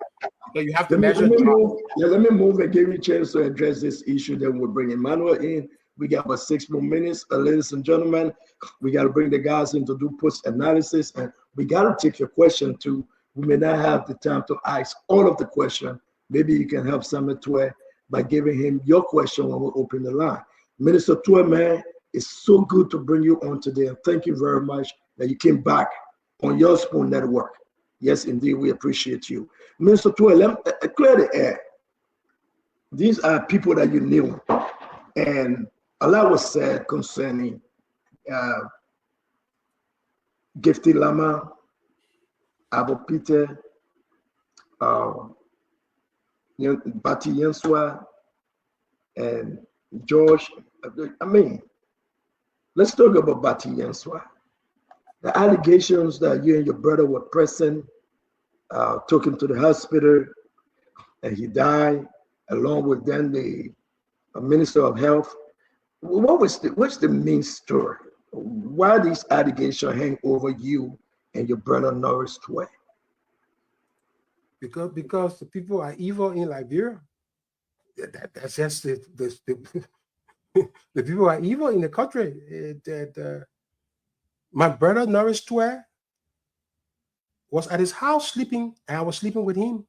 So you have to measure. Let me move and give you a chance to address this issue. Then we'll bring Emmanuel in. We got about 6 more minutes. Ladies and gentlemen, we got to bring the guys in to do post-analysis, and we got to take your question too. We may not have the time to ask all of the question. Maybe you can help Samuel Tweah by giving him your question when we open the line. Minister Tweah, man, it's so good to bring you on today. And thank you very much that you came back on your Spoon Network. Yes, indeed, we appreciate you. Minister Tweah, let me clear the air. These are people that you knew. And a lot was said concerning Gifty Lama, Abo Peter, Bati Yenswa, and George. I mean, let's talk about Bati Yenswa. The allegations that you and your brother were present, took him to the hospital, and he died, along with then the Minister of Health. What's the main story? Why these allegations hang over you and your brother Norris Tweah? Because the people are evil in Liberia. That's just the people are evil in the country. My brother Norris Tweah was at his house sleeping, and I was sleeping with him.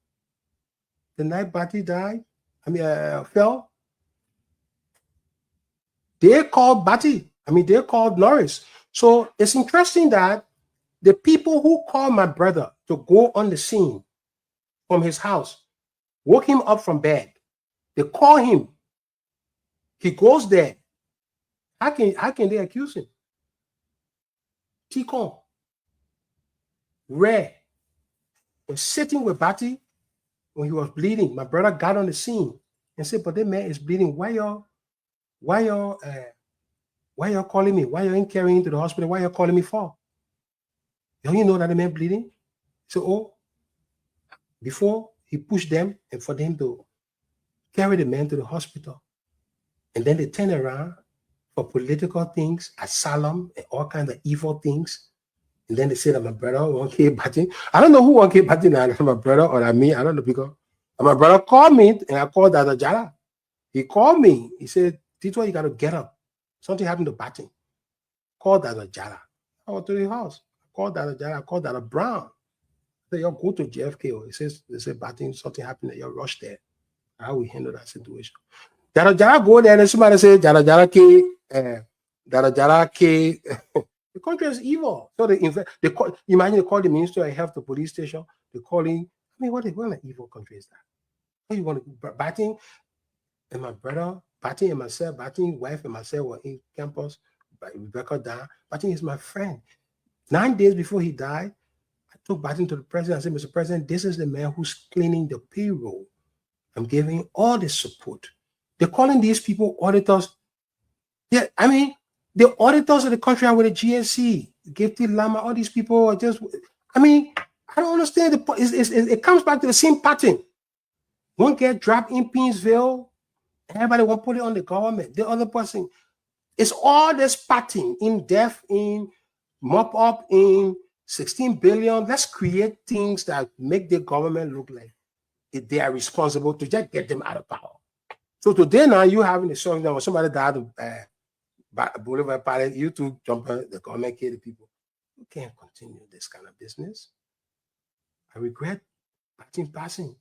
The night Bati died, fell. They called Bati. They called Norris. So it's interesting that the people who called my brother to go on the scene from his house, woke him up from bed. They call him. He goes there. How can they accuse him? Tikon, Ray was sitting with Bati when he was bleeding. My brother got on the scene and said, "But that man is bleeding. Why y'all calling me? Why you ain't carrying him to the hospital? Why you calling me for? Don't you know that the man bleeding?" So, before he pushed them and for them to carry the man to the hospital, and then they turn around for political things, asylum, and all kinds of evil things. And then they say that my brother won't keep Bati. I don't know who won't keep Bati now, my brother or me. I don't know, because my brother called me and I called Dada Jara. He called me. He said, "Tito, you got to get up. Something happened to Bati." Called Dada Jara. I went to the house. I called Dada Jara. I called Dada Brown. I said, "You go to JFK." They said, "Bati, something happened. You rush there." How we handle that situation? Dada Jara go there and somebody say, Dada Jara K. The country is evil. So they call, imagine they call the Minister of Health, the police station. They call him. What an evil country is that? What you want to Bati and my brother, Bati and myself, Bati's wife and myself were in campus. Rebecca down. Bati is my friend. 9 days before he died, I took Bati to the president. I said, "Mr. President, this is the man who's cleaning the payroll. I'm giving all the support." They're calling these people auditors. Yeah, the auditors of the country are with the GSC, Gifty Lama, all these people are just, I don't understand. It comes back to the same pattern. One get dropped in Pinsville, everybody want to put it on the government. The other person, it's all this pattern in death, in mop up, in 16 billion. Let's create things that make the government look like they are responsible to just get them out of power. So today now you having a song that when somebody died of Boulevard pilot, you two jumper, the government kill the people. You can't continue this kind of business. I regret passing.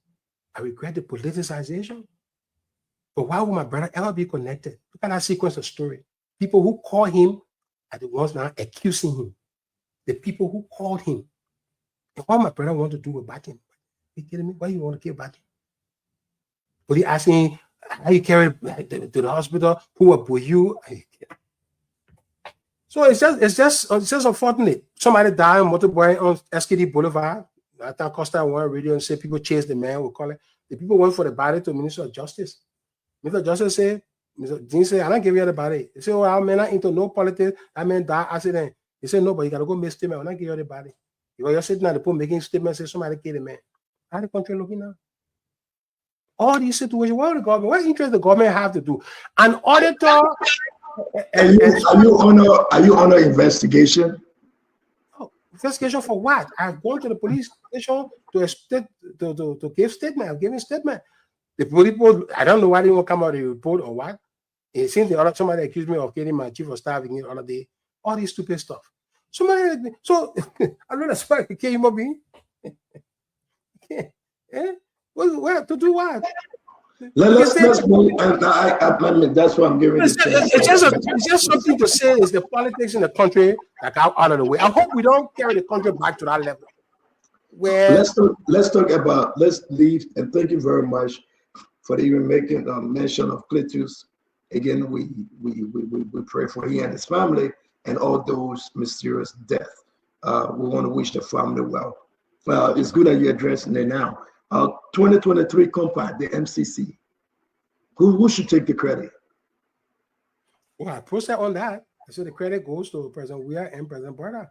I regret the politicization. But why would my brother ever be connected? Look at that sequence of story. People who call him are the ones now accusing him. The people who called him. And what my brother want to do with Batin? Are you kidding me? Why you want to kill Batin? But he asking how you carry to the hospital, who will put you? So it's just unfortunate. Somebody died on motorbike on SKD Boulevard. I think Costa won radio and said people chased the man. We call it. The people went for the body to Minister of Justice. Minister of Justice said, Mr. Dean said, I don't give you the body. He said, well, I'm not into no politics. That man died accident. He said, no, but you got to go make statement. I'm not give you the body. You're sitting at the pool making statements, say somebody killed the man. How the country looking now? All these situations, what interest the government have to do? An auditor. Are you under investigation? Oh, investigation for what? I've gone to the police station to give statement. I've given statement. The people, I don't know why they won't come out with a report or what. It seems somebody accused me of killing my chief of staff the other day. All this stupid stuff. So I'm not a spy. You can't human being. Well, to do what? Let's that's what I'm giving. It's just something to say is the politics in the country like out of the way. I hope we don't carry the country back to that level. Where let's leave, and thank you very much for even making mention of Cletus. Again, we pray for he and his family and all those mysterious deaths. We want to wish the family well. It's good that you're addressing it now. 2023 compact, the MCC. Who should take the credit? Well, I posted on that. I said the credit goes to President Weah and President Barta.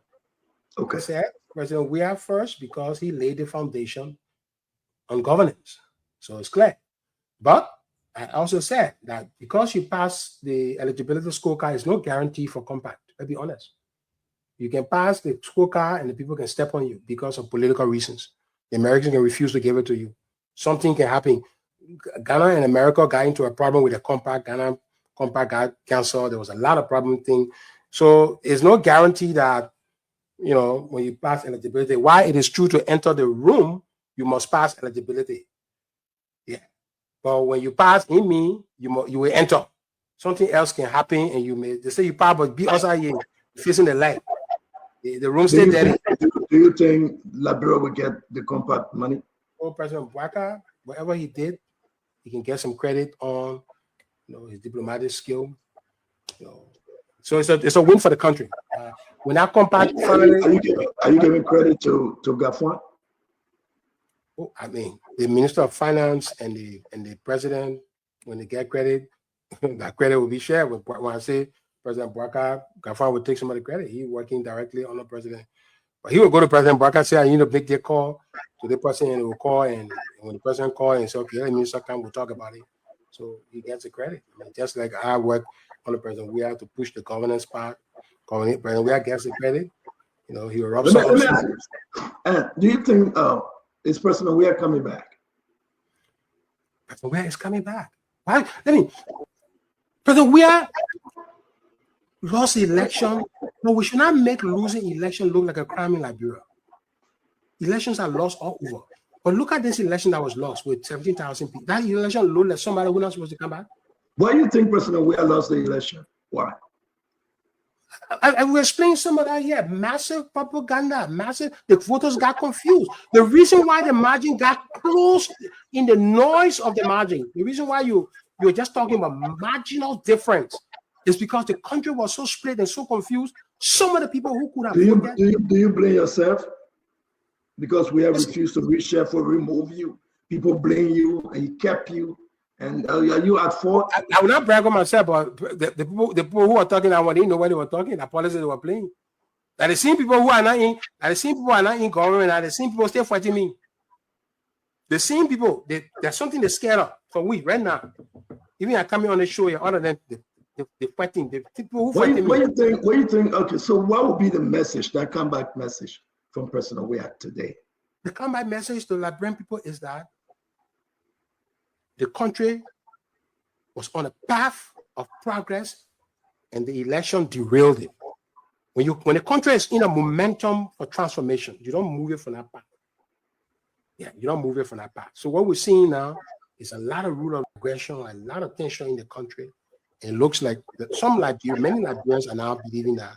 Okay. I said President Weah first because he laid the foundation on governance. So it's clear. But I also said that because you pass the eligibility scorecard, it's no guarantee for compact. Let's be honest. You can pass the scorecard and the people can step on you because of political reasons. The Americans can refuse to give it to you. Something can happen. Ghana and America got into a problem with the compact. Ghana compact got canceled. There was a lot of problem thing. So it's no guarantee that, when you pass eligibility, why it is true to enter the room, you must pass eligibility. Yeah. But when you pass in me, you will enter. Something else can happen and they say you pass, but be outside here facing the light. The room stay there. Do you think Liberia will get the compact money? Oh, President Bwaka, whatever he did, he can get some credit on, his diplomatic skill. So it's a win for the country. When that compact finally, are you giving credit to Gafwan? Oh, I mean, the Minister of Finance and the President, when they get credit, that credit will be shared. When I say President Bwaka, Gafwan will take some of the credit. He's working directly on the president. But he will go to President Bwaka and say, I need to make the call to the person, and he will call. And when the president calls and say, okay, let me come, we'll talk about it. So he gets the credit. I mean, just like I work on the president, we have to push the governance part. President Weah gets the credit. He will rub some. Do you think is President Weah coming back? President Weah is coming back. Why? President Weah lost the election, but we should not make losing election look like a crime in Liberia. Elections are lost all over. But look at this election that was lost with 17,000 people. That election looked like somebody who not supposed to come back. Why do you think President Weah lost the election? Why? I will explain some of that here. Massive propaganda, the voters got confused. The reason why the margin got closed in the noise of the margin, the reason why you're just talking about marginal difference is because the country was so split and so confused. Some of the people who could have do you blame yourself? Because we have refused to reshuffle, remove you. People blame you, and he kept you. And are you at fault? I will not brag on myself, but the people who are talking, I didn't know what they were talking. The policies they were playing. That the same people who are not in, government, and the same people still fighting me. The same people, there's something they're scared of for we right now. Even I coming on the show here, other than the fighting, the people who fighting me. What do you think? Okay, so what would be the message, that comeback message from President Weah today? The comeback message to Liberian people is that the country was on a path of progress and the election derailed it. When the country is in a momentum for transformation, you don't move it from that path. Yeah, you don't move it from that path. So what we're seeing now is a lot of rule of aggression, a lot of tension in the country. It looks like many Liberians are now believing that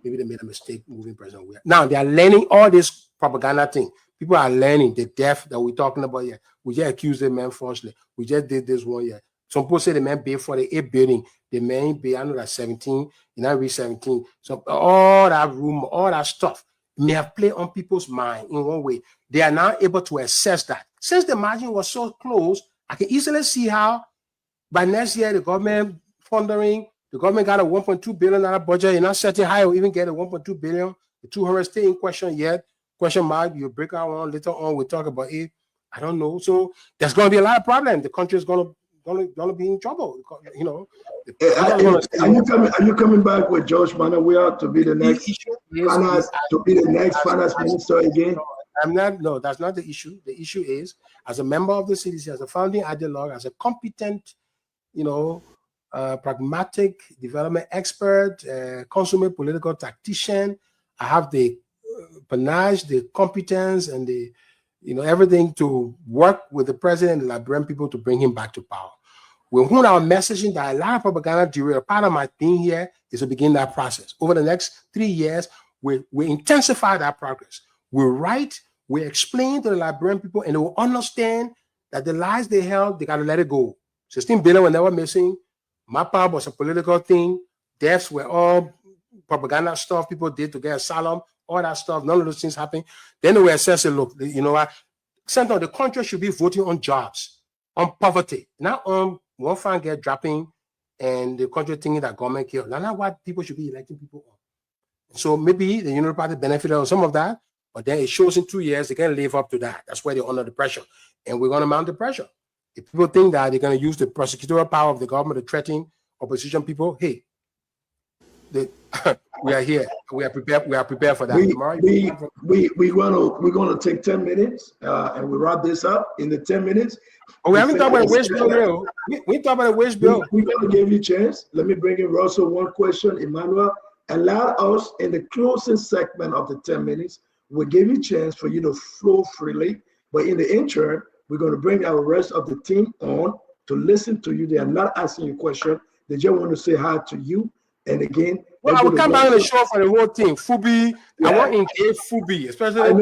maybe they made a mistake moving President Weah. Now they are learning all this propaganda thing. People are learning the death that we're talking about here. We just accused the man falsely. We just did this one year. Some people say the man paid for the 8 billion. The man paid, I know that 17, you know, read 17. So all that rumor, all that stuff may have played on people's mind in one way. They are now able to assess that. Since the margin was so close, I can easily see how by next year the government funding, the government got a $1.2 billion budget. You're not certain how you'll even get a $1.2 billion. The 200 stay in question yet. Question mark, you break out one later on, we'll talk about it. I don't know. So there's going to be a lot of problems. The country is going to be in trouble. You know. Are you coming back with George Weah to be the next finance minister again? I'm not. No, that's not the issue. The issue is, as a member of the CDC, as a founding ideologue, as a competent, pragmatic development expert, consummate political tactician, I have the panache, the competence, and the everything to work with the president and the Liberian people to bring him back to power. We want our messaging that a lot of propaganda derail. Part of my thing here is to begin that process. Over the next 3 years, we intensify that progress. We write, we explain to the Liberian people, and they will understand that the lies they held, they got to let it go. 16 billion were never missing. MAPA was a political thing. Deaths were all propaganda stuff people did to get asylum, all that stuff. None of those things happened. Then they were assessing, look, Senator, the country should be voting on jobs, on poverty, not on one fan get dropping and the country thinking that government killed. That's not what people should be electing people on. So maybe the Union Party benefited on some of that, but then it shows in 2 years they can live up to that. That's why they're under the pressure. And we're going to mount the pressure. If people think that they're going to use the prosecutorial power of the government to threaten opposition people, hey, we are here. We are prepared. We are prepared for that. We're gonna take 10 minutes and we wrap this up in the 10 minutes. Oh, we haven't talked about the wage bill. We talked about the wage bill. We're gonna give you a chance. Let me bring in Russell one question, Emmanuel. Allow us in the closing segment of the 10 minutes. We'll give you a chance for you to flow freely. But in the interim, we're going to bring our rest of the team on to listen to you. They are not asking you a question. They just want to say hi to you. And again, well, I will come back on the show for the whole team. Fubi, yeah. I want to engage Fubi, especially. I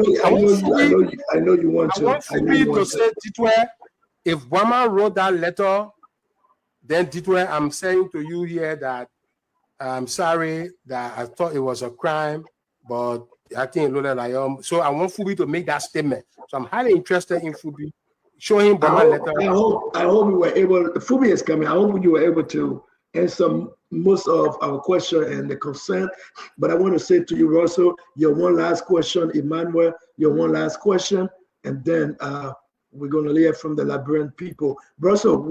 know you want to. I want Fubi to say, Tweah, if Wama wrote that letter, then Tweah, I'm saying to you here that I'm sorry that I thought it was a crime, but I think it looked like so I want Fubi to make that statement. So I'm highly interested in Fubi. Show him Wama letter. I hope we were able. Fubi is coming. I hope you were able to answer most of our question and the concern. But I want to say to you, Russell, your one last question, Emmanuel, your one last question, and then we're going to hear from the Liberian people. Russell,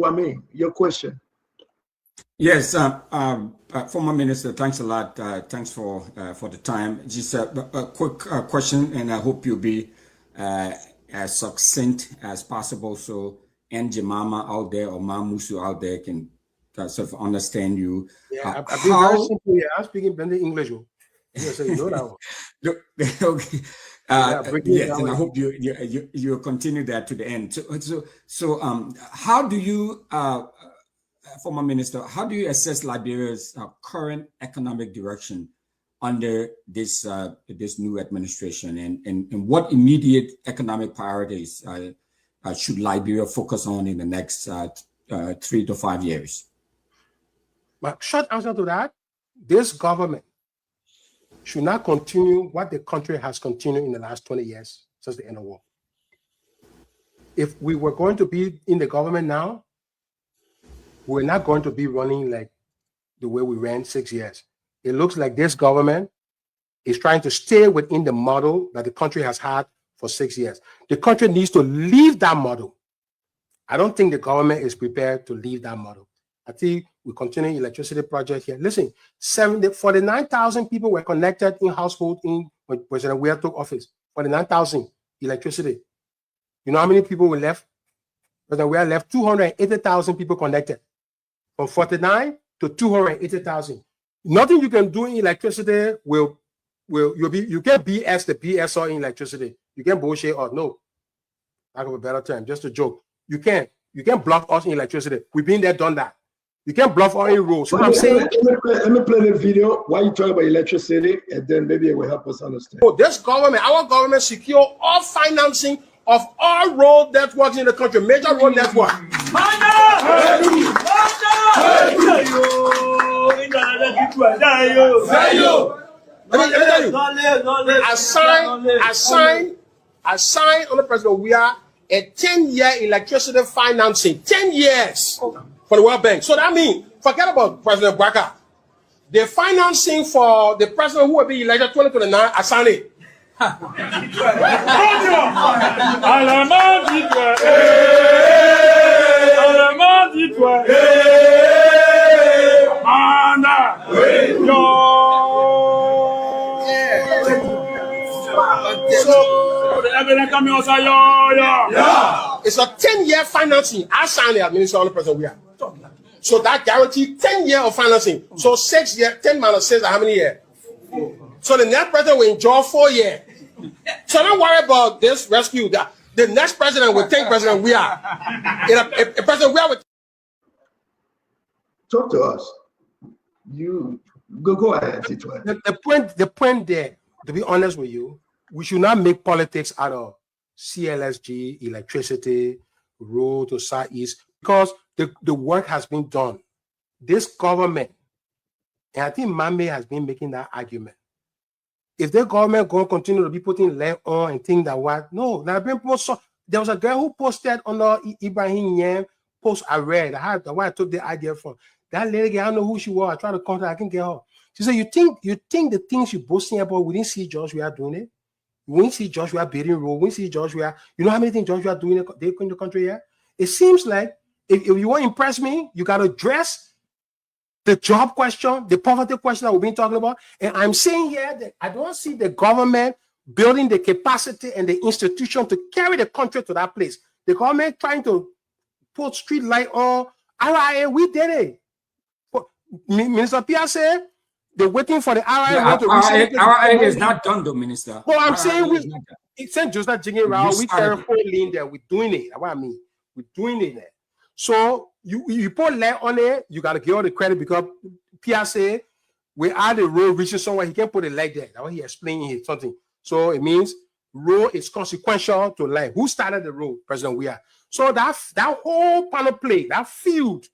your question. Yes, former minister, thanks a lot. Thanks for the time. Just a quick question, and I hope you'll be as succinct as possible so Njimama out there or Mamusu out there can sort of understand you. Yeah, I've been very simple here. I'm speaking blended English. So you know that one. Okay. Yes, and I hope you continue that to the end. So how do you, former minister, how do you assess Liberia's current economic direction under this new administration, and what immediate economic priorities should Liberia focus on in the next 3 to 5 years? My short answer to that, this government should not continue what the country has continued in the last 20 years since the end of the war. If we were going to be in the government now, we're not going to be running like the way we ran 6 years. It looks like this government is trying to stay within the model that the country has had for 6 years. The country needs to leave that model. I don't think the government is prepared to leave that model. I think we continue electricity project here. Listen, 49,000 people were connected in household when President Weah took office. 49,000 electricity. You know how many people were left? President Weah left 280,000 people connected. From 49 to 280,000. Nothing you can do in electricity you can't BS the PSR in electricity. You can't bullshit or no. Lack of a better term, just a joke. You can't bluff us in electricity. We've been there, done that. You can't bluff us in rules. So I'm saying, let me play the video while you talk about electricity, and then maybe it will help us understand. Oh, this government, our government, secure all financing of all road networks in the country, major road network. Let me tell you, I signed under President Weah a 10-year electricity financing, 10 years for the World Bank. So that means, forget about President Baka. The financing for the president who will be elected 2029, I signed it. It's a 10-year financing. I signed it as Minister under President Weah. So that guaranteed 10 years of financing. So 6 years, 10 minus 6 are how many years? So the next president will enjoy 4 years. So don't worry about this rescue. The next president will take President Weah. President Weah will talk to us. You go ahead, Titwa. The point there, to be honest with you, we should not make politics out of CLSG, electricity, road to Southeast, because the work has been done. This government, and I think Mame has been making that argument. If the government going to continue to be putting lead on and think that what? No, there was a girl who posted on the Ibrahim Yam post I read. I took the idea from. That lady, I don't know who she was. I tried to contact her, I can get her. She said, you think the things you're boasting about, we didn't see Joshua doing it? We didn't see Joshua building road. We didn't see Joshua. You know how many things Joshua doing in the country here? It seems like if you want to impress me, you got to address the job question, the poverty question that we've been talking about. And I'm saying here that I don't see the government building the capacity and the institution to carry the country to that place. The government trying to put street light on RIA, we did it. Minister Pia said they're waiting for the RIA. RIA is not done, though, Minister. Well, I'm saying it's not just that jigging around. We carry 4 lane there. We're doing it. That's what I mean. We're doing it there. So you put lead on it, you got to give all the credit because Pia said we are the road reaching somewhere. He can't put a leg there. That's what he explained here, something. So it means road is consequential to life. Who started the road? President Weah. So that whole panoply, that field,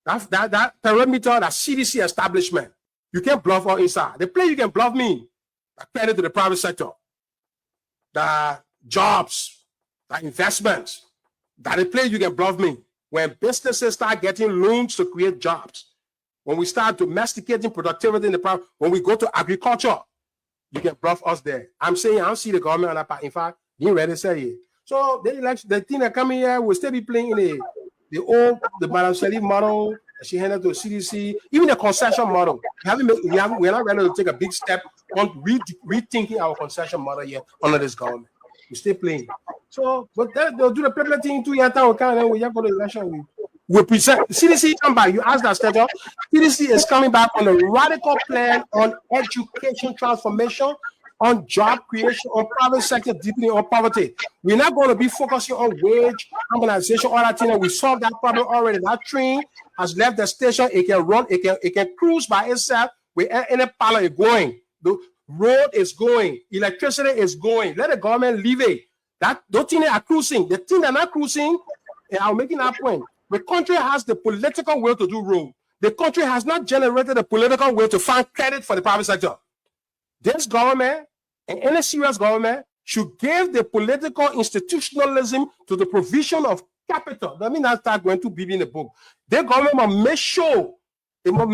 that perimeter, that CDC establishment, you can't bluff all inside. The place you can bluff me, credit to the private sector, the jobs, the investments, that the place you can bluff me. When businesses start getting loans to create jobs, when we start domesticating productivity in the private, when we go to agriculture, you can bluff us there. I'm saying I don't see the government on that part. In fact, you ready to say it. So the thing that coming here will still be playing in the Madam Shelley model. She handed to CDC, even the concession model. We're not ready to take a big step on rethinking our concession model yet under this government. We're still playing. So, but they'll do the popular thing too. And we have got the election. We present CDC come back. You ask that schedule. CDC is coming back on a radical plan on education transformation, on job creation, on private sector deepening on poverty. We're not going to be focusing on wage harmonization, all that thing. And we solved that problem already. That train has left the station. It can run. It can cruise by itself. With any power going. The road is going. Electricity is going. Let the government leave it. Those things are cruising. The thing that are not cruising, and I'm making that point. The country has the political will to do road. The country has not generated the political will to find credit for the private sector. This government and any serious government should give the political institutionalism to the provision of capital. That means that's not going to be in the book. The government must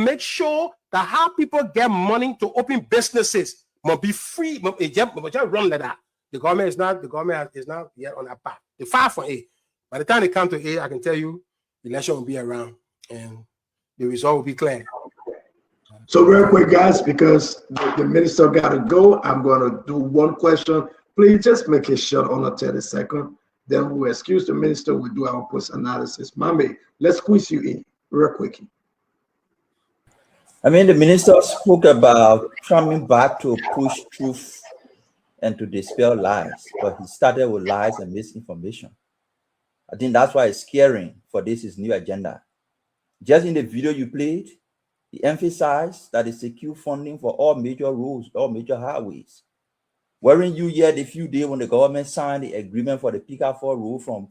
make sure that how people get money to open businesses must be free. Must just run like that. The government is not yet on that path. They're far from A. By the time they come to A, I can tell you, the election will be around and the result will be clear. So real quick, guys, because the minister got to go, I'm going to do one question. Please just make it short, under 30 seconds. Then we'll excuse the minister. We'll do our post-analysis. Mame, let's squeeze you in real quick. I mean, the minister spoke about coming back to push truth and to dispel lies, but he started with lies and misinformation. I think that's why it's scary for his new agenda. Just in the video you played, he emphasized that he secure funding for all major roads, all major highways. Weren't you yet a few days when the government signed the agreement for the Pica-4 road from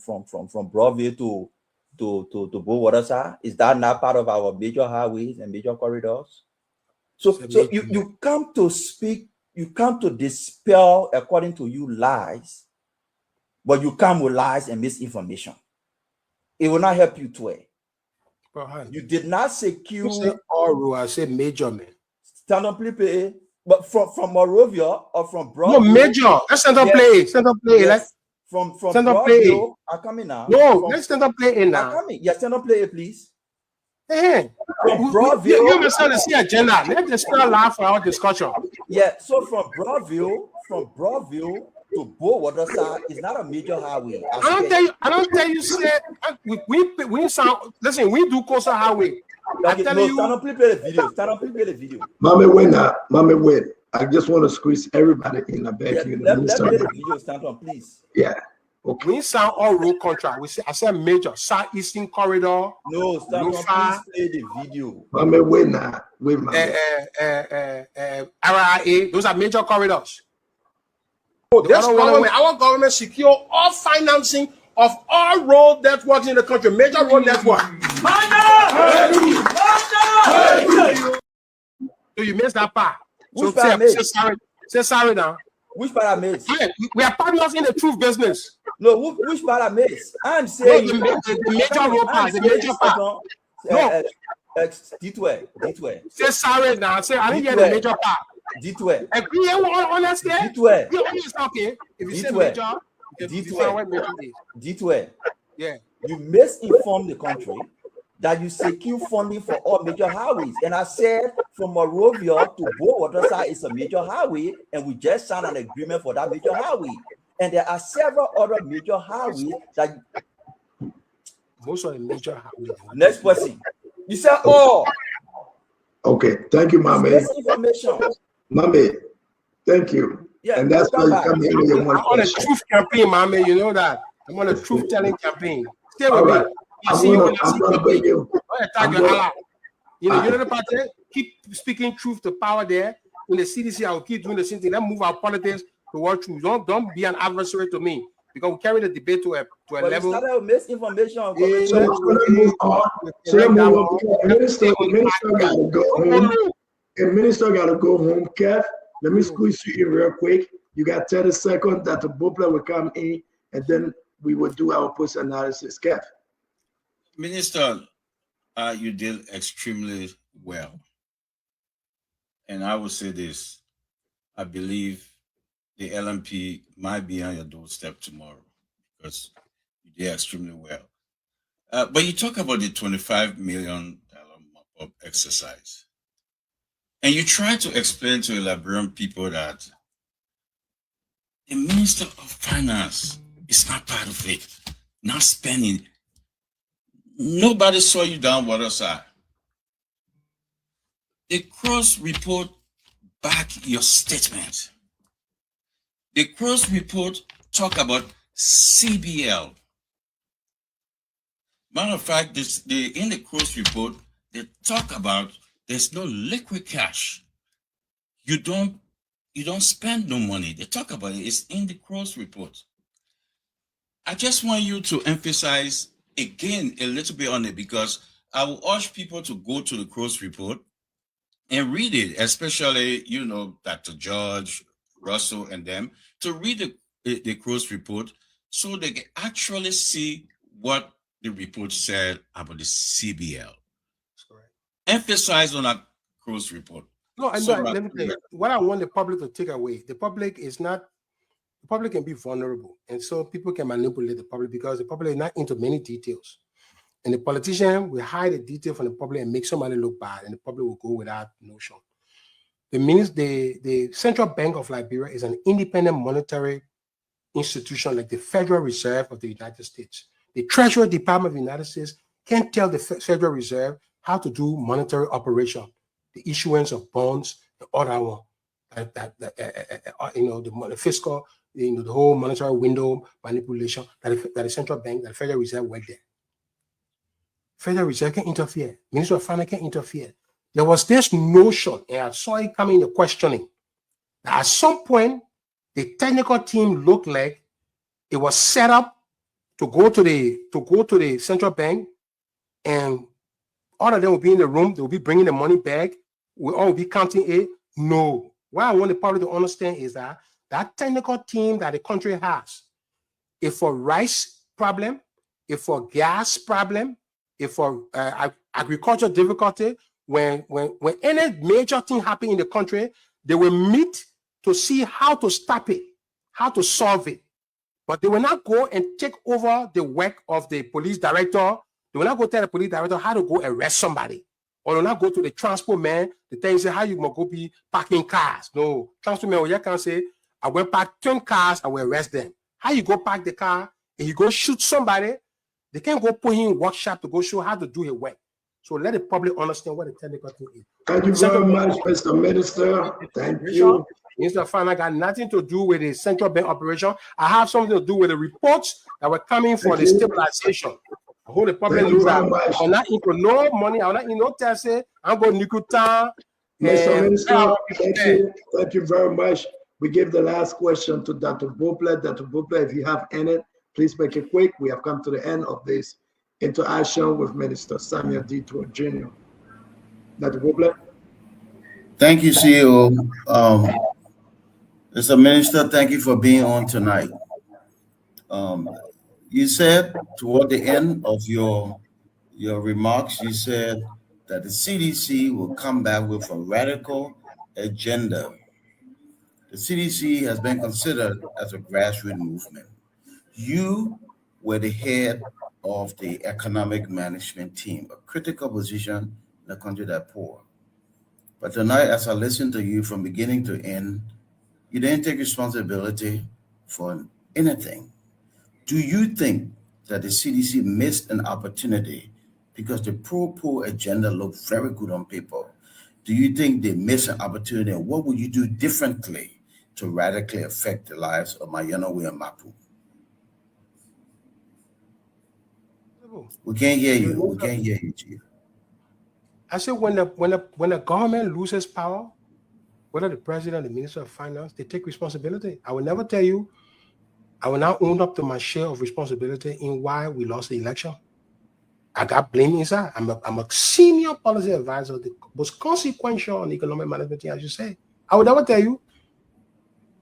Broadview to Waterside? Is that not part of our major highways and major corridors? So you come to speak, you come to dispel, according to you, lies, but you come with lies and misinformation. It will not help you, Tweah. You did not secure all. I say major, man. Stand up, play, but from Morovia or from Broadview. No, major. Let's stand up, play. Stand up, play. Yes. From Broadview, I'm coming now. No, let's stand up, play in now. I'm coming. Yes, stand up, play, please. Hey, Broadview. You understand the agenda. Let's just laugh for our discussion. Yeah, so from Broadview to Waterside is not a major highway. I don't tell you, say we sound. Listen, we do coastal highway. Okay, stand up, play the video. Stand up, play the video. Mama Weah. I just want to squeeze everybody in the back. Let me play the video, stand up, please. Yeah. Okay. We sound all road contract. We say I said major southeastern corridor. No, stand up, please play the video. Mama Weah, RIA. Those are major corridors. Oh, our government secure all financing of all road networks in the country, major road network. So you missed that part. Which say sorry now. Which part I missed? We are partners in the truth business. No, which part I missed? I'm saying the major road part, the major part. No. D2. Say sorry now. Say I didn't get the major part. D2. Agree on that step? D2. It's okay. If you say major, D2. Yeah. You misinformed the country that you secure funding for all major highways. And I said from Morovia to Waterside is a major highway, and we just signed an agreement for that major highway. And there are several other major highways that most of the major highways. Next question. You said Okay, thank you, Mama. Misinformation. Mama, thank you. Yeah, and that's why you come here with one I'm on a truth campaign, Mama. You know that. I'm on a truth telling campaign. Stay with me. I'm gonna bring you. You know the party. Keep speaking truth to power there. In the CDC, I'll keep doing the same thing. Let's move our politics toward truth. Don't be an adversary to me, because we carry the debate to a level. Started with misinformation. Minister gotta go home. Kev, let me squeeze you in real quick. You got 30 seconds that the Bopla will come in, and then we will do our post analysis. Kev. Minister, you did extremely well. And I will say this, I believe the LMP might be on your doorstep tomorrow because you did extremely well. But you talk about the $25 million mop-up exercise. And you try to explain to the Liberian people that the Minister of Finance is not part of it, not spending. Nobody saw you down Waterside. The Cross report back your statement. The Cross report talk about CBL. Matter of fact, in the Cross report, they talk about there's no liquid cash. You don't spend no money. They talk about it. It's in the Cross report. I just want you to emphasize again a little bit on it, because I will urge people to go to the Cross report and read it, especially, Dr. George, Russell, and them, to read the Cross report so they can actually see what the report said about the CBL. That's correct. Emphasize on that Cross report. No, and let me tell you, what I want the public to take away, the public can be vulnerable, and so people can manipulate the public because the public is not into many details. And the politician will hide the detail from the public and make somebody look bad, and the public will go with that notion. The Central Bank of Liberia is an independent monetary institution like the Federal Reserve of the United States. The Treasury Department of the United States can't tell the Federal Reserve how to do monetary operation. the issuance of bonds, the other one, the fiscal, the whole monetary window manipulation that the central bank, that the Federal Reserve went there. Federal Reserve can interfere. Minister of Finance can interfere. There was this notion, and I saw it coming in the questioning, that at some point, the technical team looked like it was set up to go to the central bank, and all of them will be in the room. They will be bringing the money back. We all will be counting it. No. What I want the public to understand is that that technical team that the country has, if for rice problem, if for gas problem, if for agricultural difficulty, when any major thing happen in the country, they will meet to see how to stop it, how to solve it. But they will not go and take over the work of the police director. They will not go tell the police director how to go arrest somebody. Or they will not go to the transport man to tell him, say, how you must go be parking cars. No. Transport man, you can say, I will park 10 cars, I will arrest them. How you go park the car and you go shoot somebody? They can't go put him in workshop to go show how to do his work. So let the public understand what the technical thing is. Thank you very much, Mr. Minister. Thank you. Minister of Finance got nothing to do with the central bank operation. I have something to do with the reports that were coming for the stabilization. I hope the public knows that I'm not into no money. I'm not in no tax. I'm going to Nikutan. Mr. Minister, thank you very much. We give the last question to Dr. Bopler. Dr. Bopler, if you have any, please make it quick. We have come to the end of this interaction with Minister Samuel Tweah Jr. Dr. Bopler. Thank you, CEO. Mr. Minister, thank you for being on tonight. You said toward the end of your remarks, you said that the CDC will come back with a radical agenda. The CDC has been considered as a grassroots movement. You were the head of the economic management team, a critical position in a country that poor. But tonight, as I listened to you from beginning to end, you didn't take responsibility for anything. Do you think that the CDC missed an opportunity because the pro-poor agenda looked very good on paper? Do you think they missed an opportunity? And what would you do differently to radically affect the lives of Mayana Weah and Mapu? We can't hear you. We can't hear you, Chief. I said when the government loses power, whether the president, the minister of finance, they take responsibility. I will never tell you, I will now own up to my share of responsibility in why we lost the election. I got blamed inside. I'm a senior policy advisor, the most consequential on economic management, as you say. I will never tell you.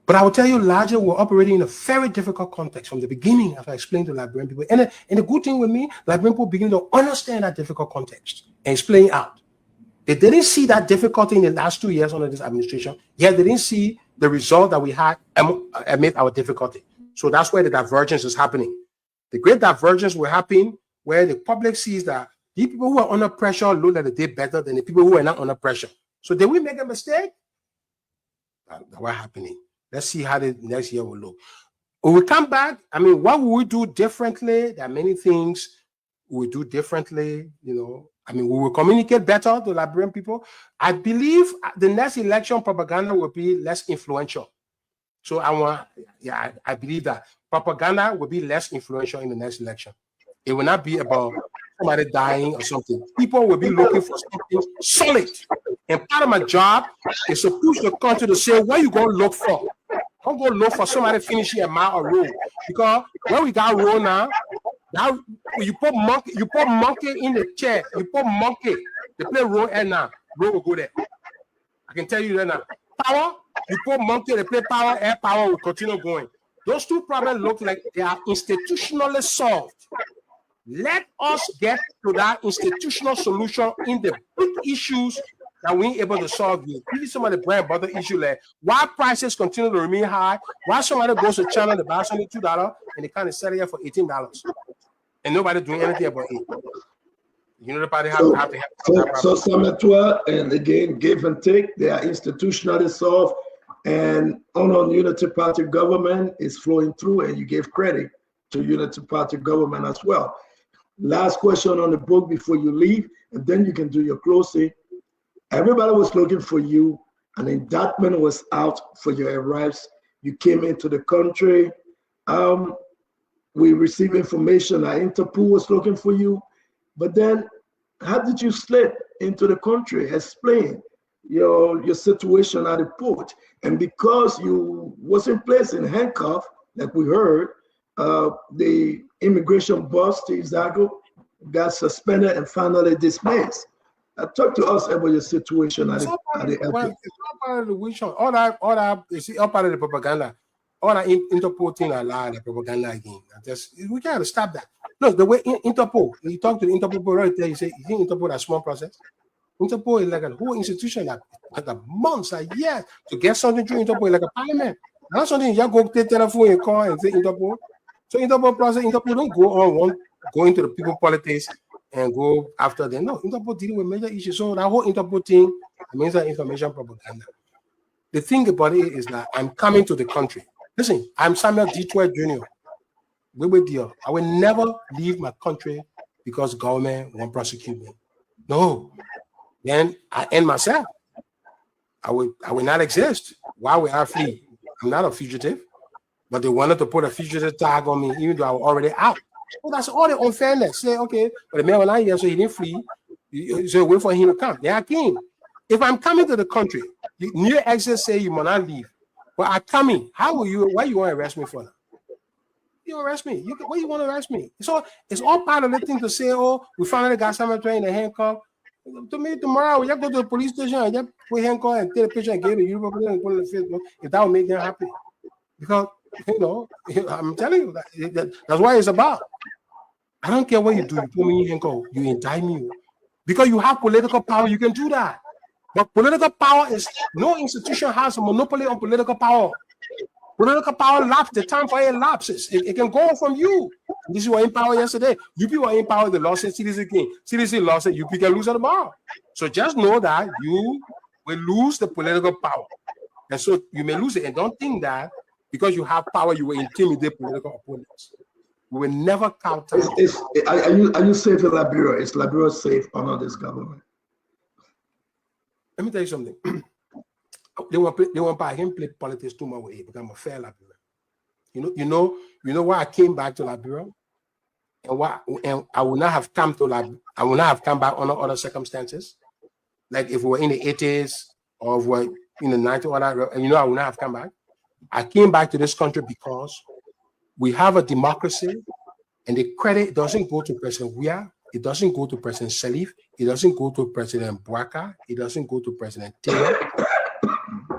But I will tell you, largely, we're operating in a very difficult context from the beginning, as I explained to Liberian people. And the good thing with me, Liberian people begin to understand that difficult context and explain out. They didn't see that difficulty in the last 2 years under this administration, yet they didn't see the result that we had amid our difficulty. So that's where the divergence is happening. The great divergence will happen where the public sees that the people who are under pressure look like they did better than the people who are not under pressure. So did we make a mistake? That's what's happening. Let's see how the next year will look. When we come back, I mean, what will we do differently? There are many things we do differently, you know. I mean, we will communicate better to Liberian people. I believe the next election propaganda will be less influential. So I believe that propaganda will be less influential in the next election. It will not be about somebody dying or something. People will be looking for something solid. And part of my job is to push the country to say, what you going to look for? Don't go look for somebody finishing a mile or road. Because when we got road now you put monkey in the chair. You put monkey. They play road and now road will go there. I can tell you that now. Power, you put monkey, they play power, air power will continue going. Those two problems look like they are institutionally solved. Let us get to that institutional solution in the big issues that we ain't able to solve. Really some of the bread and butter issue, like why prices continue to remain high, why somebody goes to China to buy something $2 and they can't sell it for $18 and nobody doing anything about it. You know, the party have to help. So Samuel Tweah, and again, give and take, they are institutionally solved, and on Unity Party government is flowing through, and you gave credit to Unity Party government as well. Last question on the book before you leave, and then you can do your closing. Everybody was looking for you. An indictment was out for your arrest. You came into the country. We received information that Interpol was looking for you. But then, how did you slip into the country? Explain your situation at the port. And because you wasn't placed in handcuff, like we heard, the immigration boss, Steve Zago, got suspended and finally dismissed. Talk to us about your situation at the airport. Well, it's all part of the witch hunt. All that is all part of the propaganda. All that Interpol thing are lie, the propaganda again. We gotta stop that. Look, the way Interpol, you talk to the Interpol right there, you say, you think Interpol a small process? Interpol is like a whole institution that like months, like years to get something through Interpol, like a parliament. Not something you go take telephone and call and say Interpol. So Interpol process, Interpol don't go into the people politics and go after them. No, Interpol dealing with major issues. So that whole Interpol thing means that information propaganda. The thing about it is that I'm coming to the country. Listen, I'm Samuel Tweah Jr. I will never leave my country because government won't prosecute me. No. Then I end myself. I will not exist. Why would I flee? I'm not a fugitive. But they wanted to put a fugitive tag on me, even though I was already out. Well, that's all the unfairness. Say, okay, but the man was not here, so he didn't flee. So wait for him to come. Then I came. If I'm coming to the country, the new exit say you must not leave. But I'm coming. Why you want to arrest me for that? You arrest me. Why you want to arrest me? So it's all part of the thing to say, oh, we finally got Samuel Tweah in the handcuff. To me, tomorrow, we have to go to the police station and just put handcuff and take a picture and give it to you and put it on the Facebook if that will make them happy. Because, I'm telling you, that's what it's about. I don't care what you do. You put me in handcuff, you indict me. Because you have political power, you can do that. But political power is, no institution has a monopoly on political power. Political power lapses, the time for it lapses. It can go from you. This is what in power yesterday. You people are in power, the law said CDC king. CDC law said you can lose it tomorrow. So just know that you will lose the political power. And so you may lose it. And don't think that because you have power, you will intimidate political opponents. We will never counter. Are you safe in Liberia? Is Liberia safe under this government? Let me tell you something. They want I can play politics too much with it because I'm a fair Liberian. You know why I came back to Liberia, and I would not have come to Liberia. I would not have come back under other circumstances. Like if we were in the 80s or if we were in the 90s, I would not have come back. I came back to this country because we have a democracy, and the credit doesn't go to President Weah. It doesn't go to President Salif. It doesn't go to President Bouaka. It doesn't go to President Taylor.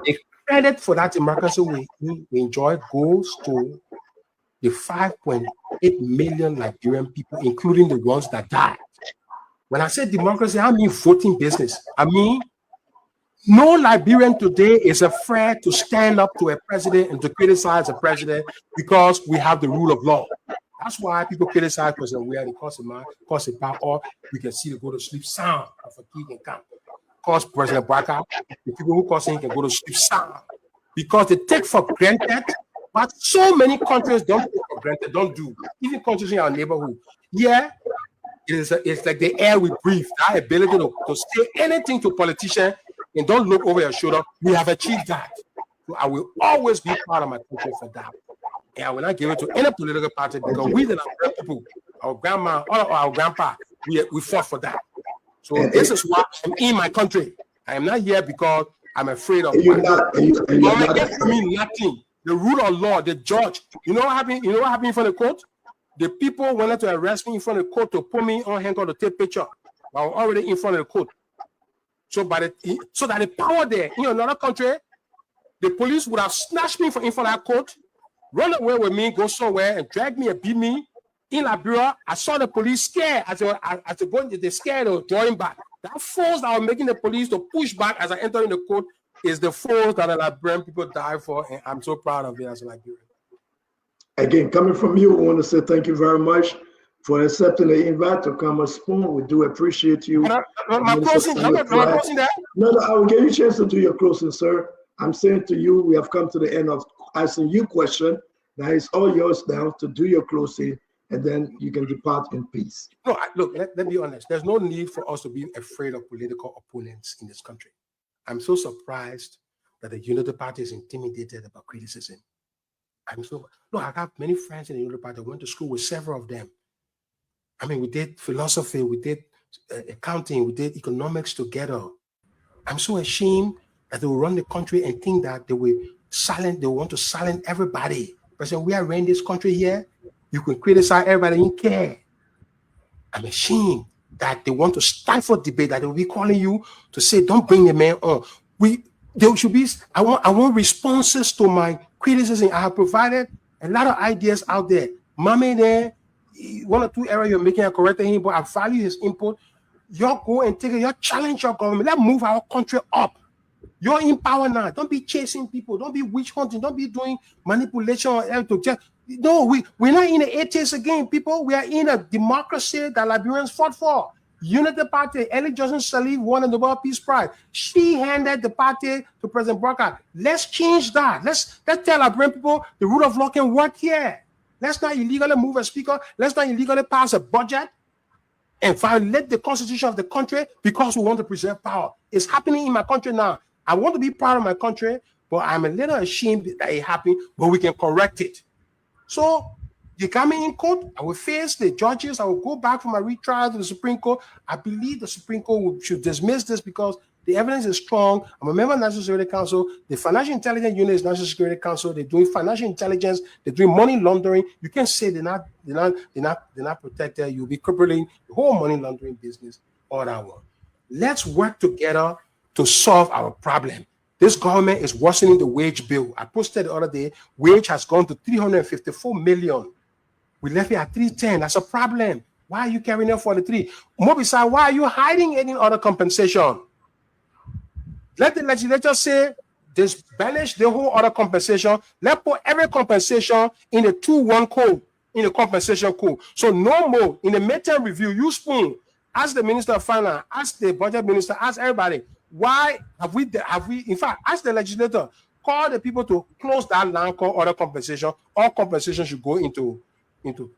The credit for that democracy we enjoy goes to the 5.8 million Liberian people, including the ones that died. When I say democracy, I mean voting business. I mean, no Liberian today is afraid to stand up to a president and to criticize a president because we have the rule of law. That's why people criticize President Weah and cause a power, or we can see they go to sleep sound of a key can come. Cause President Bouaka, the people who cause him can go to sleep sound. Because they take for granted, but so many countries don't take for granted, don't do. Even countries in our neighborhood. Yeah, it's like the air we breathe, that ability to say anything to politicians and don't look over your shoulder. We have achieved that. So I will always be proud of my country for that. And I will not give it to any political party because we, the Liberian people, our grandma, or our grandpa, we fought for that. So this is why I'm in my country. I am not here because I'm afraid of me nothing. The rule of law, the judge. You know what happened? You know what happened in front of the court? The people wanted to arrest me in front of the court to put me on handcuff to take picture. I was already in front of the court. So that the power there in another country, the police would have snatched me from in front of that court, run away with me, go somewhere and drag me and beat me. In Liberia, I saw the police scared as they scared of drawing back. That force that was making the police to push back as I entered in the court is the force that the Liberian people die for, and I'm so proud of it as a Liberian. Again, coming from you, I want to say thank you very much for accepting the invite to come and spoon. We do appreciate you. My closing there? No, I will give you a chance to do your closing, sir. I'm saying to you, we have come to the end of asking you question. Now it's all yours now to do your closing and then you can depart in peace. No, look, let be honest. There's no need for us to be afraid of political opponents in this country. I'm so surprised that the Unity Party is intimidated about criticism. Look, I have many friends in the Unity Party. I went to school with several of them. I mean, we did philosophy, we did accounting, we did economics together. I'm so ashamed that they will run the country and think that they will want to silence everybody. President, we are running this country here. You can criticize everybody, you care. I'm ashamed that they want to stifle debate, that they will be calling you to say, don't bring the man on. There should be, I want responses to my criticism. I have provided a lot of ideas out there. Mommy there, 1 or 2 errors you're making, I corrected him, but I value his input. You go and take it, you challenge your government. Let's move our country up. You're in power now. Don't be chasing people. Don't be witch hunting. Don't be doing manipulation or anything. No, we're not in the 80s again, people. We are in a democracy that Liberians fought for. Unity Party, Ellie Johnson Sirleaf won the Nobel Peace Prize. She handed the party to President Barker. Let's change that. Let's tell Liberian people the rule of law can work here. Let's not illegally move a speaker. Let's not illegally pass a budget and violate the constitution of the country because we want to preserve power. It's happening in my country now. I want to be proud of my country, but I'm a little ashamed that it happened, but we can correct it. So you got me in court, I will face the judges, I will go back for my retrial to the Supreme Court. I believe the Supreme Court should dismiss this because the evidence is strong. I'm a member of the National Security Council. The Financial Intelligence Unit is National Security Council. They're doing financial intelligence. They're doing money laundering. You can't say they're not protected. You'll be crippling the whole money laundering business, all that one. Let's work together to solve our problem. This government is worsening the wage bill. I posted the other day, wage has gone to 354 million. We left it at 310. That's a problem. Why are you carrying it 43? More besides, why are you hiding any other compensation? Let the legislature say, banish the whole other compensation. Let's put every compensation in the 2-1 code, in the compensation code. So no more, in the midterm review, you spoon, ask the Minister of Finance, ask the Budget Minister, ask everybody, why have we, in fact, ask the legislator, call the people to close that line called other compensation. All compensation should go into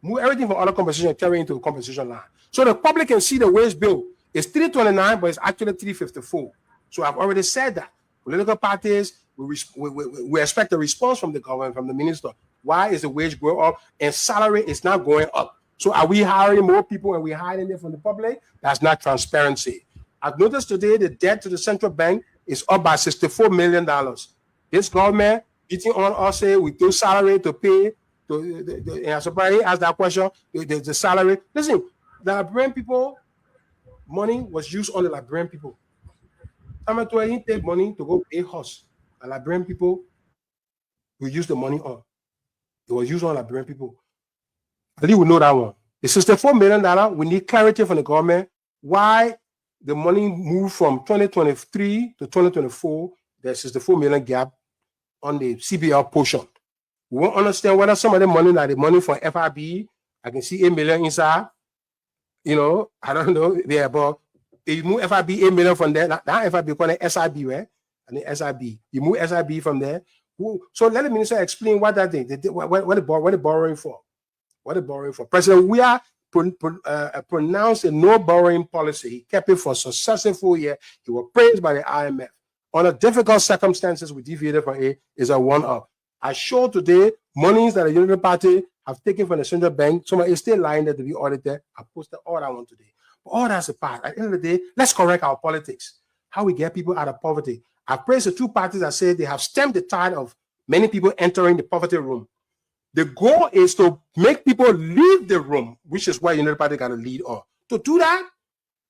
move everything from other compensation carry into the compensation line. So the public can see the wage bill. It's 329, but it's actually 354. So I've already said that. Political parties, we expect a response from the government, from the minister. Why is the wage going up and salary is not going up? So are we hiring more people and we're hiding them from the public? That's not transparency. I've noticed today the debt to the central bank is up by $64 million. This government eating on us, say we do salary to pay. And I'm surprised he asked that question. The salary. Listen, the Liberian people, money was used on the Liberian people. Samuel Tweah didn't take money to go pay horse. The Liberian people, we use the money on. It was used on Liberian people. I think we know that one. The $64 million, we need clarity from the government. Why the money moved from 2023 to 2024, there's $64 million gap on the CBL portion. We won't understand whether some of the money, like the money for FRB, I can see $8 million inside. You know, I don't know. Yeah, but if you move FRB $8 million from there, that FRB called it SIB, right? And the SIB. You move SIB from there. So let the minister explain what that thing, what the borrowing for. What the borrowing for. President Weah pronounced a no borrowing policy. He kept it for a successful year. He was praised by the IMF. Under difficult circumstances, we deviated from it. Is a one-up. I showed today monies that the Unity Party have taken from the central bank. Some is still lying there to be audited. I posted all that one today. But all that's a part. At the end of the day, let's correct our politics. How we get people out of poverty. I praise the two parties that say they have stemmed the tide of many people entering the poverty room. The goal is to make people leave the room, which is why Unity Party got to lead on. To do that,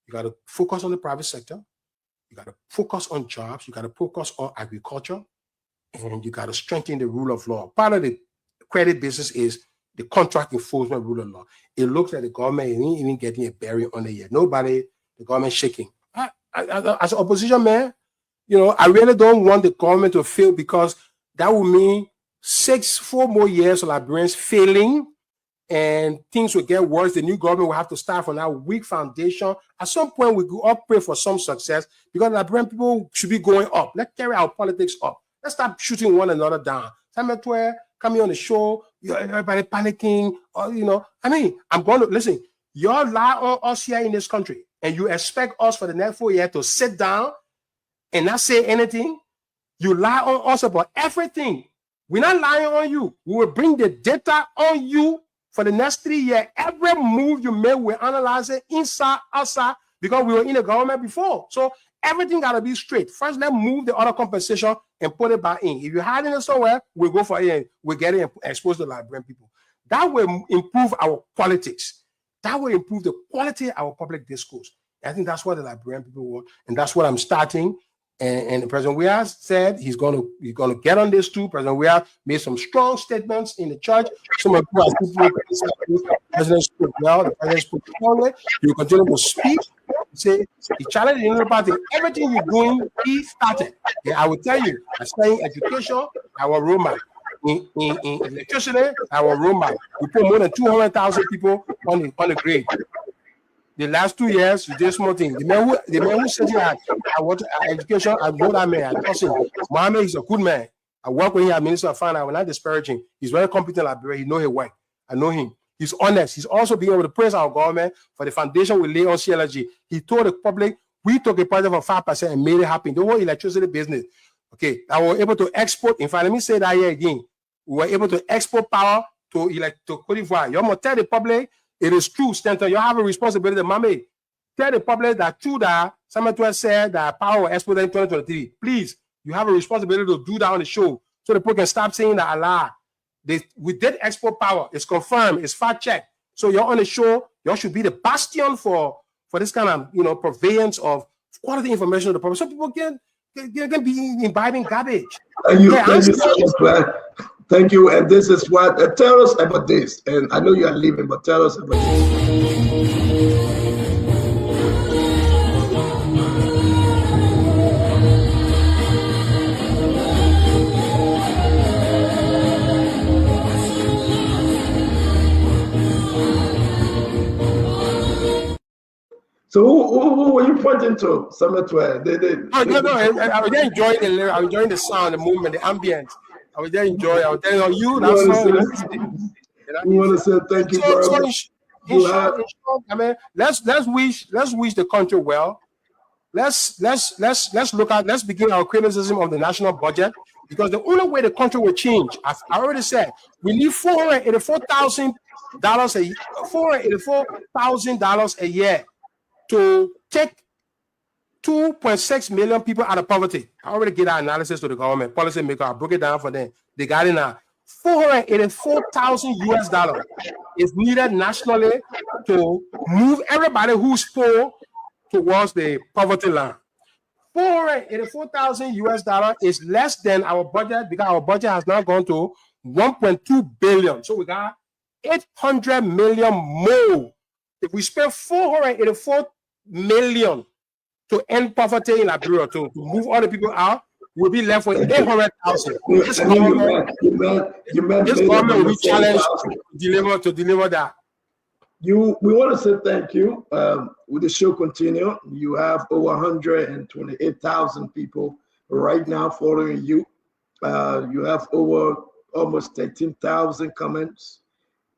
you got to focus on the private sector. You got to focus on jobs. You got to focus on agriculture. And you got to strengthen the rule of law. Part of the credit business is the contract enforcement rule of law. It looks like the government isn't even getting a bearing on it yet. Nobody, the government shaking. As an opposition man, you know, I really don't want the government to fail because that would mean 4 more years of Liberians failing and things will get worse. The new government will have to start from that weak foundation. At some point, we go up, pray for some success because Liberian people should be going up. Let's carry our politics up. Let's stop shooting one another down. Samuel Tweah coming on the show, everybody panicking, or I mean, I'm going to listen. Y'all lie on us here in this country, and you expect us for the next 4 years to sit down and not say anything. You lie on us about everything. We're not lying on you. We will bring the data on you for the next 3 years. Every move you make, we analyze it inside, outside, because we were in the government before. So everything got to be straight. First, let's move the other compensation and put it back in. If you're hiding it somewhere, we'll go for it and we'll get it exposed to the Liberian people. That will improve our politics. That will improve the quality of our public discourse. I think that's what the Liberian people want, and that's what I'm starting. And President Weah said he's going to get on this too. President Weah made some strong statements in the church. Some of you are people, the president spoke well, the president spoke strongly. You continue to speak. Say he challenged the party. Everything you're doing, he started. Yeah, I will tell you, I studying education, our roadmap. In electricity, our roadmap. We put more than 200,000 people on the grade. The last 2 years, you did small thing. The man who said I want education, I know that man. I trust him. Mohammed is a good man. I work with him as Minister of Finance. I will not disparage him. He's very competent at Liberia. He knows his work. I know him. He's honest. He's also being able to praise our government for the foundation we lay on CLG. He told the public, we took a project of 5% and made it happen. The whole electricity business. Okay, I was able to export. In fact, let me say that here again. We were able to export power to Cote d'Ivoire. You must tell the public, it is true, Stanton. You have a responsibility, Mame. Tell the public that true that Samuel Tweah said that power was exported in 2023. Please, you have a responsibility to do that on the show so the people can stop saying that Allah. We did export power. It's confirmed. It's fact checked. So you're on the show. You should be the bastion for this kind of purveyance of quality information to the public. So people can be imbibing garbage. Thank you, thank you so much, man. Thank you. And this is what tell us about this. And I know you are leaving, but tell us about this. So who were you pointing to? Samuel Tweah. No. I was just enjoying the lyric. I was enjoying the sound, the movement, the ambience. I was just enjoying. I was telling you that song. We want to say thank you very much. In short, I mean, let's wish the country well. Let's begin our criticism of the national budget, because the only way the country will change, I already said, we need $484,000 a year to take 2.6 million people out of poverty. I already gave that analysis to the government policy maker. I broke it down for them. They got it now. $484,000 is needed nationally to move everybody who's poor towards the poverty line. $484,000 is less than our budget, because our budget has now gone to $1.2 billion. So we got 800 million more. If we spend 484 million to end poverty in Liberia, to move all the people out, we'll be left with 800,000. This government will be challenged to deliver that. We want to say thank you. With the show continue, you have over 128,000 people right now following you. You have over almost 13,000 comments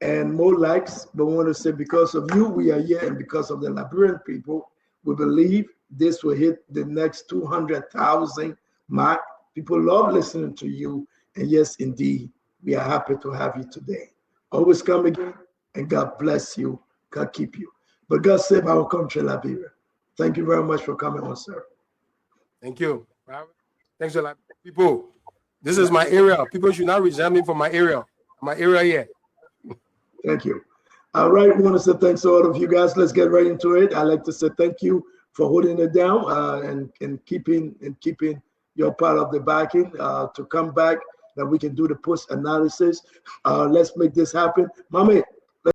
and more likes. But we want to say because of you, we are here, and because of the Liberian people, we believe this will hit the next 200,000 mark. People love listening to you, and yes, indeed, we are happy to have you today. Always come again, and God bless you. God keep you. But God save our country, Liberia. Thank you very much for coming on, sir. Thank you. Thanks a lot, people. This is my area. People should not resent me for my area. My area here. Thank you. All right, we want to say thanks to all of you guys. Let's get right into it. I'd like to say thank you for holding it down and keeping your part of the backing to come back, that we can do the post analysis. Let's make this happen. Mame,